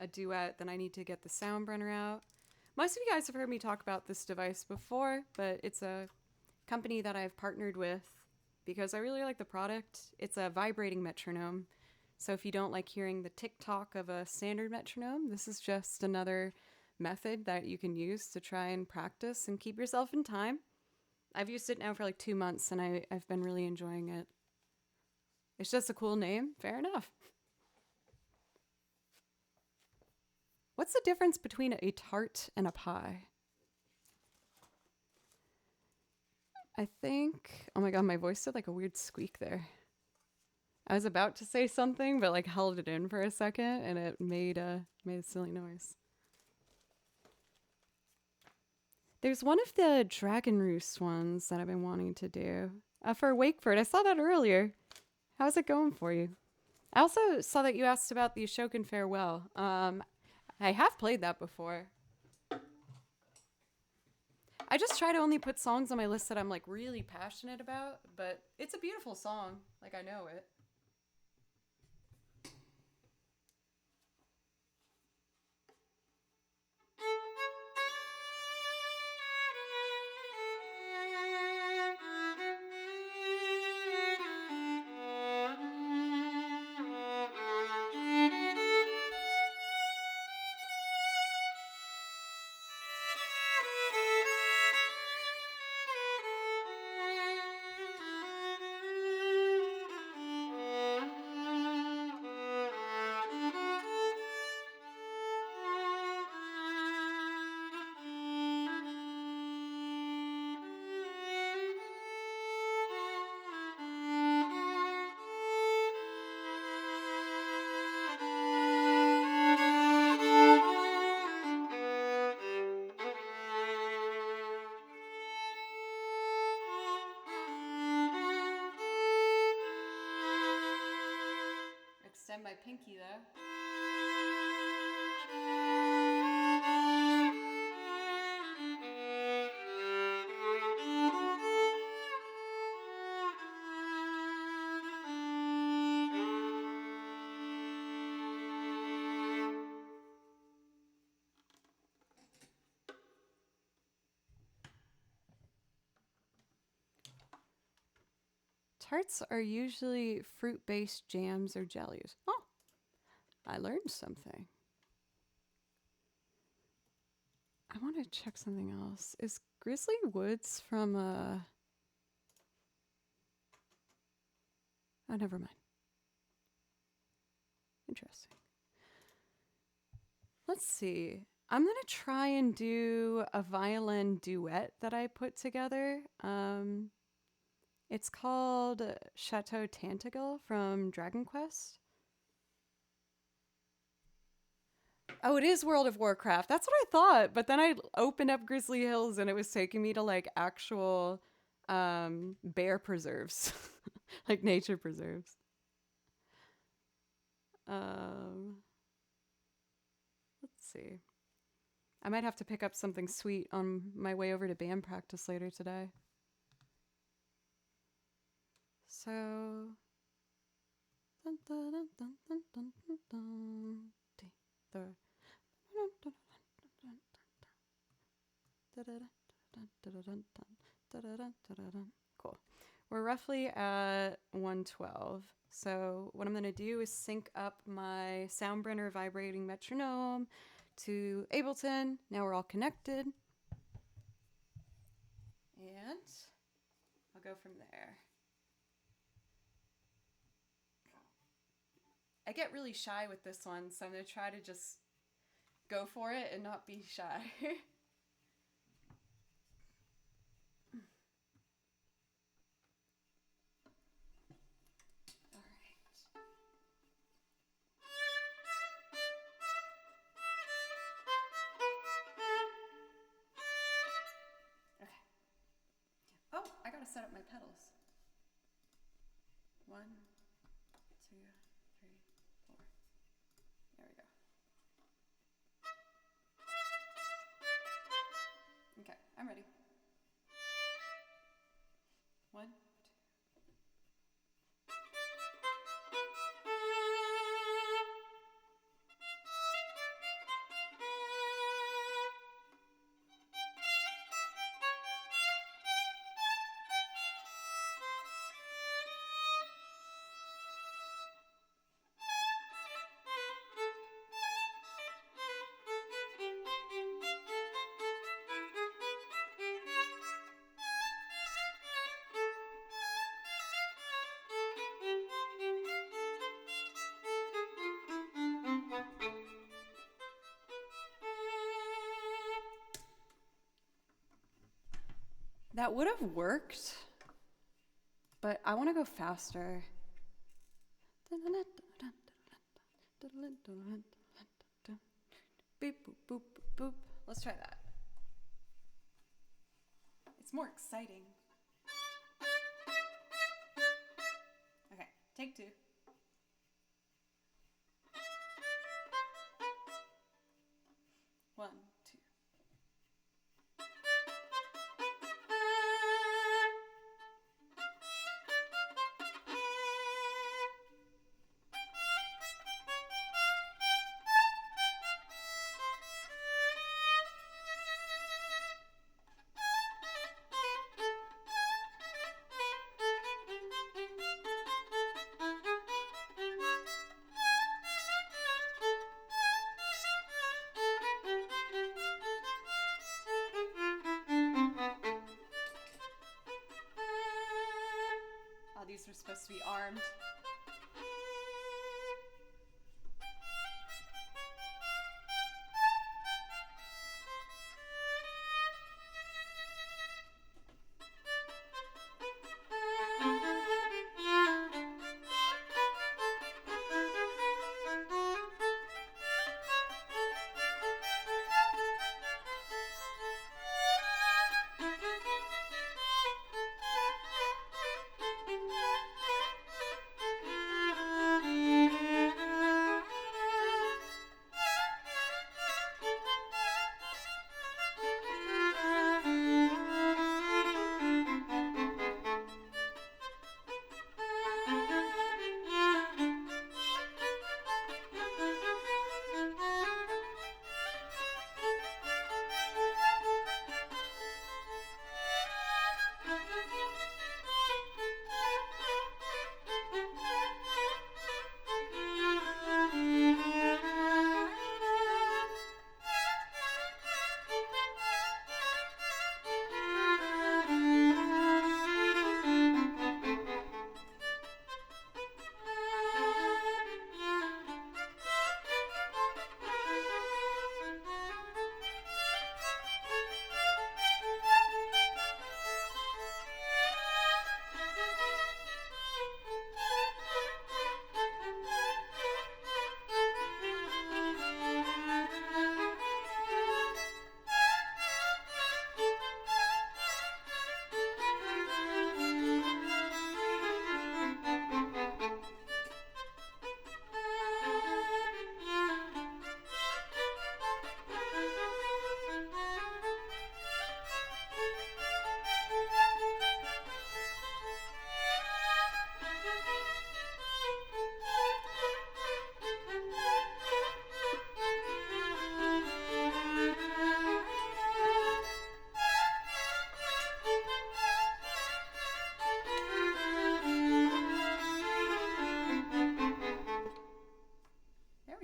Speaker 1: a duet, then I need to get the Soundbrenner out. Most of you guys have heard me talk about this device before, but it's a company that I've partnered with because I really like the product. It's a vibrating metronome. So if you don't like hearing the tick-tock of a standard metronome, this is just another method that you can use to try and practice and keep yourself in time. I've used it now for like 2 months and I've been really enjoying it. It's just a cool name. Fair enough. What's the difference between a tart and a pie? I think, oh my God, my voice did like a weird squeak there. I was about to say something, but like held it in for a second and it made a silly noise. There's one of the Dragon Roost ones that I've been wanting to do. For Wakeford, I saw that earlier. How's it going for you? I also saw that you asked about the Ashokan Farewell. I have played that before. I just try to only put songs on my list that I'm like really passionate about, but it's a beautiful song. Like I know it. Extend my pinky though. Tarts are usually fruit-based jams or jellies. Oh, I learned something. I want to check something else. Is Grizzly Woods from oh, never mind. Interesting. Let's see. I'm going to try and do a violin duet that I put together. It's called Chateau Tantagal from Dragon Quest. Oh, it is World of Warcraft. That's what I thought. But then I opened up Grizzly Hills and it was taking me to like actual bear preserves, like nature preserves. Let's see. I might have to pick up something sweet on my way over to band practice later today. So. Cool. We're roughly at 112. So what I'm going to do is sync up my Soundbrenner vibrating metronome to Ableton. Now we're all connected. And I'll go from there. I get really shy with this one, so I'm going to try to just go for it and not be shy. Oh, I gotta set up my pedals. 1, 2, 3, 4. There we go. Okay, I'm ready. 1, 2. That would have worked, but I want to go faster. Beep, boop, boop, boop. Let's try that. It's more exciting. Okay, take 2. 1, 2. Oh, these are supposed to be armed.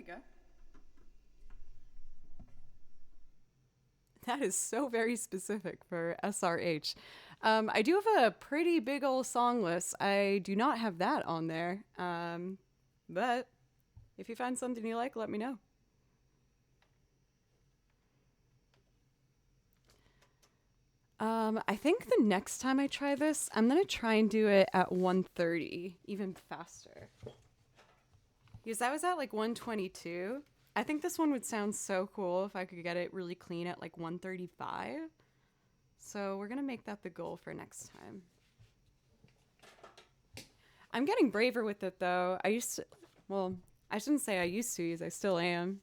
Speaker 1: go. That is so very specific for SRH. I do have a pretty big old song list. I do not have that on there. But if you find something you like, let me know. I think the next time I try this, I'm going to try and do it at 1:30, even faster. Because I was at like 1:22. I think this one would sound so cool if I could get it really clean at like 1:35. So we're going to make that the goal for next time. I'm getting braver with it though. I shouldn't say I used to use, I still am.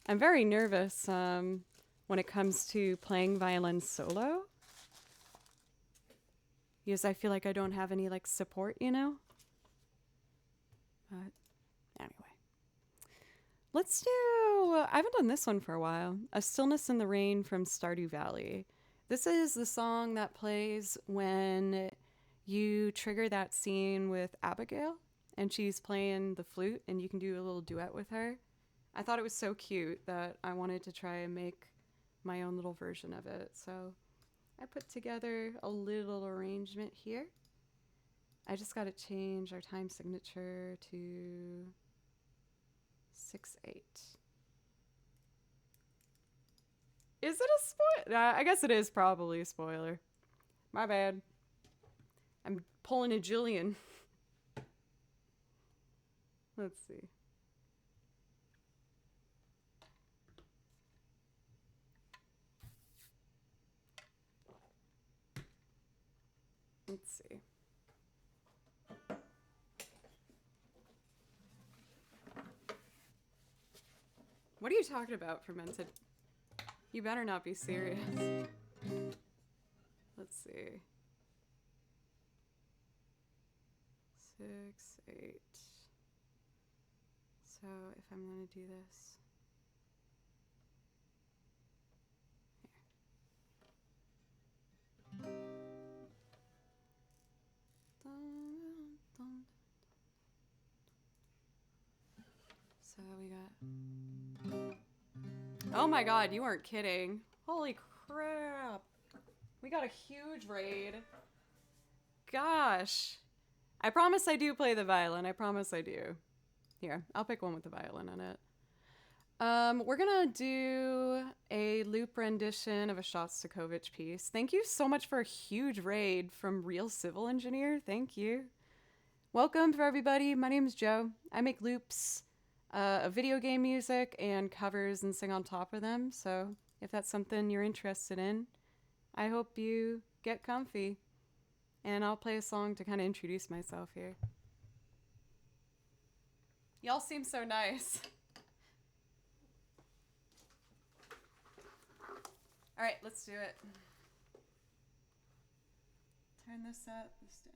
Speaker 1: I'm very nervous when it comes to playing violin solo. Because I feel like I don't have any like support, you know? But anyway. Let's do, I haven't done this one for a while. A Stillness in the Rain from Stardew Valley. This is the song that plays when you trigger that scene with Abigail and she's playing the flute and you can do a little duet with her. I thought it was so cute that I wanted to try and make my own little version of it. So I put together a little arrangement here. I just got to change our time signature to 6/8. Is it a spoiler? I guess it is probably a spoiler. My bad. I'm pulling a Jillian. Let's see. Let's see. What are you talking about, Fermented? You better not be serious. Let's see. 6/8. So if I'm gonna do this. Here. So we got. Oh my god, you weren't kidding. Holy crap. We got a huge raid. Gosh. I promise I do play the violin. I promise I do. Here, I'll pick one with the violin on it. We're gonna do a loop rendition of a Shostakovich piece. Thank you so much for a huge raid from Real Civil Engineer. Thank you. Welcome for everybody. My name is Joe. I make loops of video game music and covers and sing on top of them. So if that's something you're interested in, I hope you get comfy. And I'll play a song to kind of introduce myself here. Y'all seem so nice. All right, let's do it. Turn this up, this down.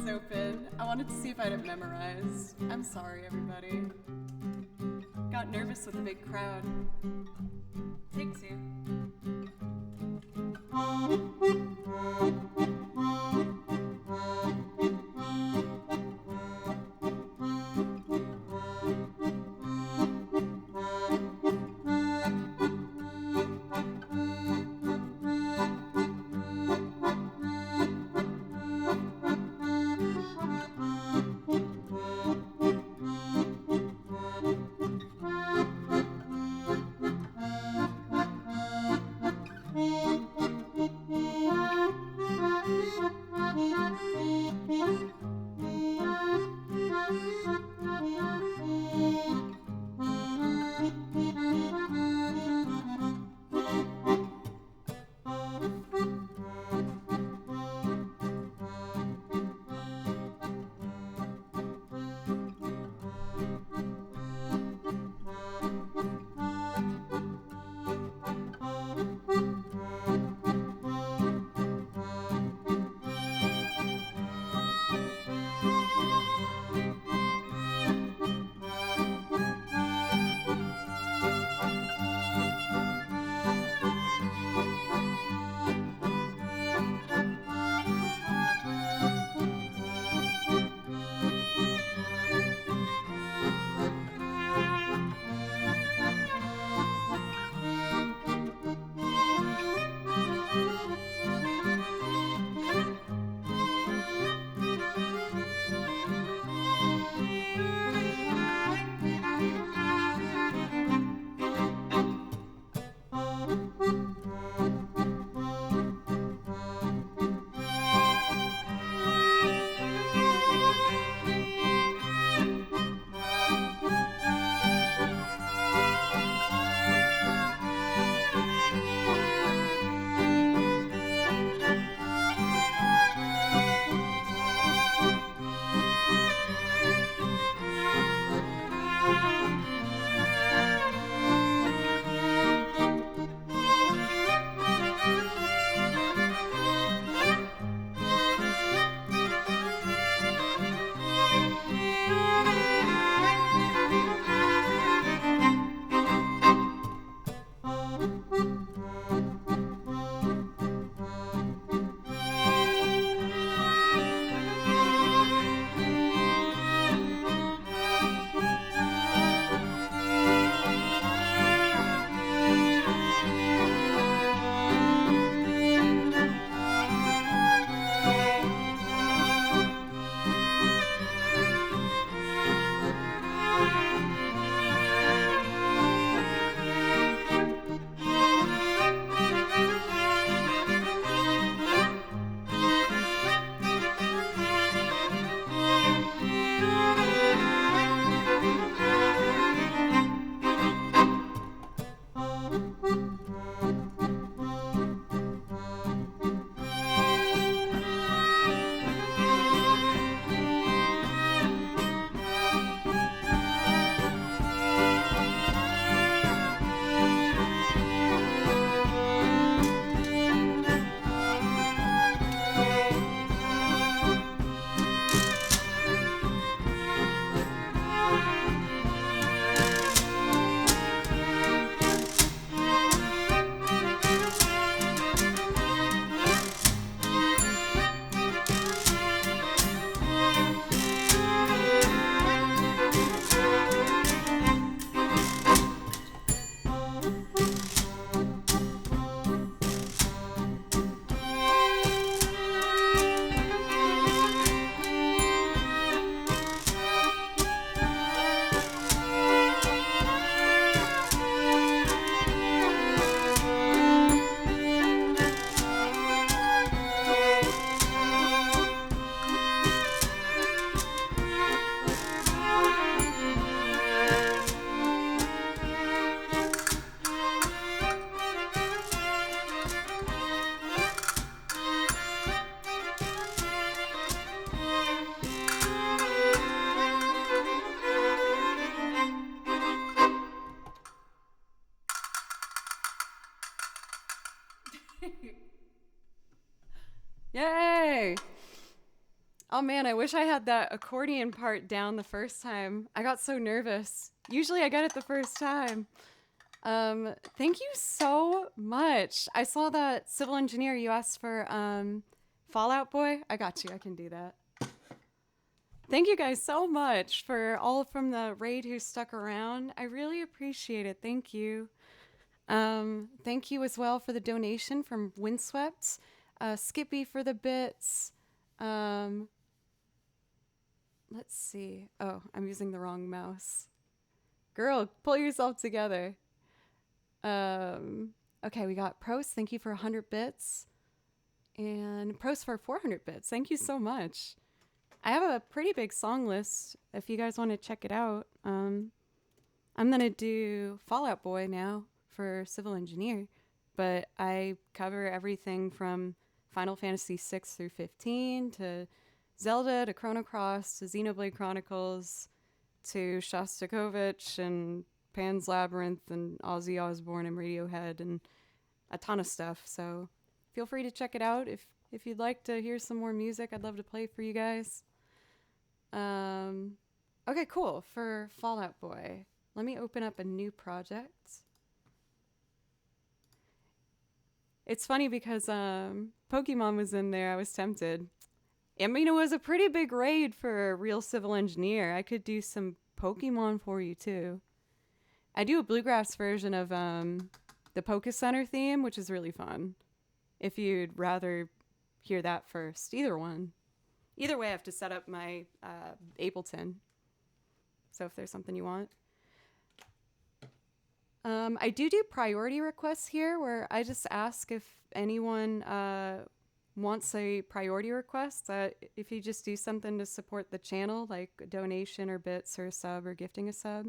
Speaker 1: Open. I wanted to see if I had it memorized. I'm sorry, everybody. Got nervous with a big crowd. Take two. Yay! Oh man, I wish I had that accordion part down the first time. I got so nervous. Usually I get it the first time. Thank you so much. I saw that Civil Engineer, you asked for Fallout Boy. I got you, I can do that. Thank you guys so much for all from the raid who stuck around. I really appreciate it. Thank you. Thank you as well for the donation from Windswept. Skippy for the bits. Let's see. Oh, I'm using the wrong mouse. Girl, pull yourself together. Okay, we got Pros. Thank you for 100 bits. And Pros for 400 bits. Thank you so much. I have a pretty big song list if you guys want to check it out. I'm going to do Fallout Boy now for Civil Engineer, but I cover everything from Final Fantasy 6 through 15 to Zelda to Chrono Cross to Xenoblade Chronicles to Shostakovich and Pan's Labyrinth and Ozzy Osbourne and Radiohead and a ton of stuff. So feel free to check it out if you'd like to hear some more music. I'd love to play for you guys. Okay, cool. For Fallout Boy, let me open up a new project. It's funny because Pokemon was in there. I was tempted. I mean, it was a pretty big raid for a real Civil Engineer. I could do some Pokemon for you too. I do a bluegrass version of the Poké Center theme, which is really fun. If you'd rather hear that first, either one. Either way, I have to set up my Ableton. So if there's something you want. I do priority requests here where I just ask if anyone wants a priority request. If you just do something to support the channel, like a donation or bits or a sub or gifting a sub.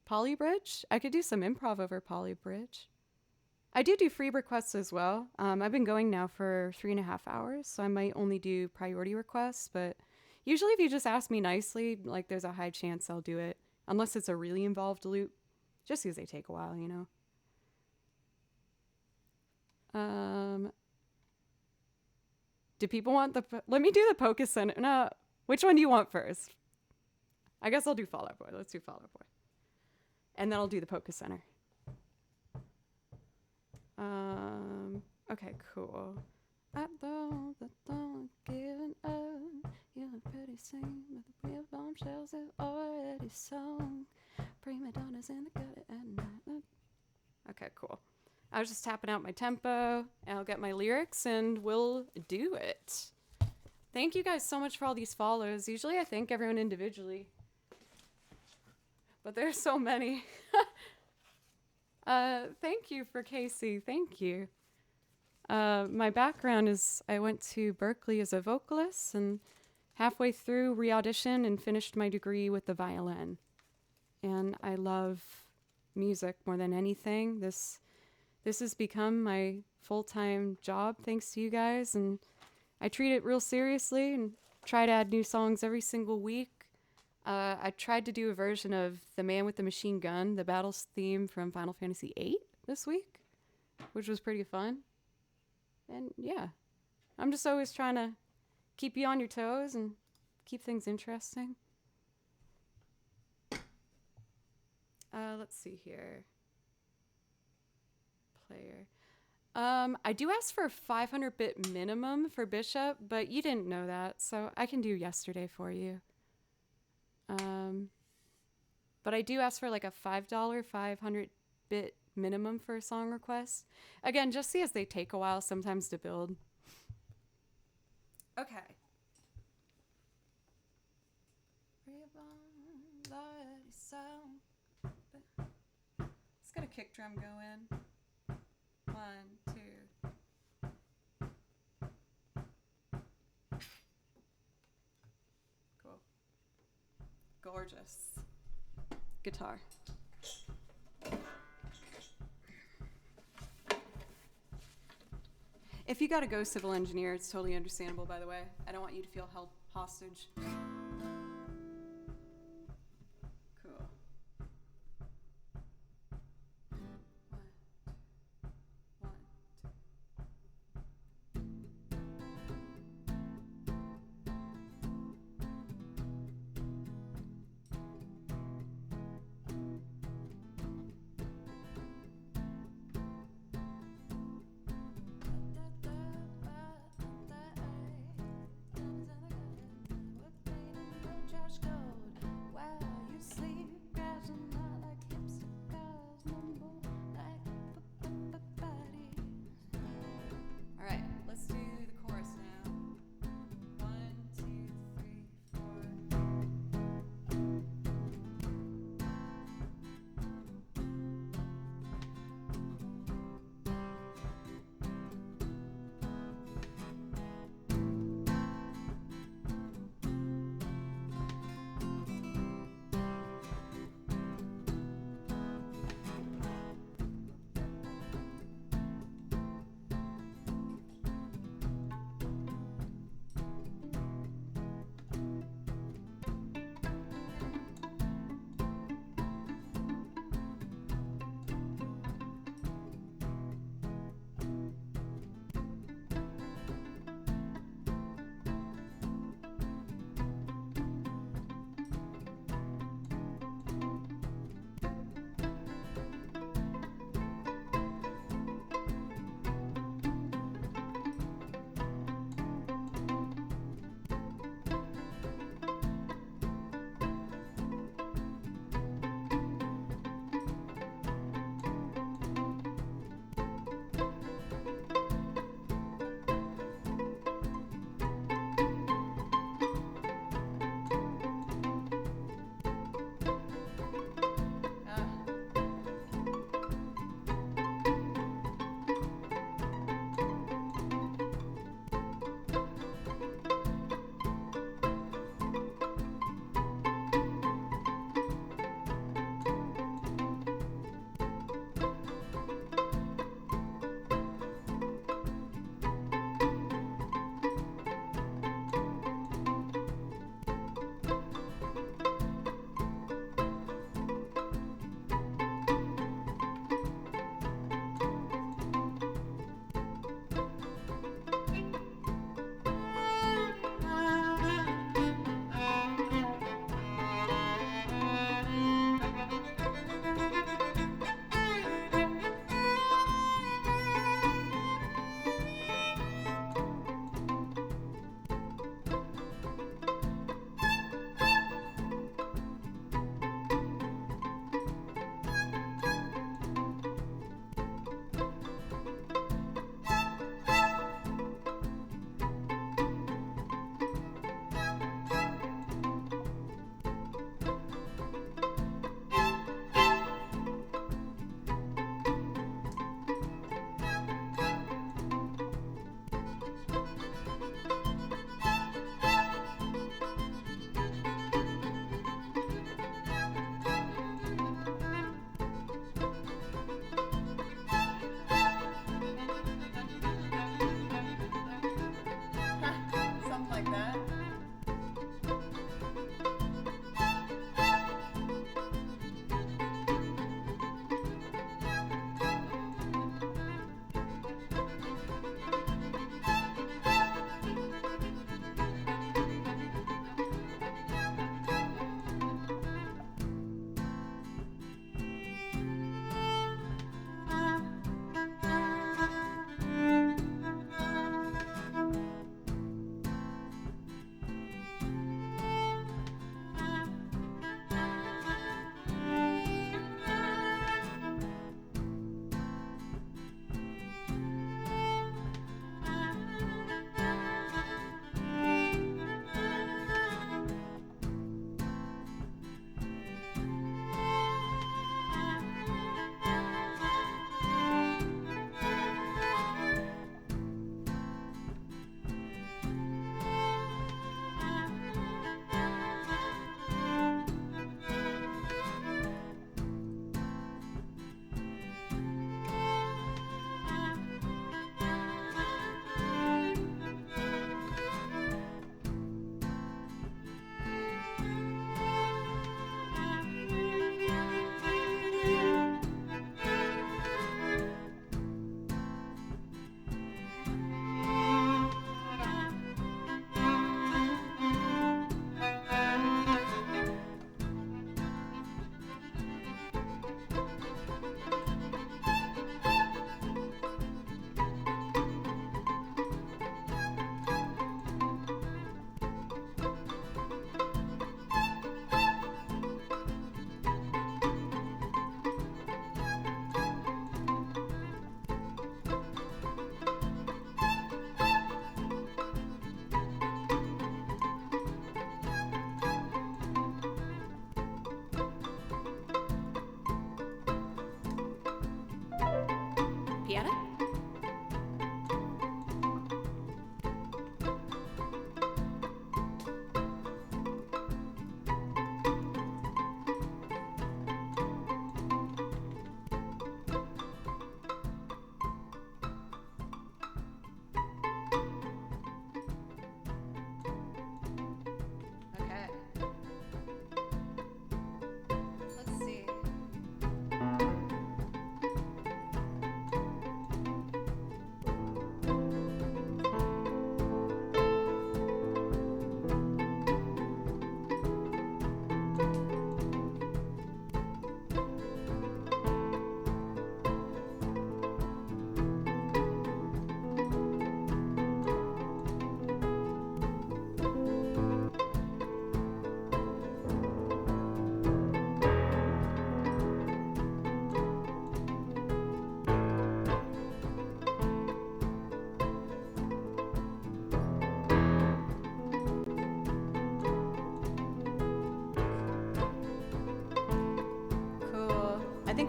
Speaker 1: Polybridge? I could do some improv over Polybridge. I do free requests as well. I've been going now for 3.5 hours, so I might only do priority requests, but usually if you just ask me nicely, like there's a high chance I'll do it, unless it's a really involved loop, just because they take a while, you know. Do people want let me do the Poké Center. No, which one do you want first? I guess I'll do Fallout Boy. Let's do Fallout Boy. And then I'll do the Poké Center. Okay, cool. I don't giving up. You're pretty sing, but the real bombshells have already sung. Prima donnas in the gutter at night. Okay, cool. I was just tapping out my tempo, and I'll get my lyrics, and we'll do it. Thank you guys so much for all these follows. Usually I thank everyone individually, but there's so many. Thank you for Casey. Thank you. My background is I went to Berkeley as a vocalist and halfway through re-auditioned and finished my degree with the violin. And I love music more than anything. This has become my full-time job thanks to you guys, and I treat it real seriously and try to add new songs every single week. I tried to do a version of The Man with the Machine Gun, the battles theme from Final Fantasy VIII this week, which was pretty fun. And yeah, I'm just always trying to keep you on your toes and keep things interesting. Let's see here. Player. I do ask for a 500-bit minimum for Bishop, but you didn't know that, so I can do yesterday for you. But I do ask for like a $5 500-bit minimum for a song request. Again, just see as they take a while sometimes to build. Okay. Let's get a kick drum going. 1, 2. Cool. Gorgeous. Guitar. If you gotta go Civil Engineer, it's totally understandable, by the way. I don't want you to feel held hostage. Cool. 1, 2.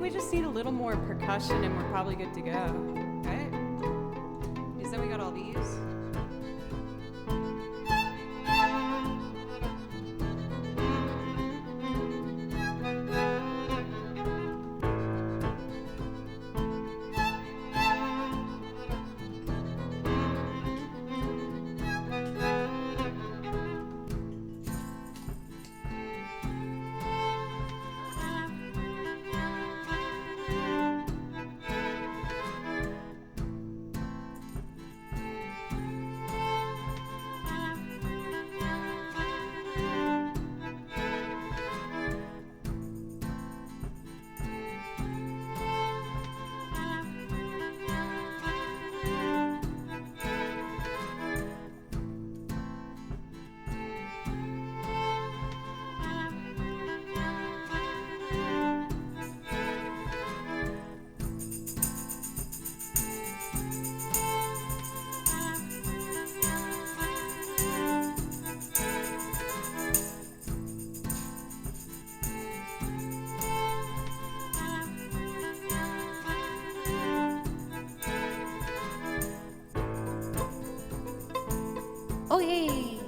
Speaker 1: we just need a little more percussion and we're probably good to go, right? Because then we got all these.
Speaker 2: Oh yeah.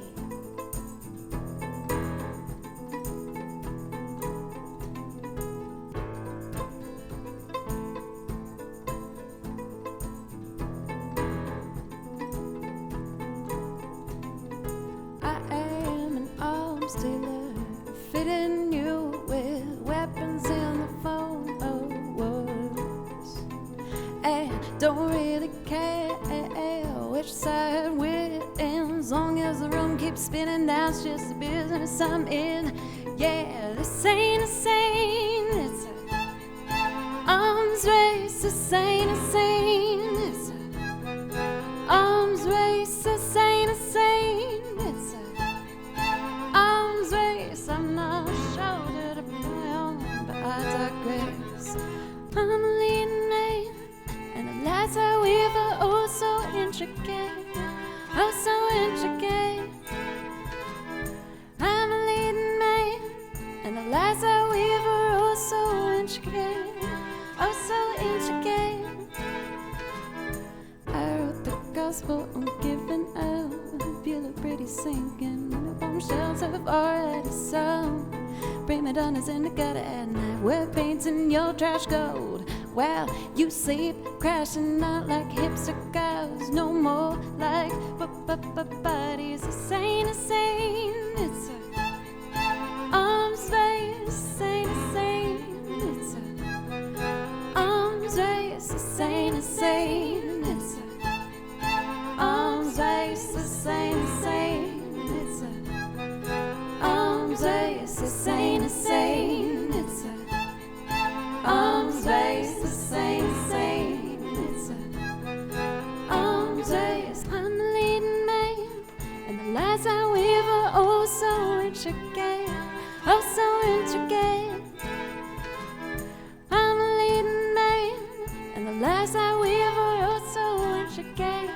Speaker 2: I am an arms dealer, fitting you with weapons in the form of words, and don't really care which side we're in, as long as the room keeps spinning. That's just the business I'm in. Yeah, this ain't insane. It's an arms race. This ain't insane. It's an arms race. This ain't insane. It's an arms race. I'm not sure to play on, but I digress. I'm a leading man, and the lights I weave are oh so intricate, oh so intricate. I'm a leading man, and the lights I weave are oh so intricate, oh so intricate. I wrote the gospel on giving out, feel it pretty sinking, and the bombshells have already sung. Prima donnas in the gutter at night, we're painting your trash gold while you sleep, crashing out like hipster guys. No more like bodies. This ain't insane. It's a arms race. Ain't insane. It's a arms race. This ain't insane. It's a arms race. This ain't insane. It's a arms race. This ain't insane. It's a arms race. This ain't insane. It's a arms race. I'm the leading man, and the lights I weave are oh so intricate, oh so intricate. I'm the leading man, and the lights I weave are oh so intricate,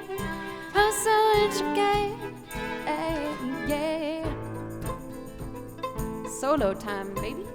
Speaker 2: oh so intricate. Hey, yeah.
Speaker 1: Solo time, baby.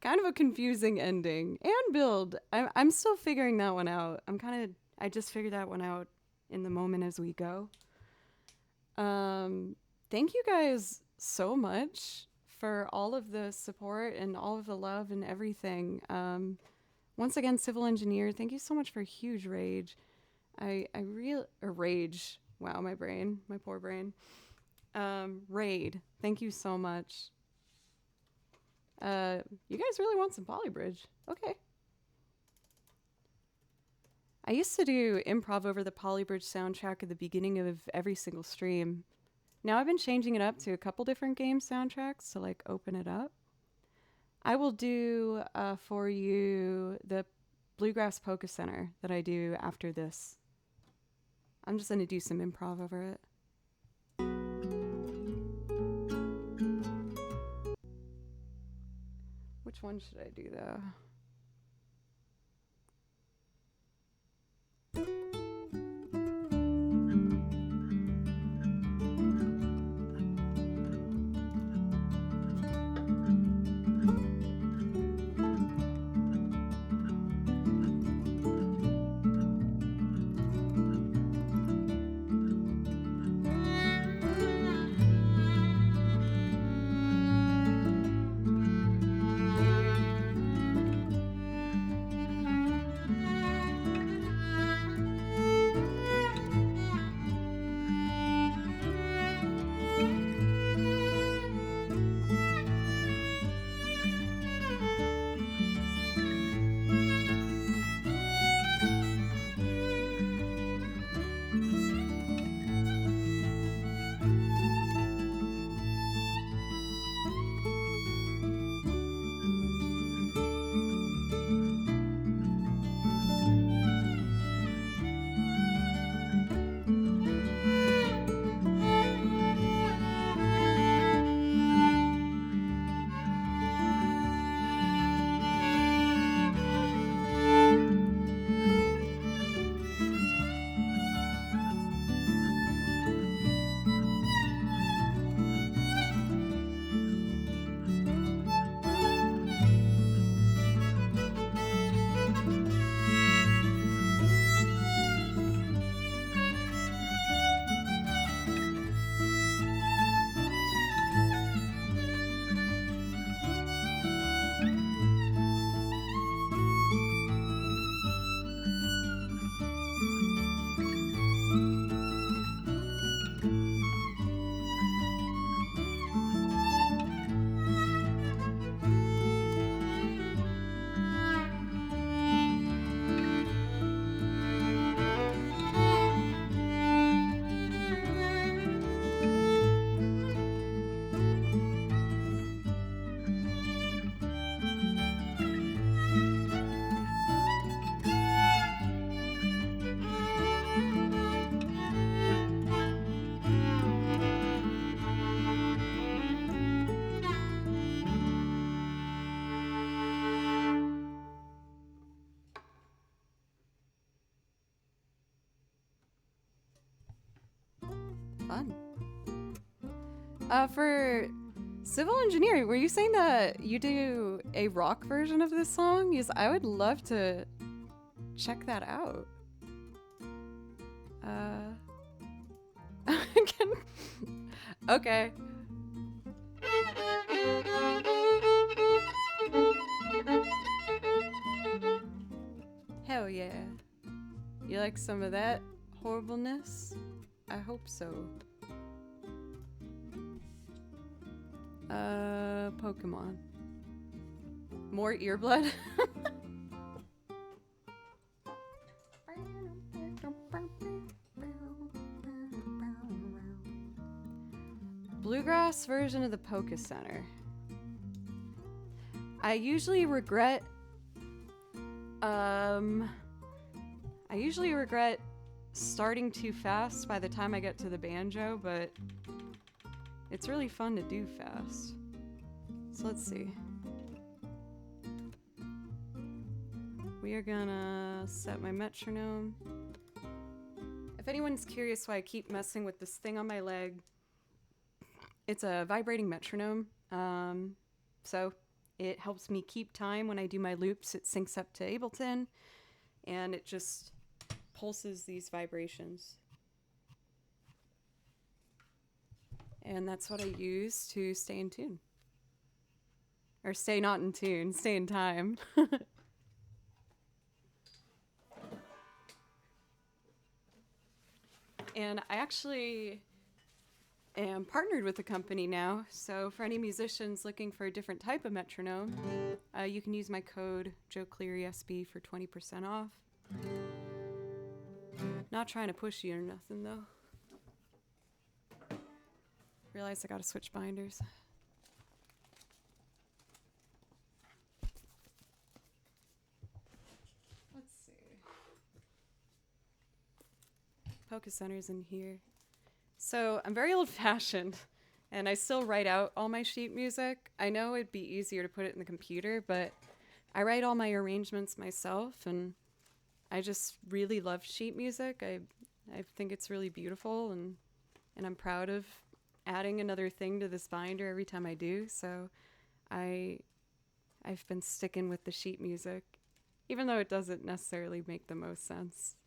Speaker 1: kind of a confusing ending and build. I'm still figuring that one out. I just figured that one out in the moment as we go. Thank you guys so much for all of the support and all of the love and everything. Once again, Civil Engineer, thank you so much for Huge Rage. Rage. Wow, my poor brain. Raid, thank you so much. You guys really want some Polybridge? Okay. I used to do improv over the Polybridge soundtrack at the beginning of every single stream. Now I've been changing it up to a couple different game soundtracks to like open it up. I will do for you the Bluegrass Polka Center that I do after this. I'm just going to do some improv over it. Which one should I do though? Fun. For Civil Engineer, were you saying that you do a rock version of this song? Yes, I would love to check that out. Okay. Hell yeah. You like some of that horribleness? I hope so. Pokemon. More earblood? Bluegrass version of the Polka Center. I usually regret starting too fast by the time I get to the banjo, but it's really fun to do fast. So let's see. We are gonna set my metronome. If anyone's curious why I keep messing with this thing on my leg, it's a vibrating metronome. So It helps me keep time when I do my loops. It syncs up to Ableton, and it just pulses these vibrations. And that's what I use to stay in tune. Or stay not in tune, stay in time. And I actually am partnered with a company now. So for any musicians looking for a different type of metronome, you can use my code JoeClearySB for 20% off. Not trying to push you or nothing though. Realize I gotta switch binders. Let's see. Focus center's in here. So I'm very old-fashioned, and I still write out all my sheet music. I know it'd be easier to put it in the computer, but I write all my arrangements myself, and I just really love sheet music. I think it's really beautiful, and I'm proud of adding another thing to this binder every time I do. So I've been sticking with the sheet music, even though it doesn't necessarily make the most sense.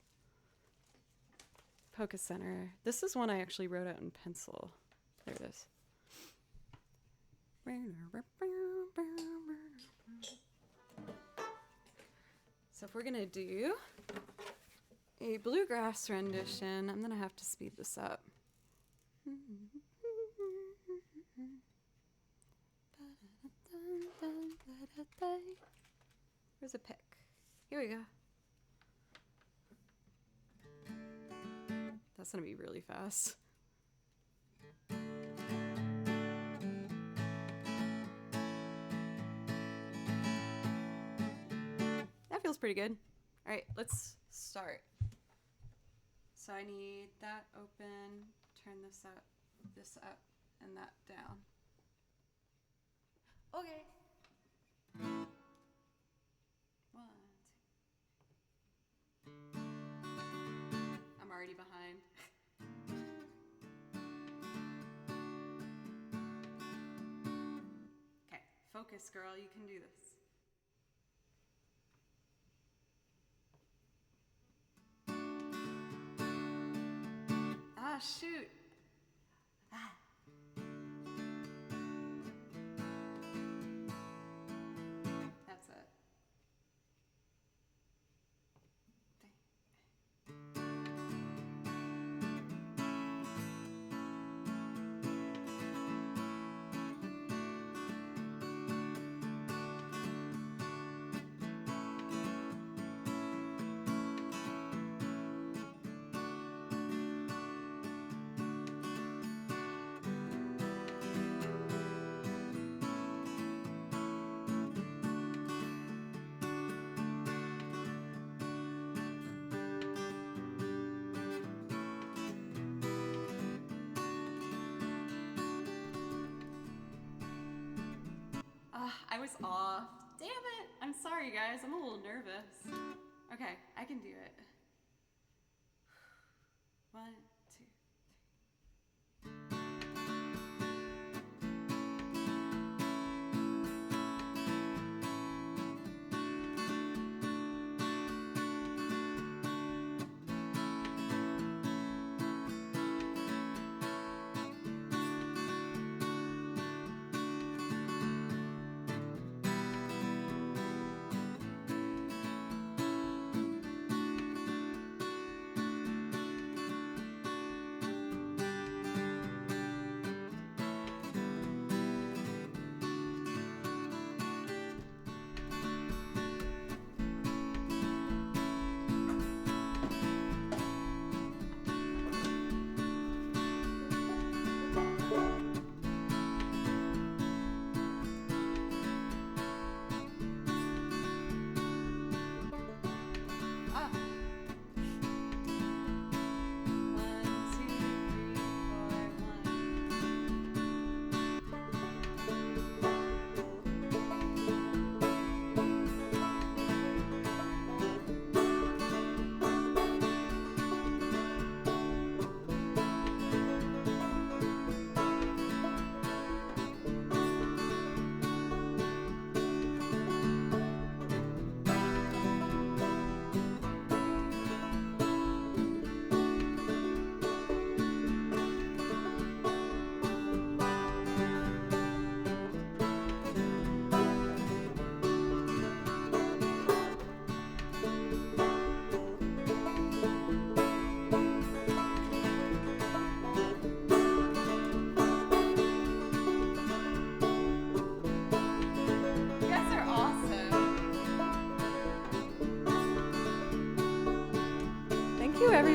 Speaker 1: Polka Center. This is one I actually wrote out in pencil. There it is. So if we're gonna do a bluegrass rendition, I'm gonna have to speed this up. Where's a pick? Here we go. That's gonna be really fast. That feels pretty good. All right, let's start. So I need that open, turn this up, and that down. Okay. 1, 2. I'm already behind. Okay, focus, girl. You can do this. Ah, shoot. Ah. That's it. I was off. Damn it. I'm sorry, guys. I'm a little nervous. Okay, I can do it. 1, 2.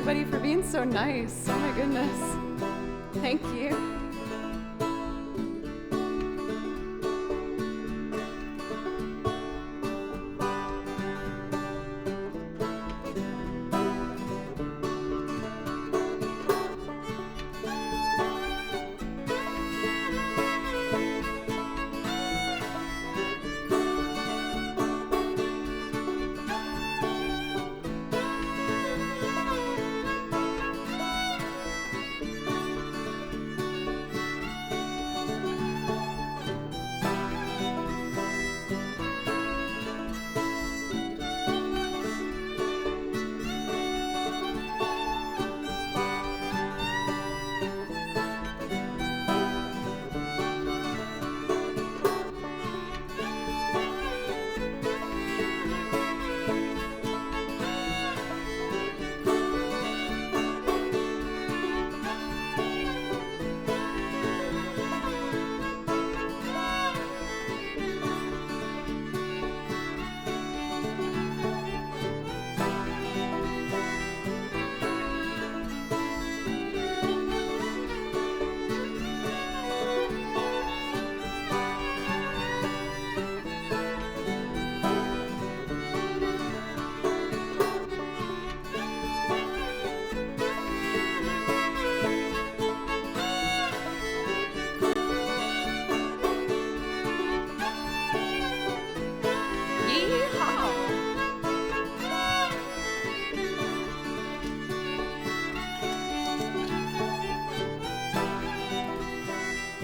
Speaker 1: everybody for being so nice. Oh my goodness. Thank you.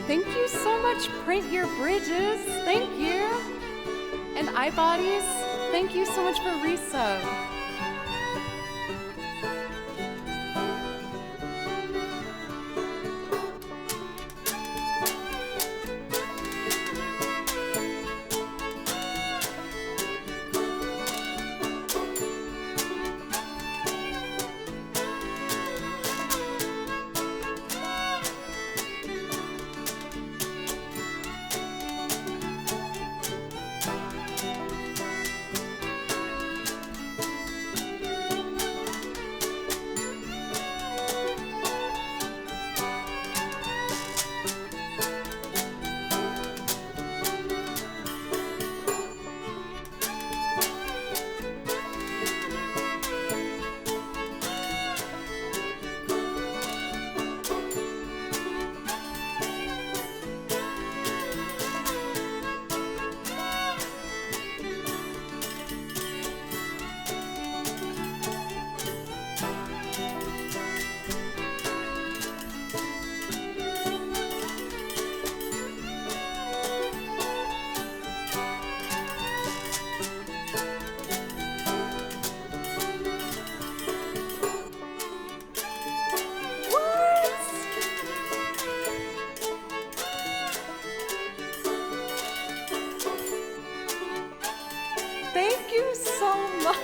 Speaker 1: Thank you so much, Print Your Bridges. Thank you. And iBodies, thank you so much for resub. Thank you so much.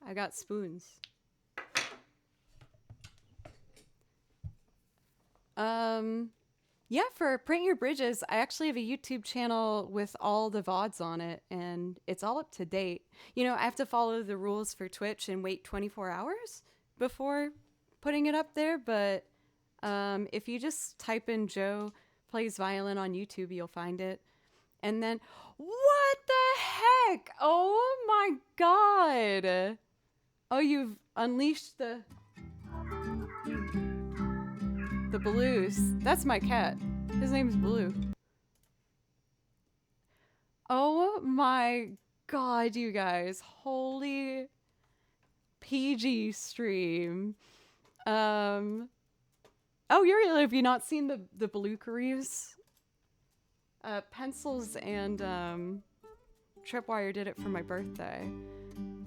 Speaker 1: I got spoons. Yeah, for Print Your Bridges, I actually have a YouTube channel with all the VODs on it, and it's all up to date. You know, I have to follow the rules for Twitch and wait 24 hours before putting it up there, but if you just type in Joe Plays Violin on YouTube, you'll find it. And then, what the heck? Oh my god. Oh, you've unleashed the blues. That's my cat. His name's Blue. Oh my god, you guys. Holy PG stream. Oh, have you not seen the Blue Careers? Pencils and Tripwire did it for my birthday.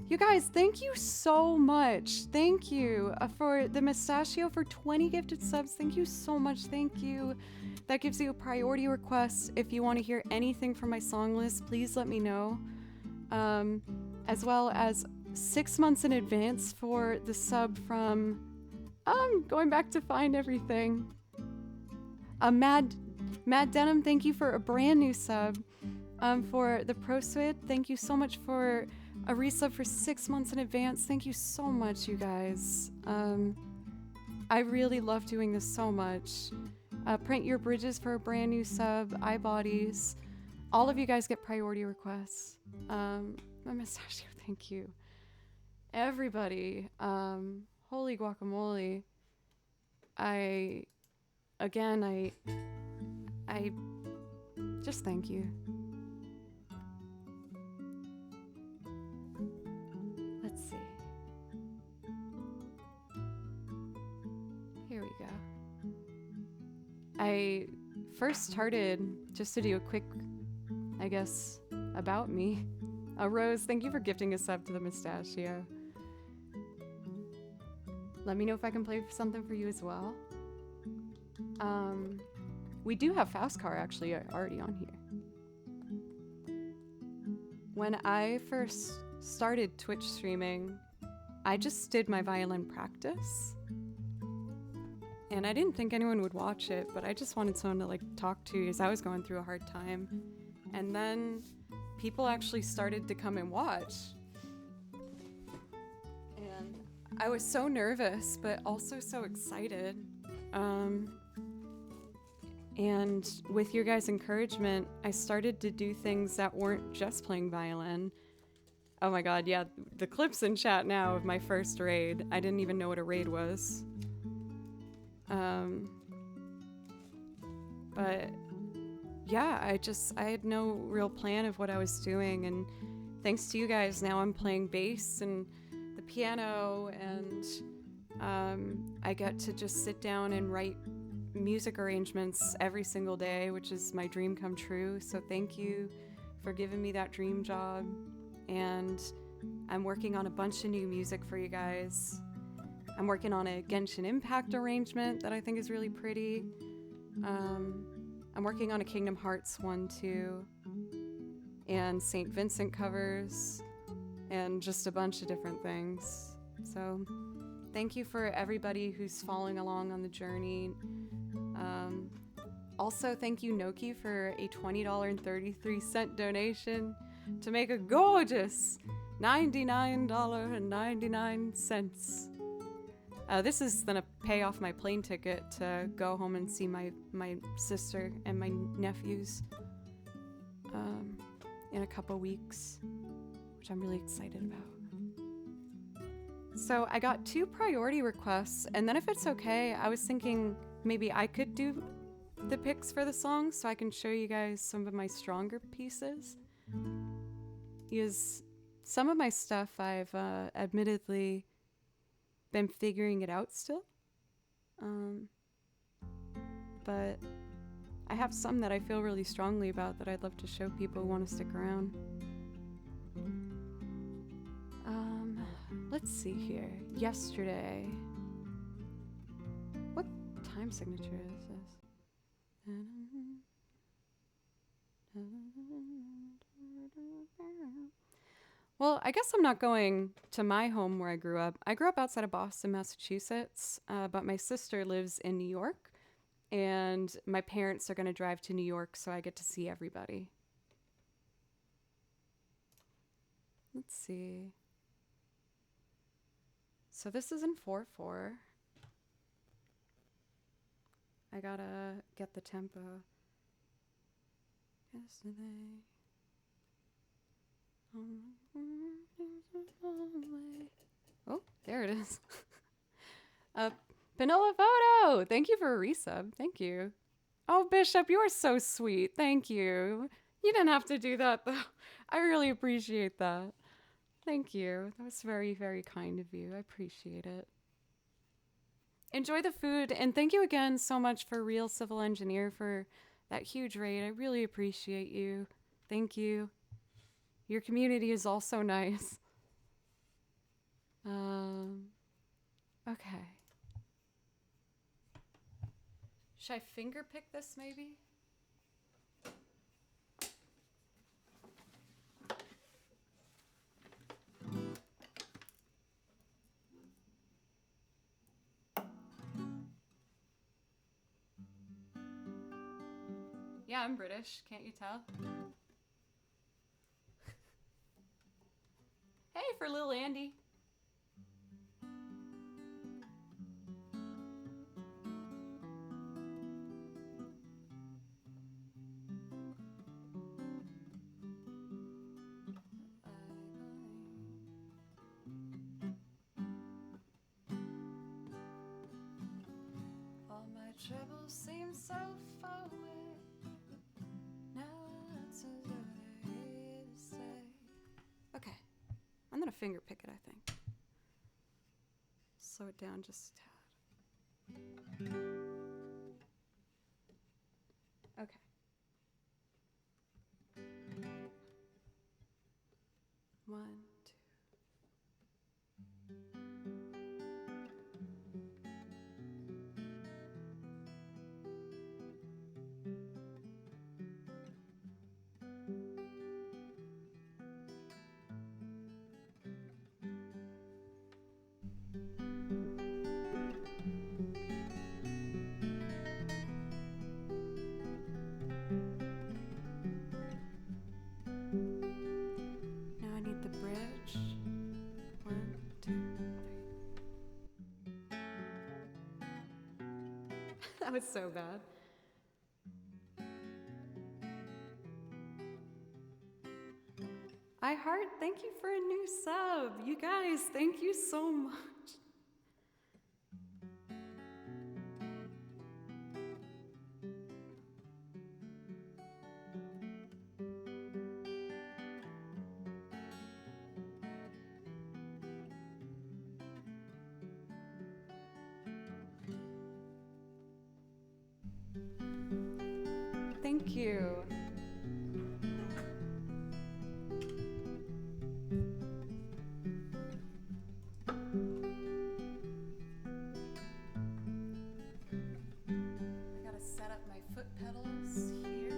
Speaker 1: You guys, thank you so much. Thank you for the Mustachio for 20 gifted subs. Thank you so much. Thank you. That gives you a priority request. If you want to hear anything from my song list, please let me know. As well as 6 months in advance for the sub from going back to find everything. Mad Denim, thank you for a brand new sub. For the Pro Swid, thank you so much for a resub for 6 months in advance. Thank you so much, you guys. I really love doing this so much. Print Your Bridges for a brand new sub. iBodies. All of you guys get priority requests. My Mustachio, thank you. Everybody. Holy guacamole. I just thank you. Let's see. Here we go. I first started just to do a quick, I guess, about me. Rose, thank you for gifting a sub to the Mustachio. Let me know if I can play something for you as well. We do have Faustcar actually already on here. When I first started Twitch streaming, I just did my violin practice. And I didn't think anyone would watch it, but I just wanted someone to like talk to as I was going through a hard time. And then people actually started to come and watch. And I was so nervous, but also so excited. And with your guys' encouragement, I started to do things that weren't just playing violin. Oh my god, yeah, the clips in chat now of my first raid. I didn't even know what a raid was. But yeah, I had no real plan of what I was doing, and thanks to you guys, now I'm playing bass and the piano, and I get to just sit down and write music arrangements every single day, which is my dream come true. So thank you for giving me that dream job. And I'm working on a bunch of new music for you guys. I'm working on a Genshin Impact arrangement that I think is really pretty. I'm working on a Kingdom Hearts one too, and St. Vincent covers, and just a bunch of different things. So thank you for everybody who's following along on the journey. Also, thank you, Noki, for a $20.33 donation to make a gorgeous $99.99. This is gonna pay off my plane ticket to go home and see my sister and my nephews in a couple weeks, which I'm really excited about. So I got 2 priority requests, and then if it's okay, I was thinking maybe I could do the picks for the song so I can show you guys some of my stronger pieces. Because some of my stuff I've admittedly been figuring it out still. But I have some that I feel really strongly about that I'd love to show people who want to stick around. Let's see here. Yesterday. What time signature is this? Well, I guess I'm not going to my home where I grew up. I grew up outside of Boston, Massachusetts, but my sister lives in New York, and my parents are going to drive to New York, so I get to see everybody. Let's see. So this is in 4/4. I gotta get the tempo. Yesterday. Oh, there it is. Vanilla Photo! Thank you for a resub. Thank you. Oh, Bishop, you are so sweet. Thank you. You didn't have to do that, though. I really appreciate that. Thank you. That was very, very kind of you. I appreciate it. Enjoy the food, and thank you again so much for Real Civil Engineer for that huge raid. I really appreciate you. Thank you. Your community is also nice. Okay. Should I finger pick this maybe? Yeah, I'm British. Can't you tell? Hey, for little Andy. All my troubles seem so far away. Now it's as though they're here to stay. Okay, I'm gonna finger pick it, I think. Slow it down just a tad. Okay. One, two. Now I need the bridge. 1, 2, 3. That was so bad. I Heart, thank you for a new sub. You guys, thank you so much. Thank you. I gotta set up my foot pedals here.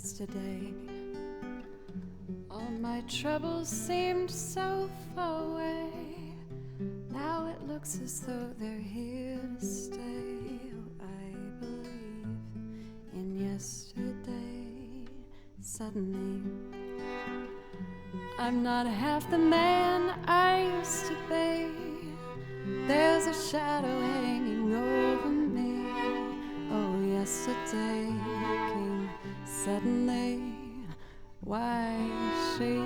Speaker 2: Yesterday, all my troubles seemed so far away. Now it looks as though they're here to stay. Oh, I believe in yesterday. Suddenly, I'm not half the man I used to be. There's a shadow hanging over me. Oh, yesterday came suddenly. Why she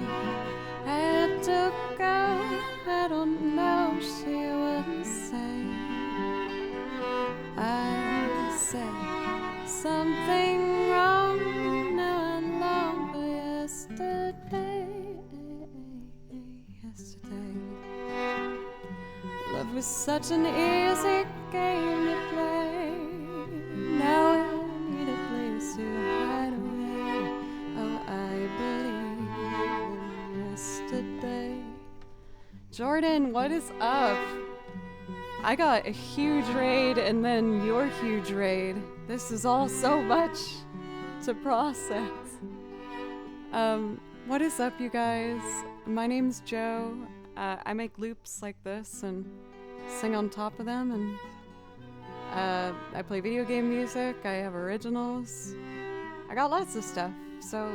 Speaker 2: had to go, I don't know, she wouldn't say. I said something wrong, now I long for yesterday. Yesterday, love was such an easy game to play. Now I need a place to hide away. Oh, I believe in yesterday.
Speaker 1: Jordan, what is up? I got a huge raid and then your huge raid. This is all so much to process. What is up, you guys? My name's Joe. I make loops like this and sing on top of them, and I play video game music. I have originals. I got lots of stuff. So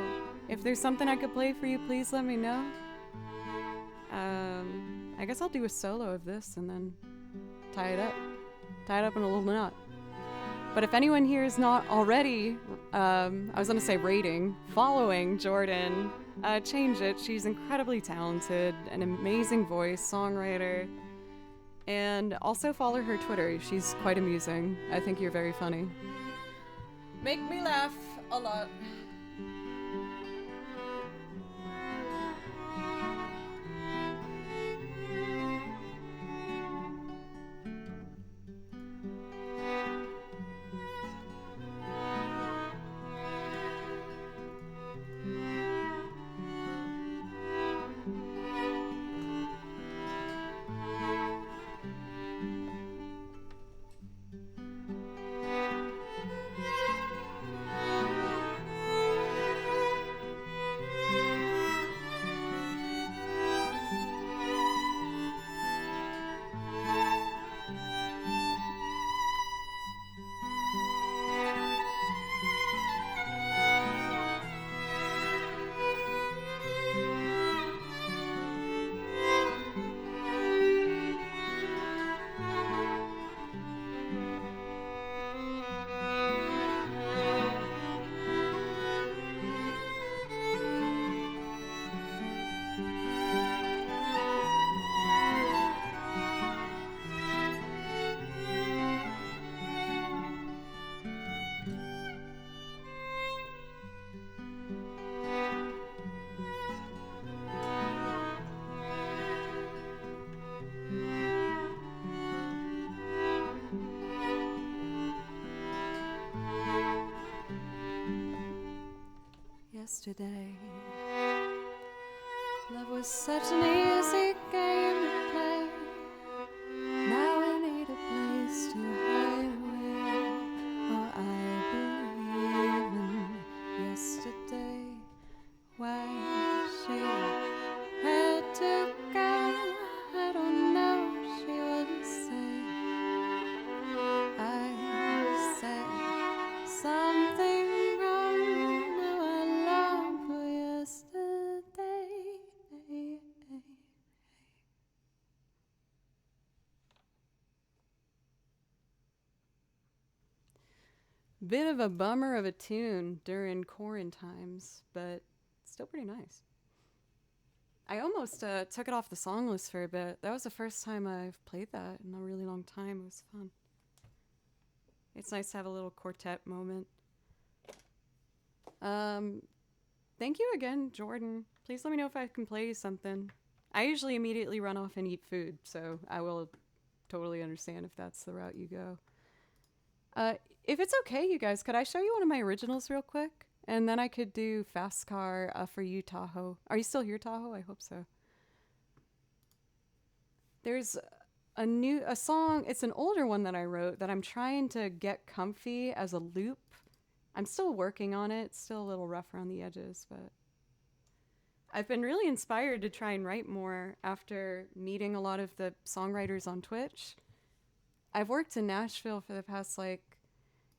Speaker 1: if there's something I could play for you, please let me know. I guess I'll do a solo of this and then tie it up in a little knot. But if anyone here is not already, I was gonna say rating, following Jordan, change it. She's incredibly talented, an amazing voice, songwriter, and also follow her Twitter. She's quite amusing. I think you're very funny. Make me laugh a lot.
Speaker 2: Yesterday, love was such an easy game to play. Now I need a place to hide away. Oh, I believe in yesterday. Why she had to go, I don't know, she wouldn't say. I said something wrong, now I long for yesterday.
Speaker 1: Bit of a bummer of a tune during quarantimes, but still pretty nice. I almost took it off the song list for a bit. That was the first time I've played that in a really long time. It was fun. It's nice to have a little quartet moment. Thank you again, Jordan. Please let me know if I can play you something. I usually immediately run off and eat food, so I will totally understand if that's the route you go. If it's okay, you guys, could I show you one of my originals real quick? And then I could do Fast Car for you, Tahoe. Are you still here, Tahoe? I hope so. There's a song, it's an older one that I wrote that I'm trying to get comfy as a loop. I'm still working on it. It's still a little rough around the edges, but I've been really inspired to try and write more after meeting a lot of the songwriters on Twitch. I've worked in Nashville for the past like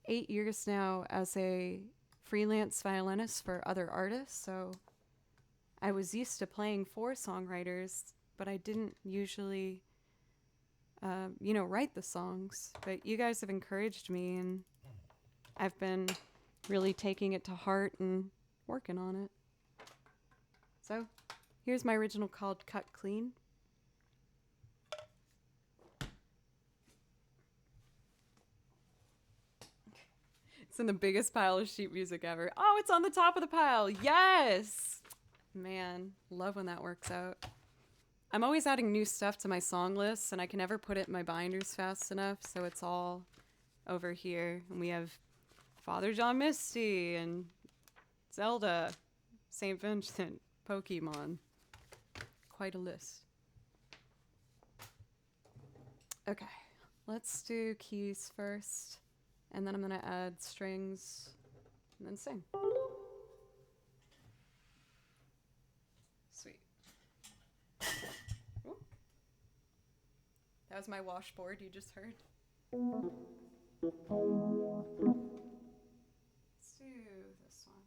Speaker 1: 8 years now as a freelance violinist for other artists, so I was used to playing for songwriters, but I didn't usually, write the songs. But you guys have encouraged me, and I've been really taking it to heart and working on it. So here's my original called Cut Clean. It's in the biggest pile of sheet music ever. Oh, it's on the top of the pile. Yes! Man, love when that works out. I'm always adding new stuff to my song lists, and I can never put it in my binders fast enough, so it's all over here. And we have Father John Misty and Zelda, St. Vincent, Pokemon. Quite a list. Okay, let's do keys first, and then I'm gonna add strings and then sing. Sweet. Ooh. That was my washboard you just heard. Let's do this one.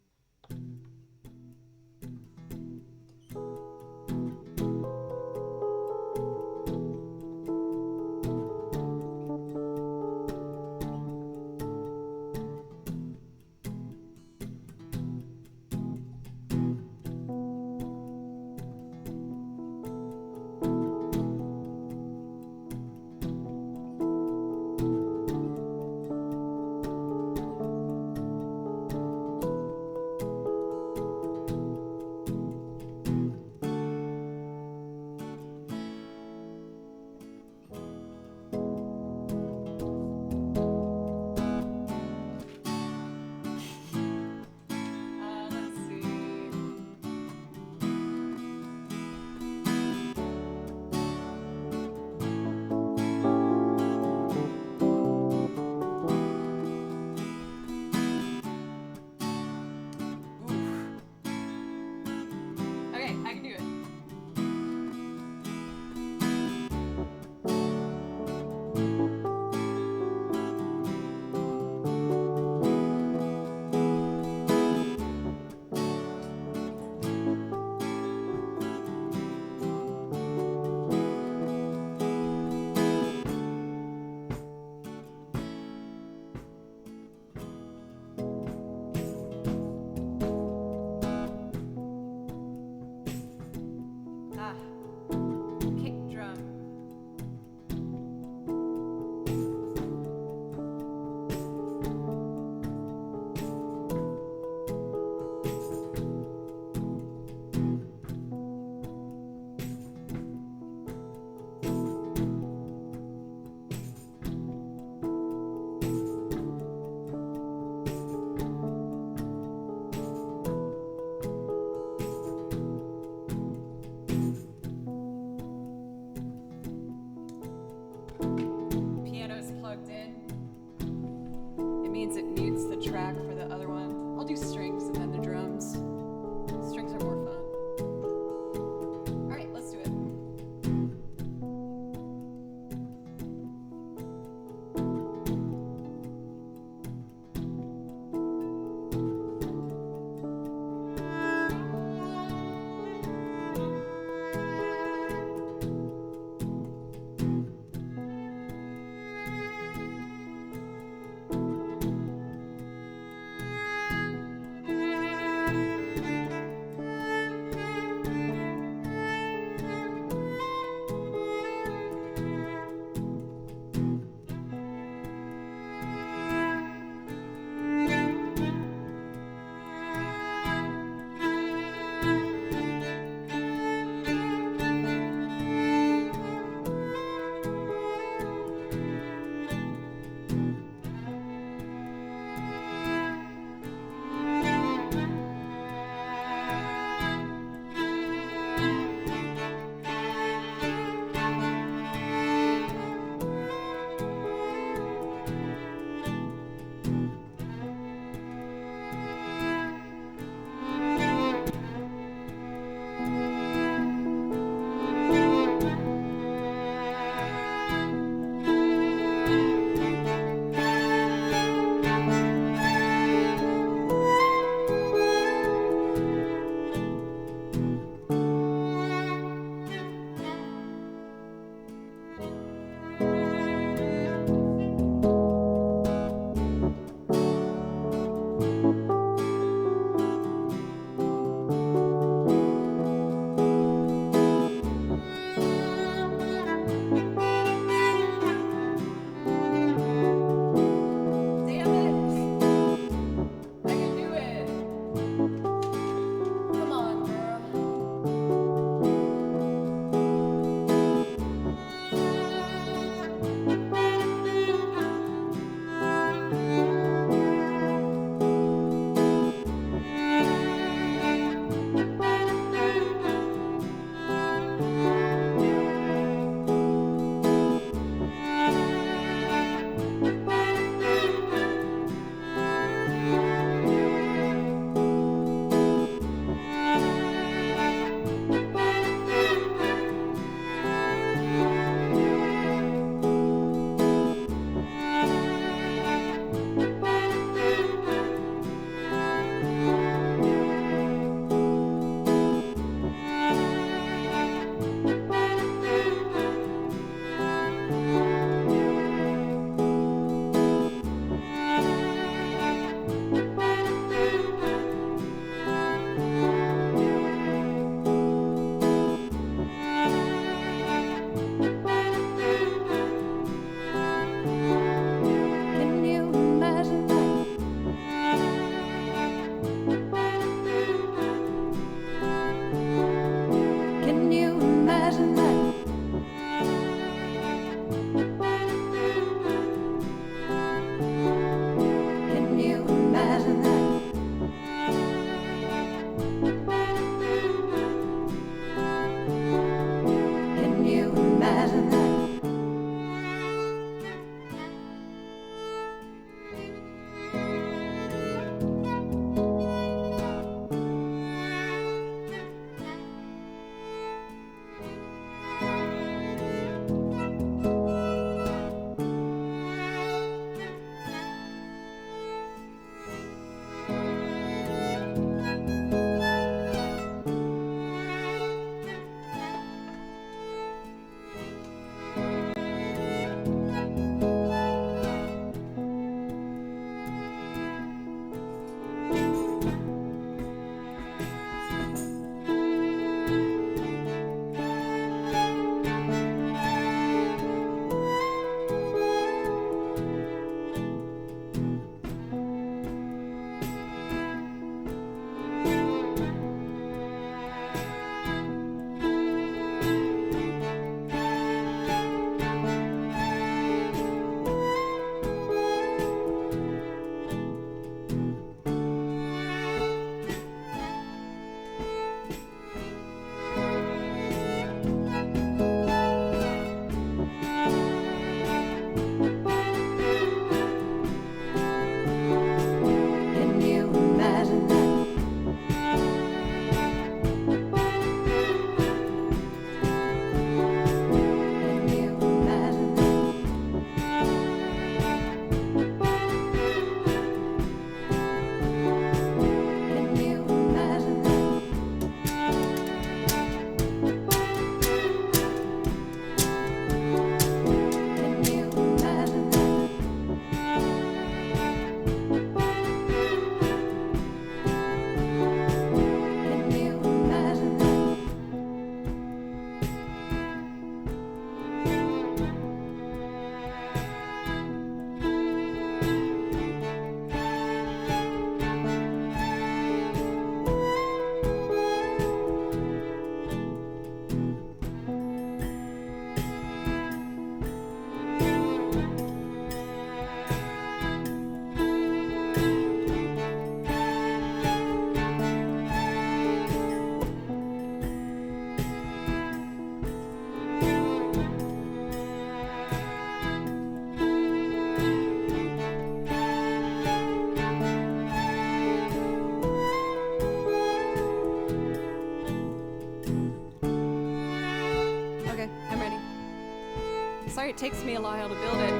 Speaker 1: it takes me a while to build it.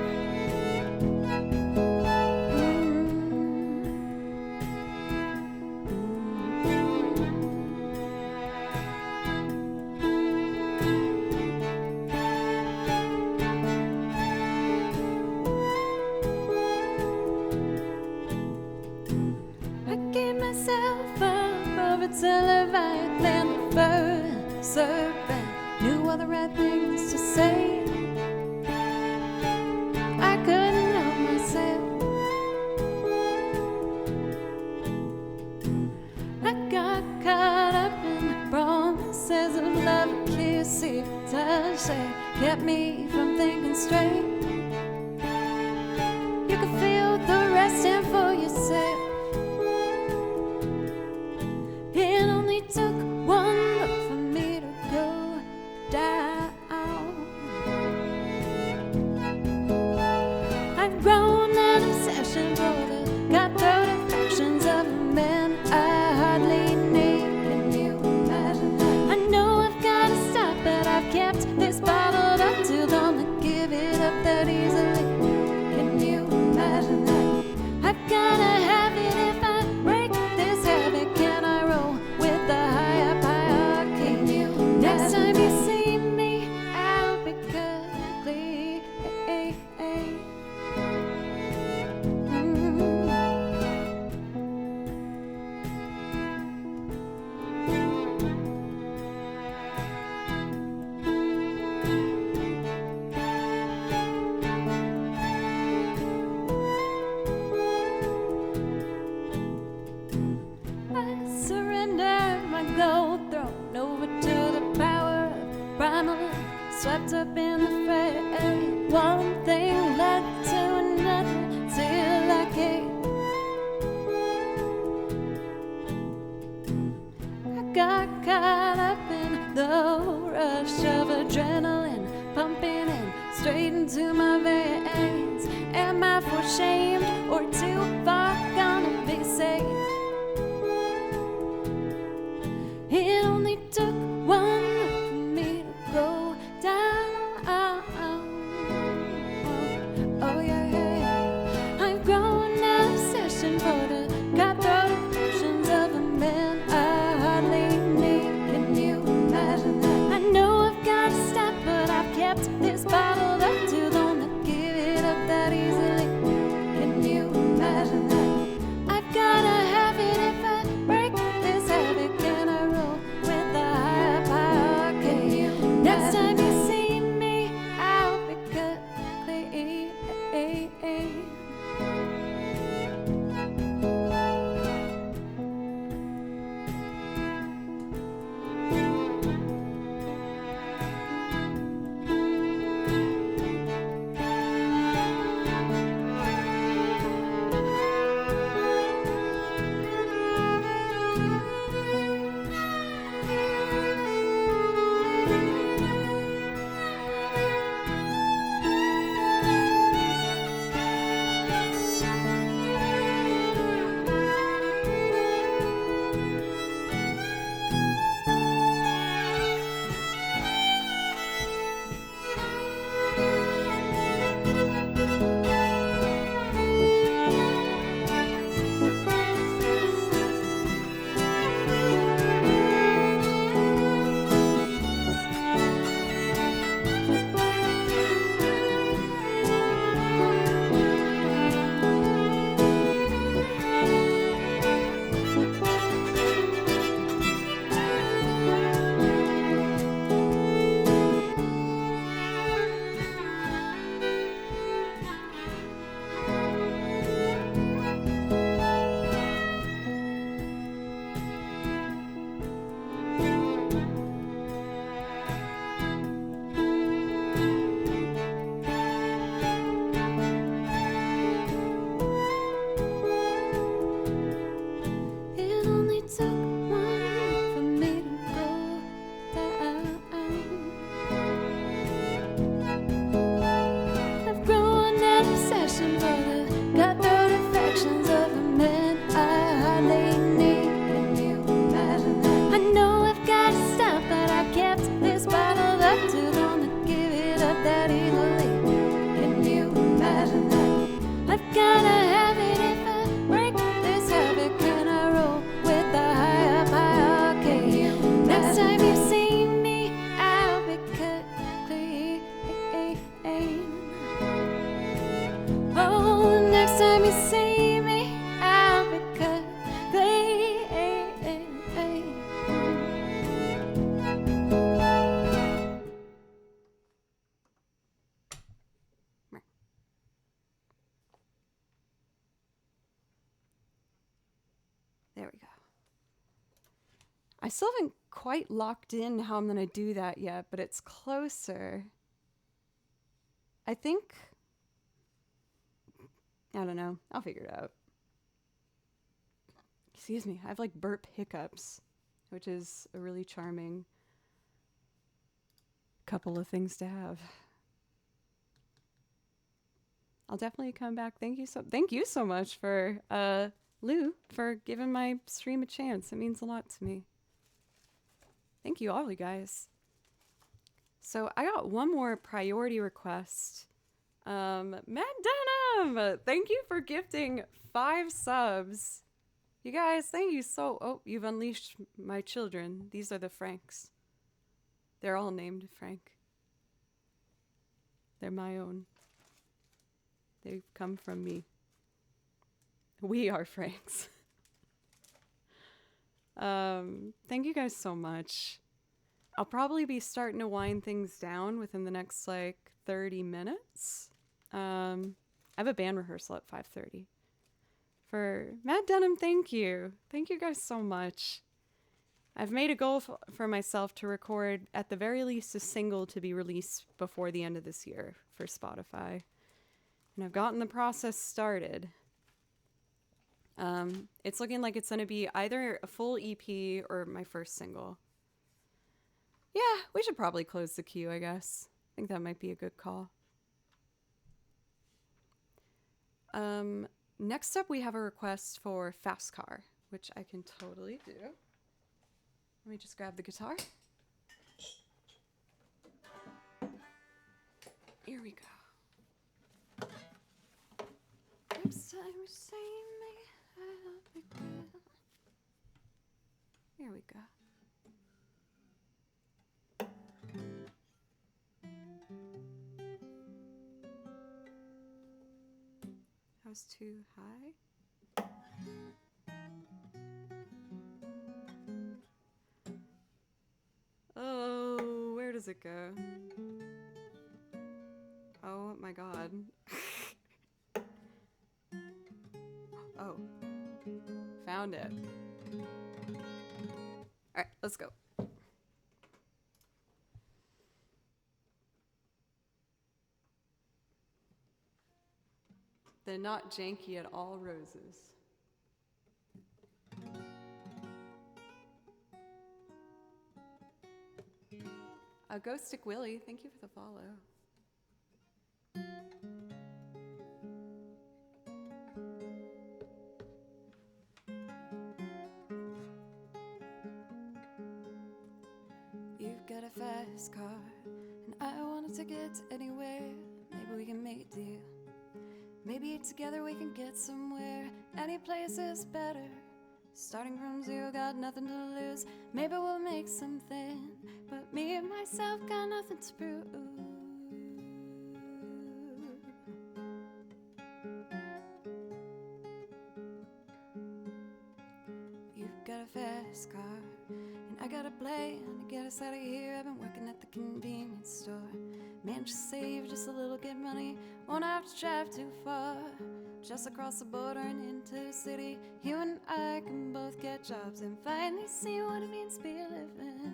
Speaker 2: I gave myself up over to Leviathan, the first serpent. Knew all the right things to say. I couldn't help myself. I got caught up in the promises of love, a kiss, a touch that kept me from thinking straight. You could feel the rest in for yourself. It only took one look for me to go down. I'd grown an obsession for the cutthroat affections of a man I hardly need. Can you imagine that? I know I've got to stop, but I've kept this bottled up too long to give it up that easily. Can you imagine that? I've got to have it if I break this habit. Can I roll with the higher hierarchy? Next time you see me, I'll be ugly. I surrender my gold throne over to the power of primal, swept up in the fray. One thing led to another till I came. I got caught up in the rush of adrenaline pumping in straight into my veins. Am I for shamed or too far gonna be saved? It only took one look for me to go down. Oh yeah, yeah, yeah. I've grown an obsession for the cutthroat emotions of a man I hardly need. Can you imagine that? I know I've got to stop, but I've kept this bottled up too long to give it up that easily. Can you imagine that? I've got to have it if I break this habit. Can I roll with the higher hierarchy? Next time you see me, I'll be clean. that easily.
Speaker 1: There we go. I still haven't quite locked in how I'm going to do that yet, but it's closer. I think, I don't know. I'll figure it out. Excuse me. I have like burp hiccups, which is a really charming couple of things to have. I'll definitely come back. Thank you so much for Lou for giving my stream a chance. It means a lot to me. Thank you all, you guys. So I got one more priority request. Matt Denham, thank you for gifting 5 subs. You guys, thank you so. Oh, you've unleashed my children. These are the Franks. They're all named Frank. They're my own. They've come from me. We are Franks. Thank you guys so much. I'll probably be starting to wind things down within the next like 30 minutes. I have a band rehearsal at 5:30. For Matt Denham, thank you. Thank you guys so much. I've made a goal for myself to record at the very least a single to be released before the end of this year for Spotify. And I've gotten the process started. It's looking like it's going to be either a full EP or my first single. Yeah, we should probably close the queue, I guess. I think that might be a good call. Next up, we have a request for Fast Car, which I can totally do. Let me just grab the guitar. Here we go. Next time you see me, I'll be good. Here we go. That was too high. Oh, where does it go? Oh my god. Oh. Found it. Alright, let's go. They're not janky at all, roses. Ghostic Willie, thank you for the follow. You've got a fast car, and I want a ticket to anywhere. Maybe we can make a deal. Maybe together we can get somewhere. Any place is better. Starting from zero, got nothing to lose. Maybe we'll make something, but me and myself got nothing to prove. You've got a fast car, and I got a plan to get us out of here. I've been working at the convenience store. Managed to save just a little, get money. Won't have to drive too far. Just across the border and into the city. You and I can both get jobs and finally see what it means to be living.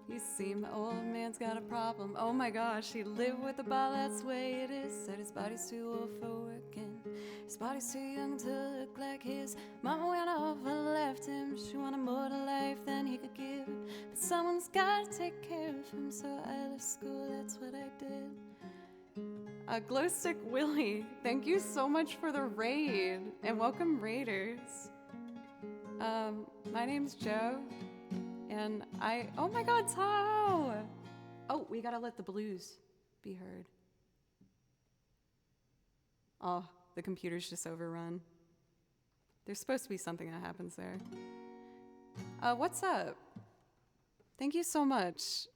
Speaker 1: You see, my old man's got a problem. Oh my gosh, he lived with a ball, that's the way it is. Said his body's too old for working. His body's too young to look like his. Mama went off and left him. She wanted more to life than he could give. But someone's gotta take care of him, so I left school, that's what I did. Glowstick Willie, thank you so much for the raid. And welcome, raiders. My name's Joe. And oh my god, Tao! Oh, we gotta let the blues be heard. Oh, the computer's just overrun. There's supposed to be something that happens there. What's up? Thank you so much.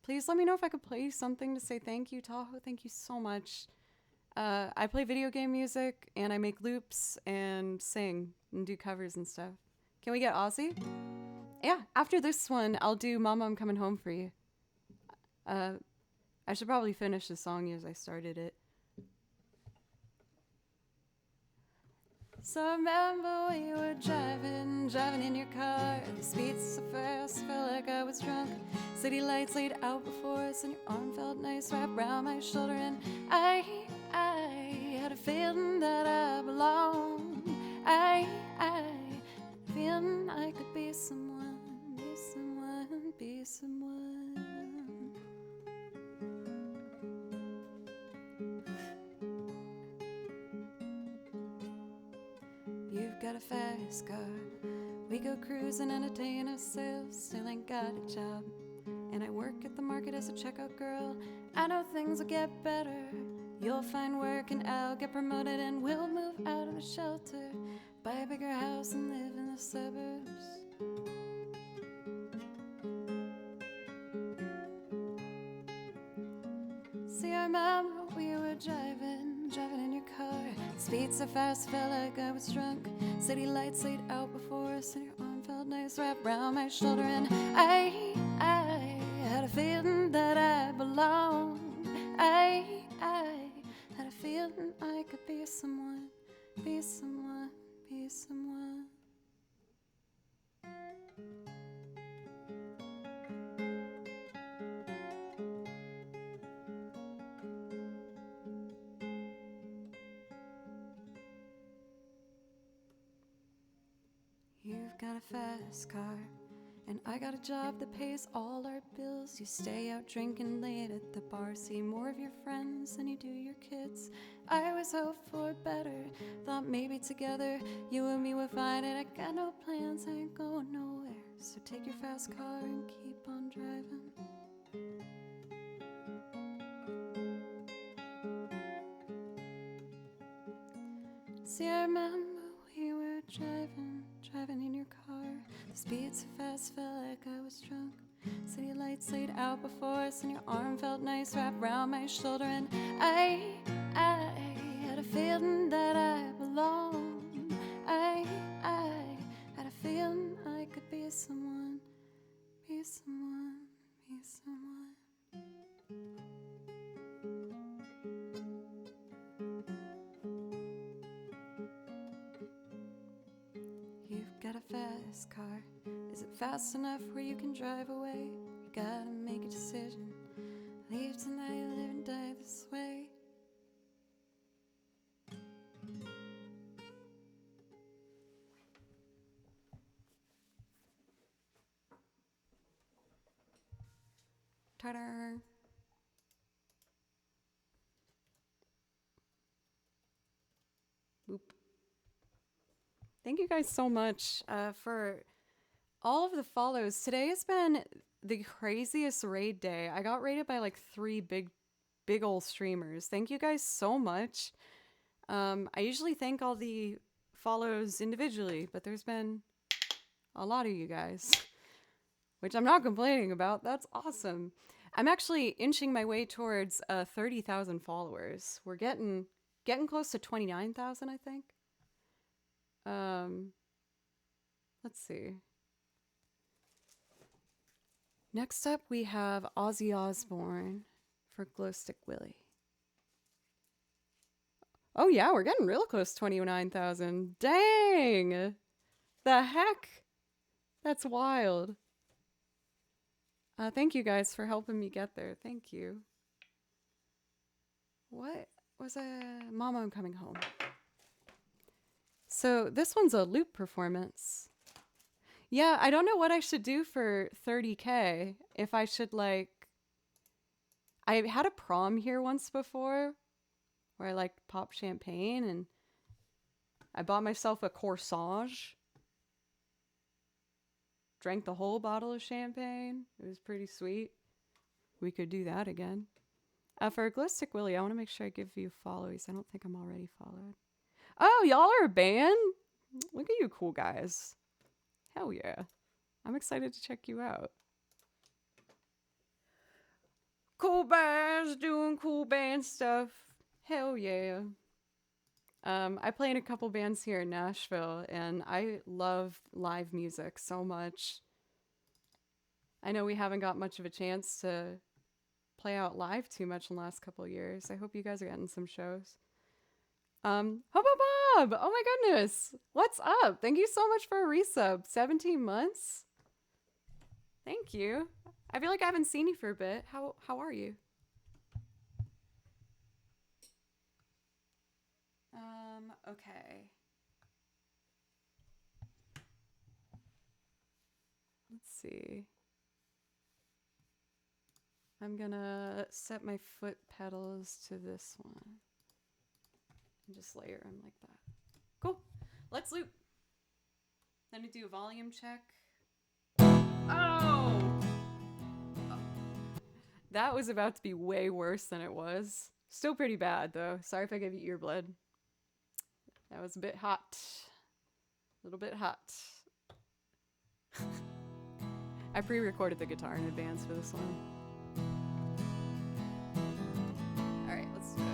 Speaker 1: Please let me know if I could play something to say thank you, Tahoe. Thank you so much. I play video game music, and I make loops, and sing, and do covers and stuff. Can we get Aussie? Yeah, after this one, I'll do Mama, I'm Coming Home for You. I should probably finish the song as I started it. So I remember we were driving in your car. The speed so fast, felt like I was drunk. City lights laid out before us, and your arm felt nice wrapped around my shoulder. And I had a feeling that I belonged. I had a feeling I could be someone, be someone, be someone. You've got a fast car. We go cruising, entertain ourselves. Still ain't got a job. And I work at the market as a checkout girl. I know things will get better. You'll find work and I'll get promoted, and we'll move out of the shelter, buy a bigger house and live in the suburbs. See, I remember we were driving in your car. Speed so fast, felt like I was drunk. City lights laid out before us, and your arm felt nice wrapped around my shoulder. And I had a feeling that I belonged. I had a feeling I could be someone, be someone, be someone. You've got a fast car, and I got a job that pays all our bills. You stay out drinking late at the bar, see more of your friends than you do your kids. I always hoped for better, thought maybe together you and me would find it. I got no plans, I ain't going nowhere, so take your fast car and keep on driving. See, I remember we were driving in your car. The speed so fast, felt like I was drunk. City lights laid out before us, and your arm felt nice wrapped around my shoulder. And I had a feeling that I belonged. I had a feeling I could be someone, be someone, be someone. You've got a fast car. Is it fast enough where you can drive away? You gotta make a decision. Leave tonight, live and die this way. Ta-da! Boop. Thank you guys so much for all of the follows. Today has been the craziest raid day. I got raided by like 3 big old streamers. Thank you guys so much. I usually thank all the follows individually, but there's been a lot of you guys, which I'm not complaining about. That's awesome. I'm actually inching my way towards 30,000 followers. We're getting close to 29,000, I think. Let's see. Next up, we have Ozzy Osbourne for Glowstick Willie. Oh yeah, we're getting real close to 29,000. Dang! The heck? That's wild. Thank you guys for helping me get there. Thank you. What was Mama, I'm Coming Home. So this one's a loop performance. Yeah, I don't know what I should do for 30K. If I should like... I had a prom here once before where I like popped champagne and I bought myself a corsage. Drank the whole bottle of champagne. It was pretty sweet. We could do that again. For Glowstick Willie, I want to make sure I give you follows. I don't think I'm already followed. Oh, y'all are a band? Look at you cool guys. Hell yeah. I'm excited to check you out. Cool bands doing cool band stuff. Hell yeah. I play in a couple bands here in Nashville, and I love live music so much. I know we haven't got much of a chance to play out live too much in the last couple of years. I hope you guys are getting some shows. Hobo Bob! Oh my goodness! What's up? Thank you so much for a resub. 17 months? Thank you. I feel like I haven't seen you for a bit. How are you? Okay. Let's see. I'm gonna set my foot pedals to this one. And just layer them like that. Cool. Let's loop. Let me do a volume check. Oh! That was about to be way worse than it was. Still pretty bad, though. Sorry if I gave you ear blood. That was a bit hot. A little bit hot. I pre-recorded the guitar in advance for this one. Alright, let's do it.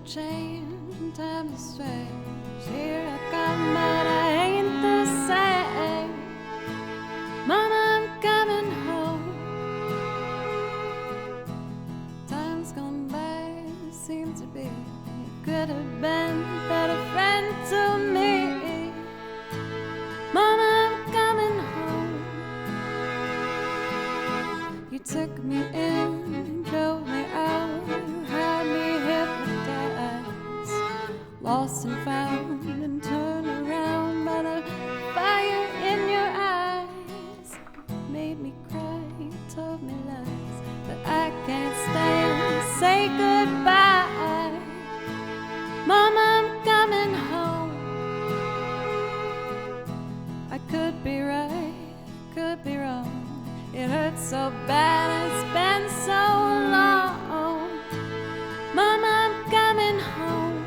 Speaker 2: change, time is strange. Here I come, but I ain't the same. Mama, I'm coming home. Time's gone by, seem to be. You could have been a better friend to me. Mama, I'm coming home. You took me in, drove me out, had me hypnotized, lost and found, and turned around by the fire in your eyes. Made me cry, you told me lies that I can't stand. Say goodbye. Mama, I'm coming home. I could be right, could be wrong. It hurts so bad, it's been so long. Mama, I'm coming home.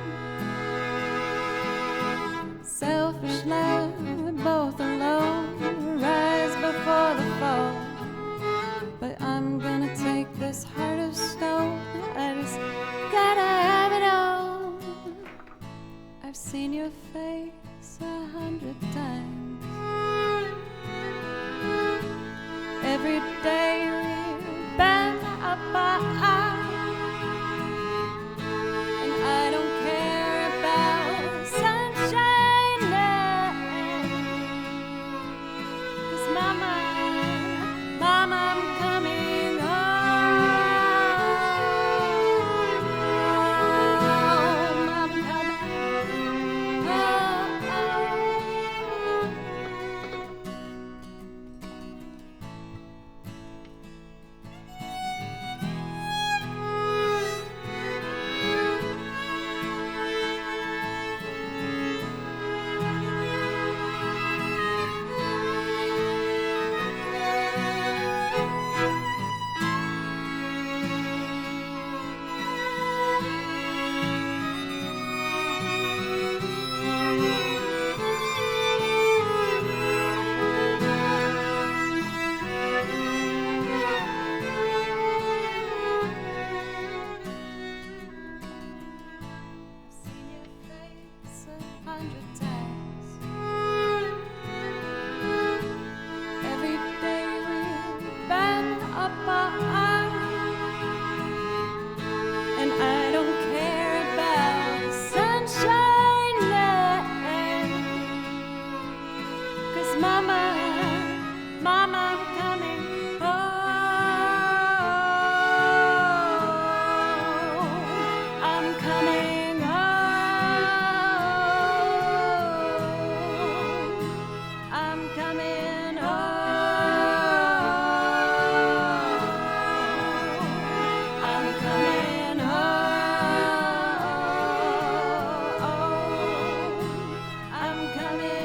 Speaker 2: Selfish love, we're both alone. Rise before the fall. But I'm gonna take this heart of stone. I just gotta have it all. I've seen your face 100 times. Every day we've been apart, and I don't care about sunshine now. 'Cause Mama, Mama, I'm coming home. I'm coming home. Seen your face 100 times. Every day we've been apart, and I don't care about sunshine now. 'Cause Mama, Mama, I'm coming home. I'm coming home. I'm coming home. I'm coming home. I'm coming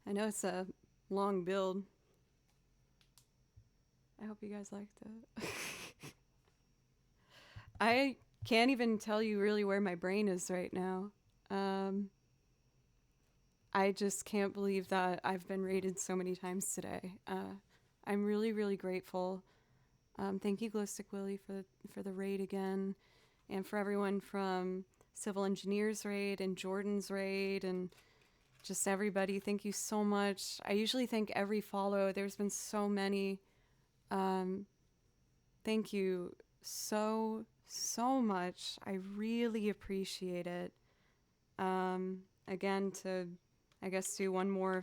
Speaker 2: I know it's a long build. I hope you guys liked it. I can't even tell you really where my brain is right now. I just can't believe that I've been rated so many times today.
Speaker 1: I'm really, really grateful. Thank you, Glow Stick Willie, for the raid again, and for everyone from Civil Engineers raid and Jordan's raid and just everybody. Thank you so much. I usually thank every follow. There's been so many. Thank you so, so much. I really appreciate it. Again, to, I guess, do one more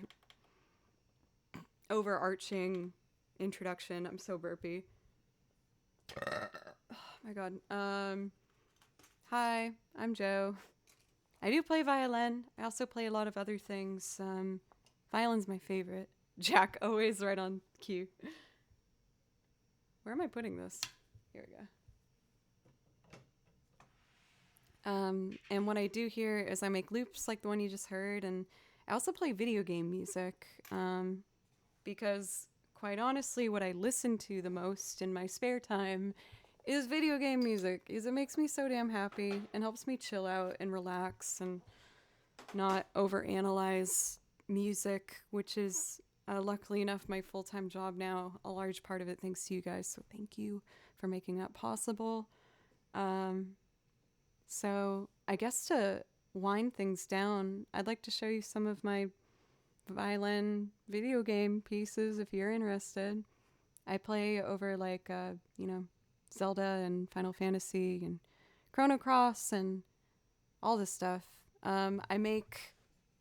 Speaker 1: overarching introduction. I'm so burpy. Oh my god. Hi, I'm Joe. I do play violin. I also play a lot of other things. Violin's my favorite. Jack, always right on cue. Where am I putting this? Here we go. And what I do here is I make loops like the one you just heard, and I also play video game music. Because quite honestly, what I listen to the most in my spare time is video game music. Is it makes me so damn happy and helps me chill out and relax and not overanalyze music, which is luckily enough my full-time job now. A large part of it thanks to you guys, so thank you for making that possible. So I guess to wind things down, I'd like to show you some of my violin video game pieces if you're interested. I play over like Zelda and Final Fantasy and Chrono Cross and all this stuff. I make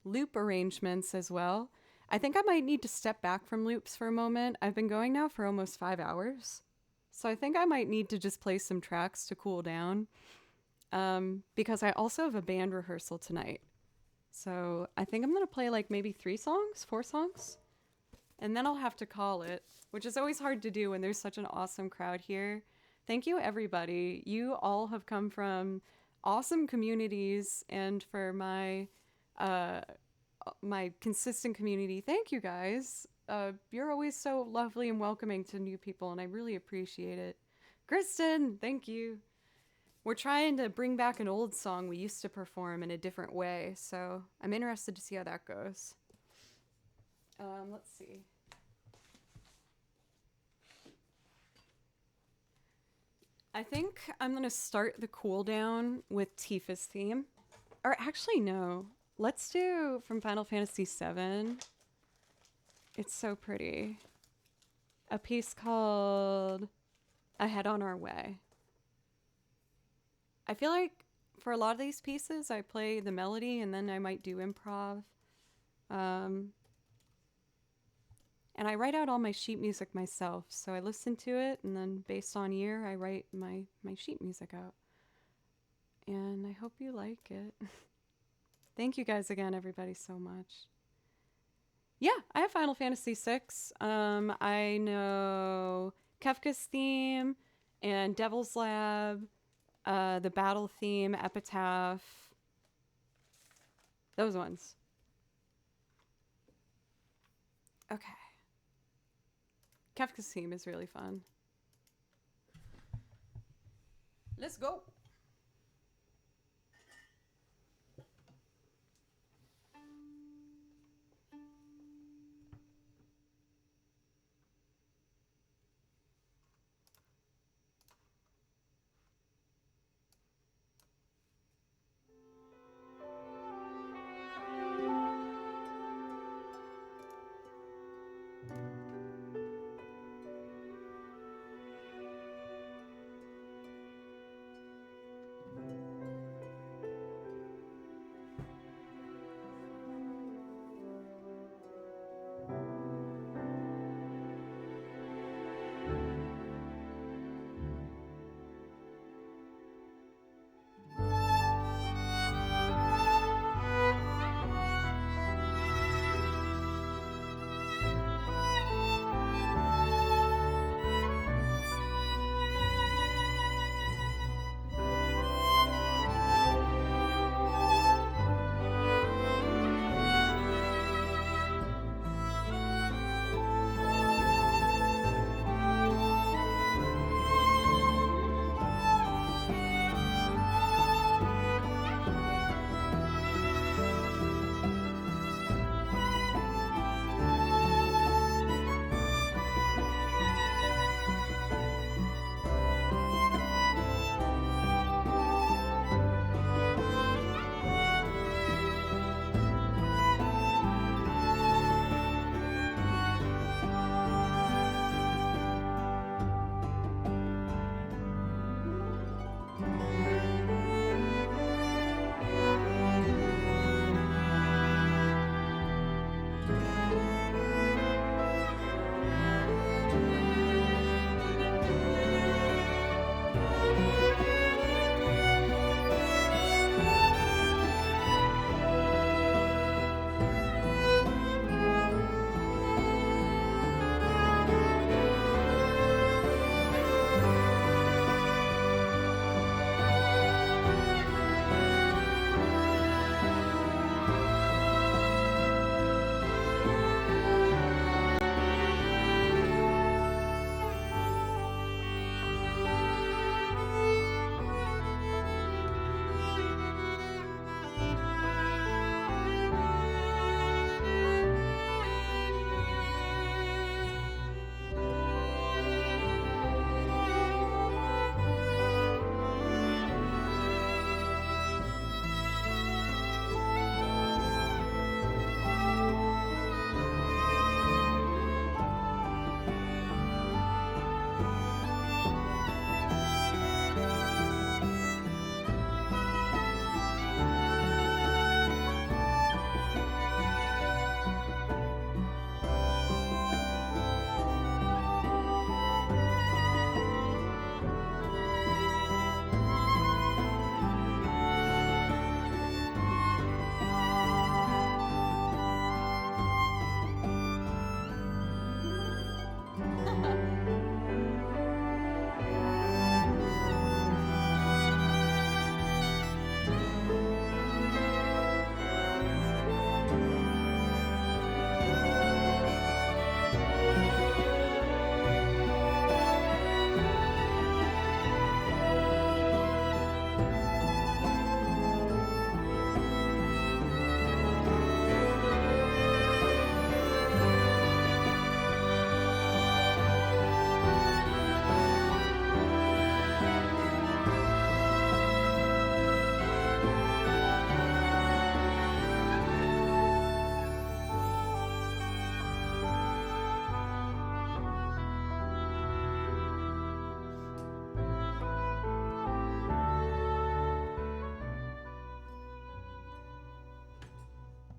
Speaker 1: loop arrangements as well. I think I might need to step back from loops for a moment. I've been going now for almost 5 hours, so I think I might need to just play some tracks to cool down, because I also have a band rehearsal tonight. So I think I'm going to play like maybe 4 songs, and then I'll have to call it, which is always hard to do when there's such an awesome crowd here. Thank you, everybody. You all have come from awesome communities, and for my consistent community, thank you guys. You're always so lovely and welcoming to new people, and I really appreciate it. Kristen, thank you. We're trying to bring back an old song we used to perform in a different way, so I'm interested to see how that goes. Let's see. I think I'm going to start the cool down with Tifa's theme. Or actually, no. Let's do from Final Fantasy VII. It's so pretty. A piece called Ahead on Our Way. I feel like for a lot of these pieces, I play the melody and then I might do improv. And I write out all my sheet music myself. So I listen to it and then based on year, I write my sheet music out. And I hope you like it. Thank you guys again, everybody, so much. Yeah, I have Final Fantasy VI. I know Kefka's theme and Devil's Lab. The battle theme, Epitaph, those ones. Okay. Kefka's theme is really fun. Let's go.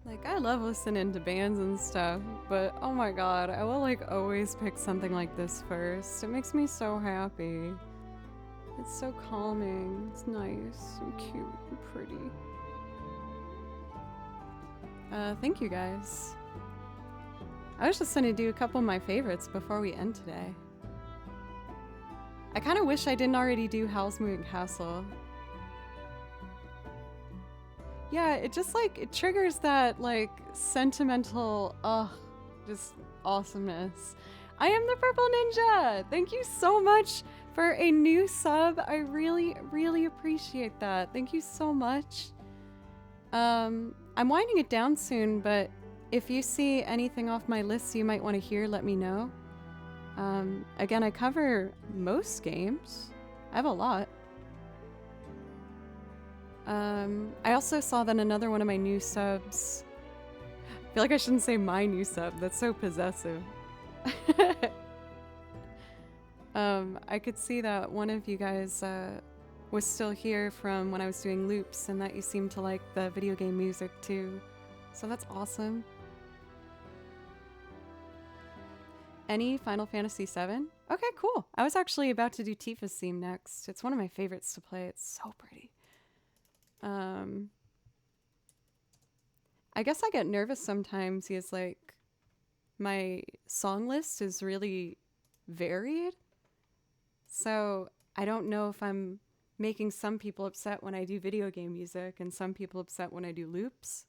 Speaker 1: Like, I love listening to bands and stuff, but oh my god, I will like always pick something like this first. It makes me so happy. It's so calming, it's nice and cute and pretty. Thank you guys. I was just gonna do a couple of my favorites before we end today. I kind of wish I didn't already do Howl's Moving Castle. Yeah, it just like, it triggers that like sentimental, just awesomeness. I am the Purple Ninja! Thank you so much for a new sub. I really, really appreciate that. Thank you so much. I'm winding it down soon, but if you see anything off my list you might want to hear, let me know. Again, I cover most games. I have a lot. I also saw that another one of my new subs. I feel like I shouldn't say my new sub. That's so possessive. I could see that one of you guys was still here from when I was doing loops, and that you seemed to like the video game music too. So that's awesome. Any Final Fantasy VII? Okay, cool. I was actually about to do Tifa's theme next. It's one of my favorites to play. It's so pretty. I guess I get nervous sometimes because like my song list is really varied. So I don't know if I'm making some people upset when I do video game music and some people upset when I do loops.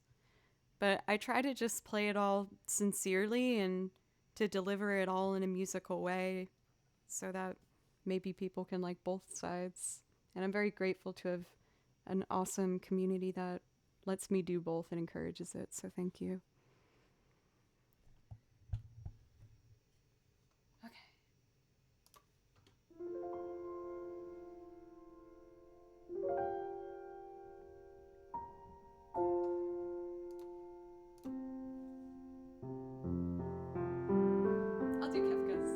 Speaker 1: But I try to just play it all sincerely and to deliver it all in a musical way so that maybe people can like both sides. And I'm very grateful to have an awesome community that lets me do both and encourages it. So thank you. I'll do Kefka's.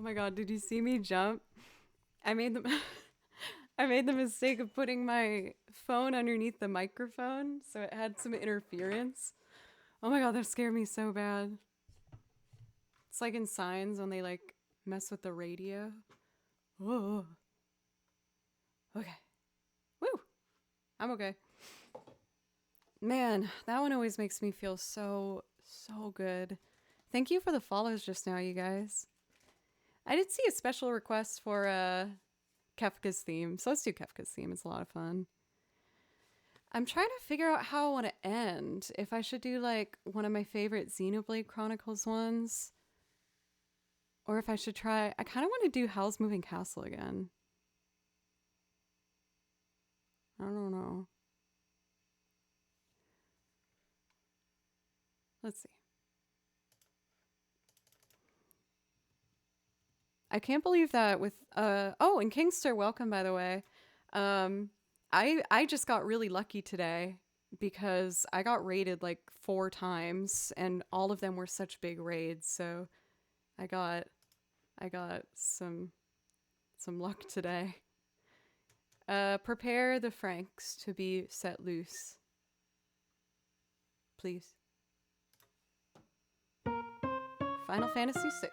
Speaker 1: my god, did you see me jump? I made the I made the mistake of putting my phone underneath the microphone, so it had some interference. Oh my god, that scared me so bad. It's like in Signs when they like mess with the radio. Oh. Okay. Woo! I'm okay. Man, that one always makes me feel so good. Thank you for the follows just now, you guys. I did see a special request for Kefka's theme, so let's do Kefka's theme. It's a lot of fun. I'm trying to figure out how I want to end. If I should do like one of my favorite Xenoblade Chronicles ones, or if I should try. I kind of want to do Howl's Moving Castle again. I don't know. Let's see. I can't believe that with oh, and Kingster, welcome by the way. I just got really lucky today because I got raided like 4 times and all of them were such big raids, so I got some luck today. Prepare the Franks to be set loose. Please. Final Fantasy VI.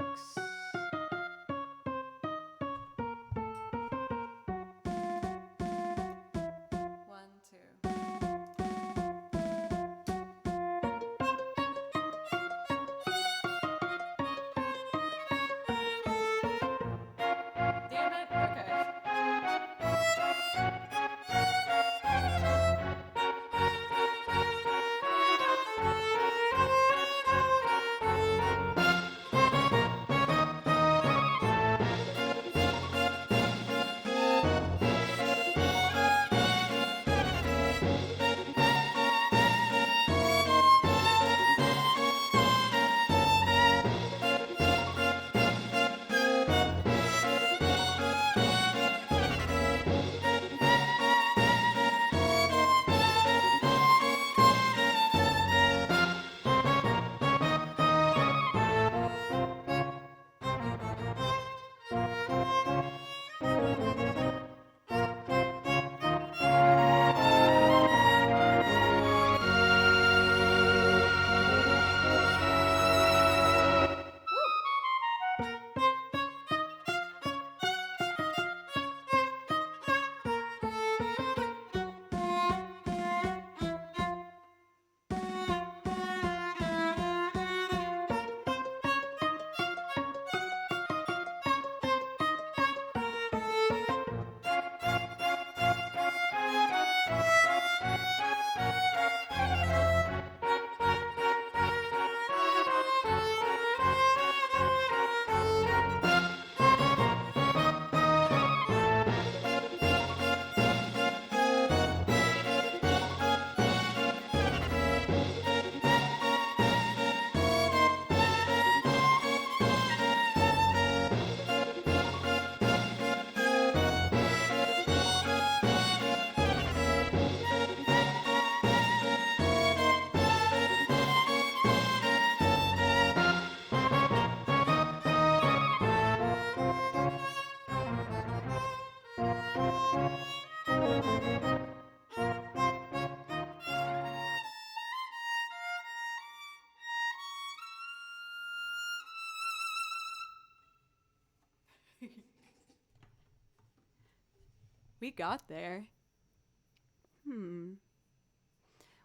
Speaker 1: We got there.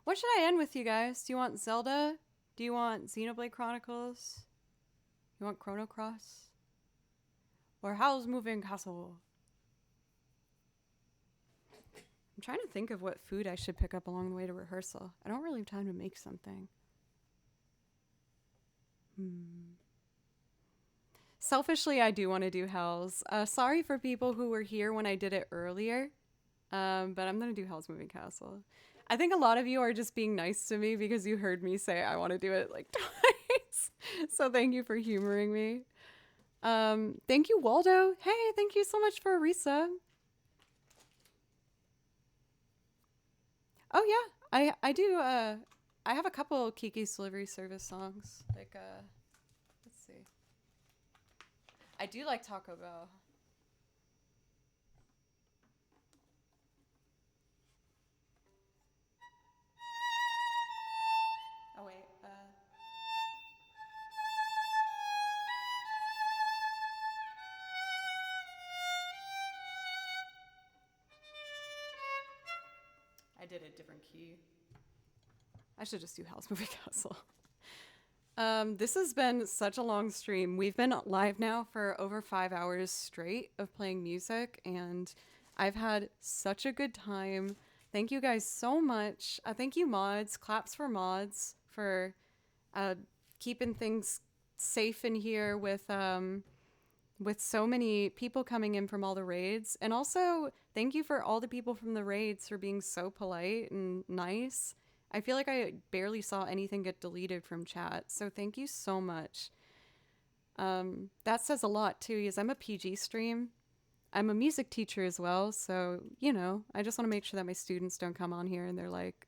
Speaker 1: What should I end with, you guys? Do you want Zelda? Do you want Xenoblade Chronicles? You want Chrono Cross? Or Howl's Moving Castle? I'm trying to think of what food I should pick up along the way to rehearsal. I don't really have time to make something. Selfishly, I do want to do Hell's. Sorry for people who were here when I did it earlier, but I'm going to do Hell's Moving Castle. I think a lot of you are just being nice to me because you heard me say I want to do it like twice. So thank you for humoring me. Thank you, Waldo. Hey, thank you so much for a resub. Oh yeah, I do. I have a couple Kiki's Delivery Service songs. Like let's see. I do like Taco Bell. Oh wait, I did a different key. I should just do House Movie Castle. This has been such a long stream. We've been live now for over 5 hours straight of playing music, and I've had such a good time. Thank you guys so much. Thank you, mods. Claps for mods for keeping things safe in here with so many people coming in from all the raids. And also, thank you for all the people from the raids for being so polite and nice. I feel like I barely saw anything get deleted from chat, so thank you so much. That says a lot too, because I'm a PG stream. I'm a music teacher as well, so, you know, I just want to make sure that my students don't come on here and they're like,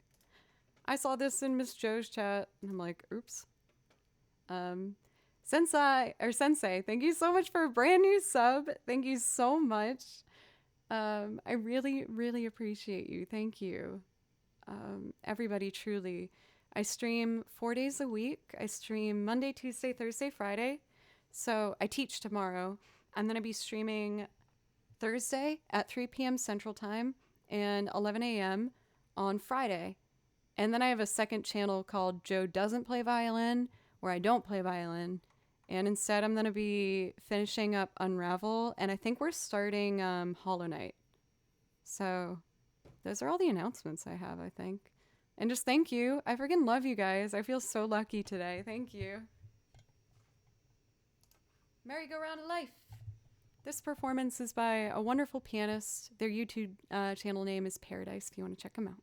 Speaker 1: I saw this in Miss Joe's chat. And I'm like, oops. Sensei, thank you so much for a brand new sub. Thank you so much. I really, really appreciate you. Thank you. Everybody, truly. I stream 4 days a week. I stream Monday, Tuesday, Thursday, Friday. So I teach tomorrow. I'm going to be streaming Thursday at 3 p.m. Central Time and 11 a.m. on Friday. And then I have a second channel called Joe Doesn't Play Violin, where I don't play violin. And instead, I'm going to be finishing up Unravel. And I think we're starting Hollow Knight. So those are all the announcements I have, I think. And just thank you. I freaking love you guys. I feel so lucky today. Thank you. Merry-Go-Round of Life. This performance is by a wonderful pianist. Their YouTube channel name is Paradise if you want to check them out.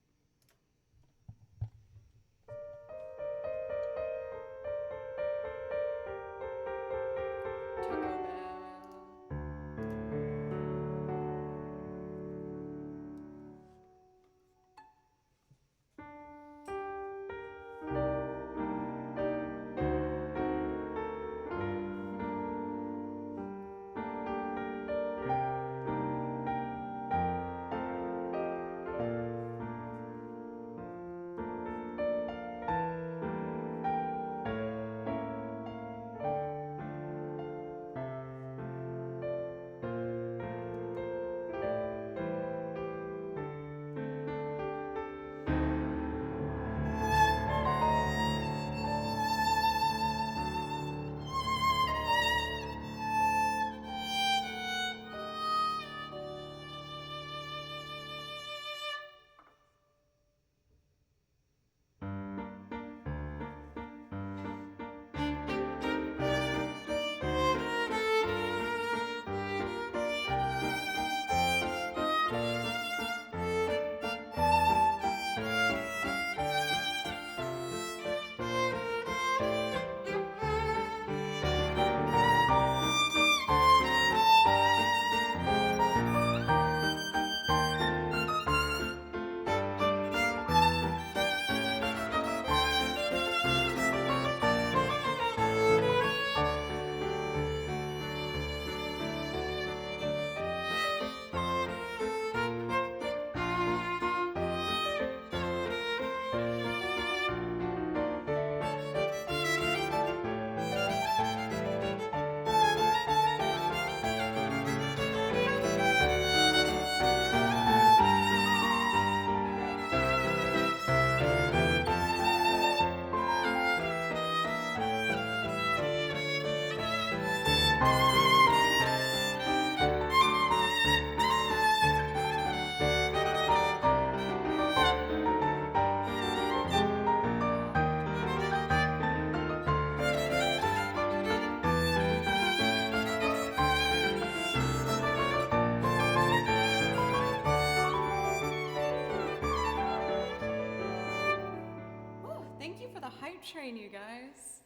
Speaker 1: Train, you guys.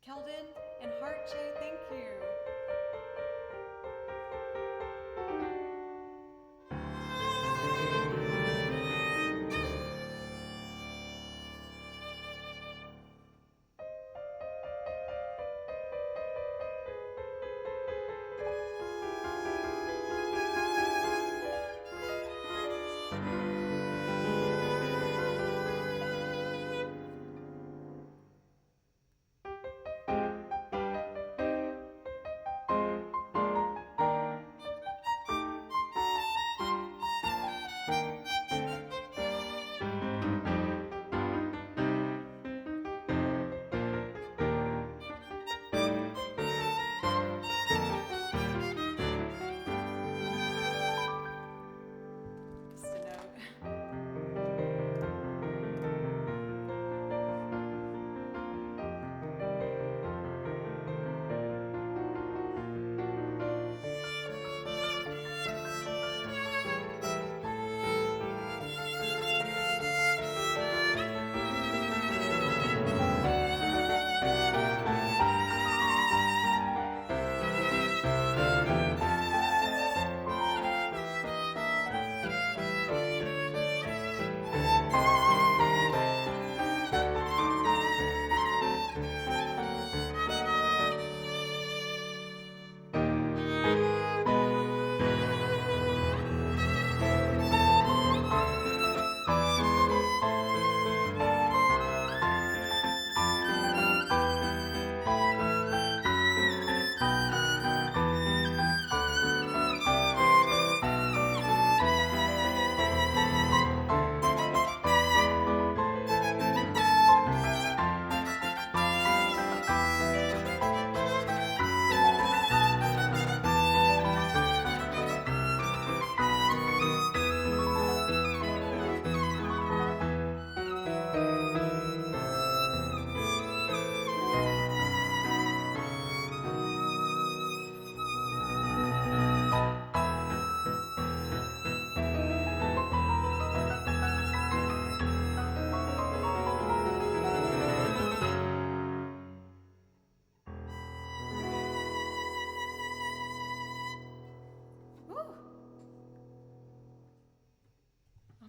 Speaker 1: Keldon and Heart J, thank you.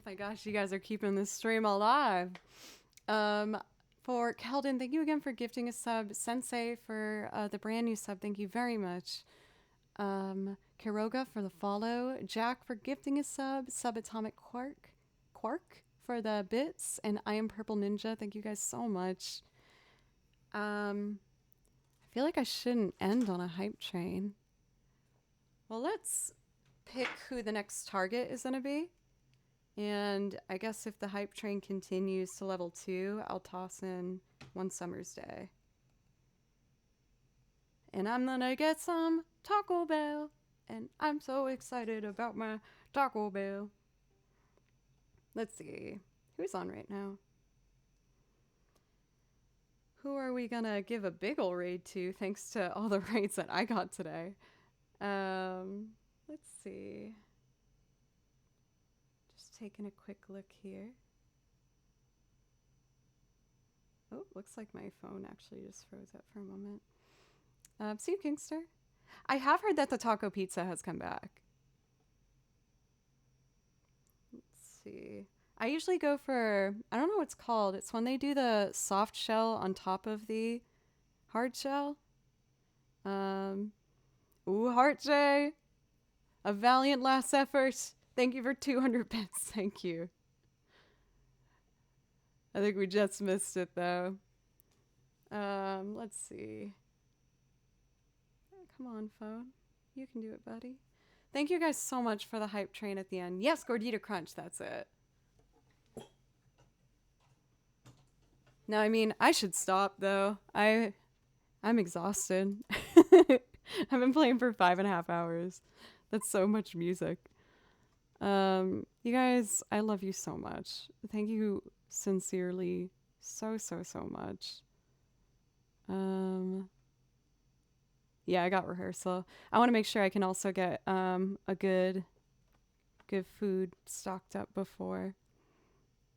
Speaker 1: my gosh, you guys are keeping this stream alive. For Keldon, thank you again for gifting a sub. Sensei for the brand new sub, thank you very much. Kiroga for the follow. Jack for gifting a sub. Subatomic Quark for the bits. And I am Purple Ninja, thank you guys so much. I feel like I shouldn't end on a hype train. Well, let's pick who the next target is going to be. And I guess if the hype train continues to level 2, I'll toss in One Summer's Day. And I'm gonna get some Taco Bell. And I'm so excited about my Taco Bell. Let's see. Who's on right now? Who are we gonna give a big ol' raid to thanks to all the raids that I got today? Let's see. Taking a quick look here. Oh, looks like my phone actually just froze up for a moment. See you, Kingster. I have heard that the taco pizza has come back. Let's see. I usually go for, I don't know what it's called. It's when they do the soft shell on top of the hard shell. Ooh, Heart J. A valiant last effort. Thank you for 200 bits. Thank you. I think we just missed it though. Let's see. Come on, phone. You can do it, buddy. Thank you guys so much for the hype train at the end. Yes, Gordita Crunch, that's it. No, I mean, I should stop though. I'm exhausted. I've been playing for 5.5 hours. That's so much music. You guys, I love you so much. Thank you sincerely so much. Yeah, I got rehearsal. I want to make sure I can also get a good food stocked up before.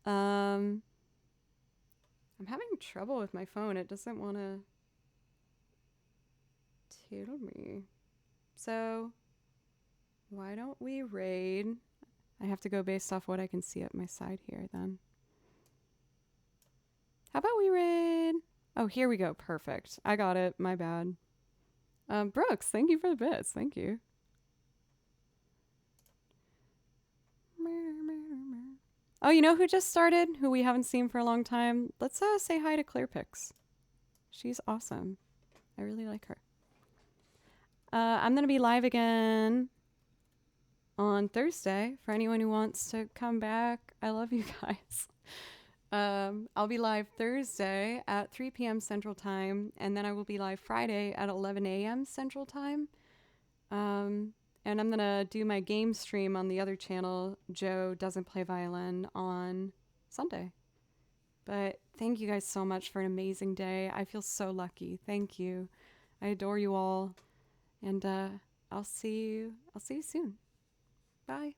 Speaker 1: I'm having trouble with my phone. It doesn't want to tittle me. So why don't we raid? I have to go based off what I can see at my side here then. How about we raid? Oh, here we go. Perfect. I got it. My bad. Brooks, thank you for the bits. Thank you. Oh, you know who just started? Who we haven't seen for a long time? Let's say hi to Clearpix. She's awesome. I really like her. I'm going to be live again on Thursday for anyone who wants to come back. I love you guys. I'll be live Thursday at 3 p.m. Central Time, and then I will be live Friday at 11 a.m. Central Time. And I'm going to do my game stream on the other channel, Joe Doesn't Play Violin, on Sunday. But thank you guys so much for an amazing day. I feel so lucky. Thank you. I adore you all. And I'll see you soon. Bye.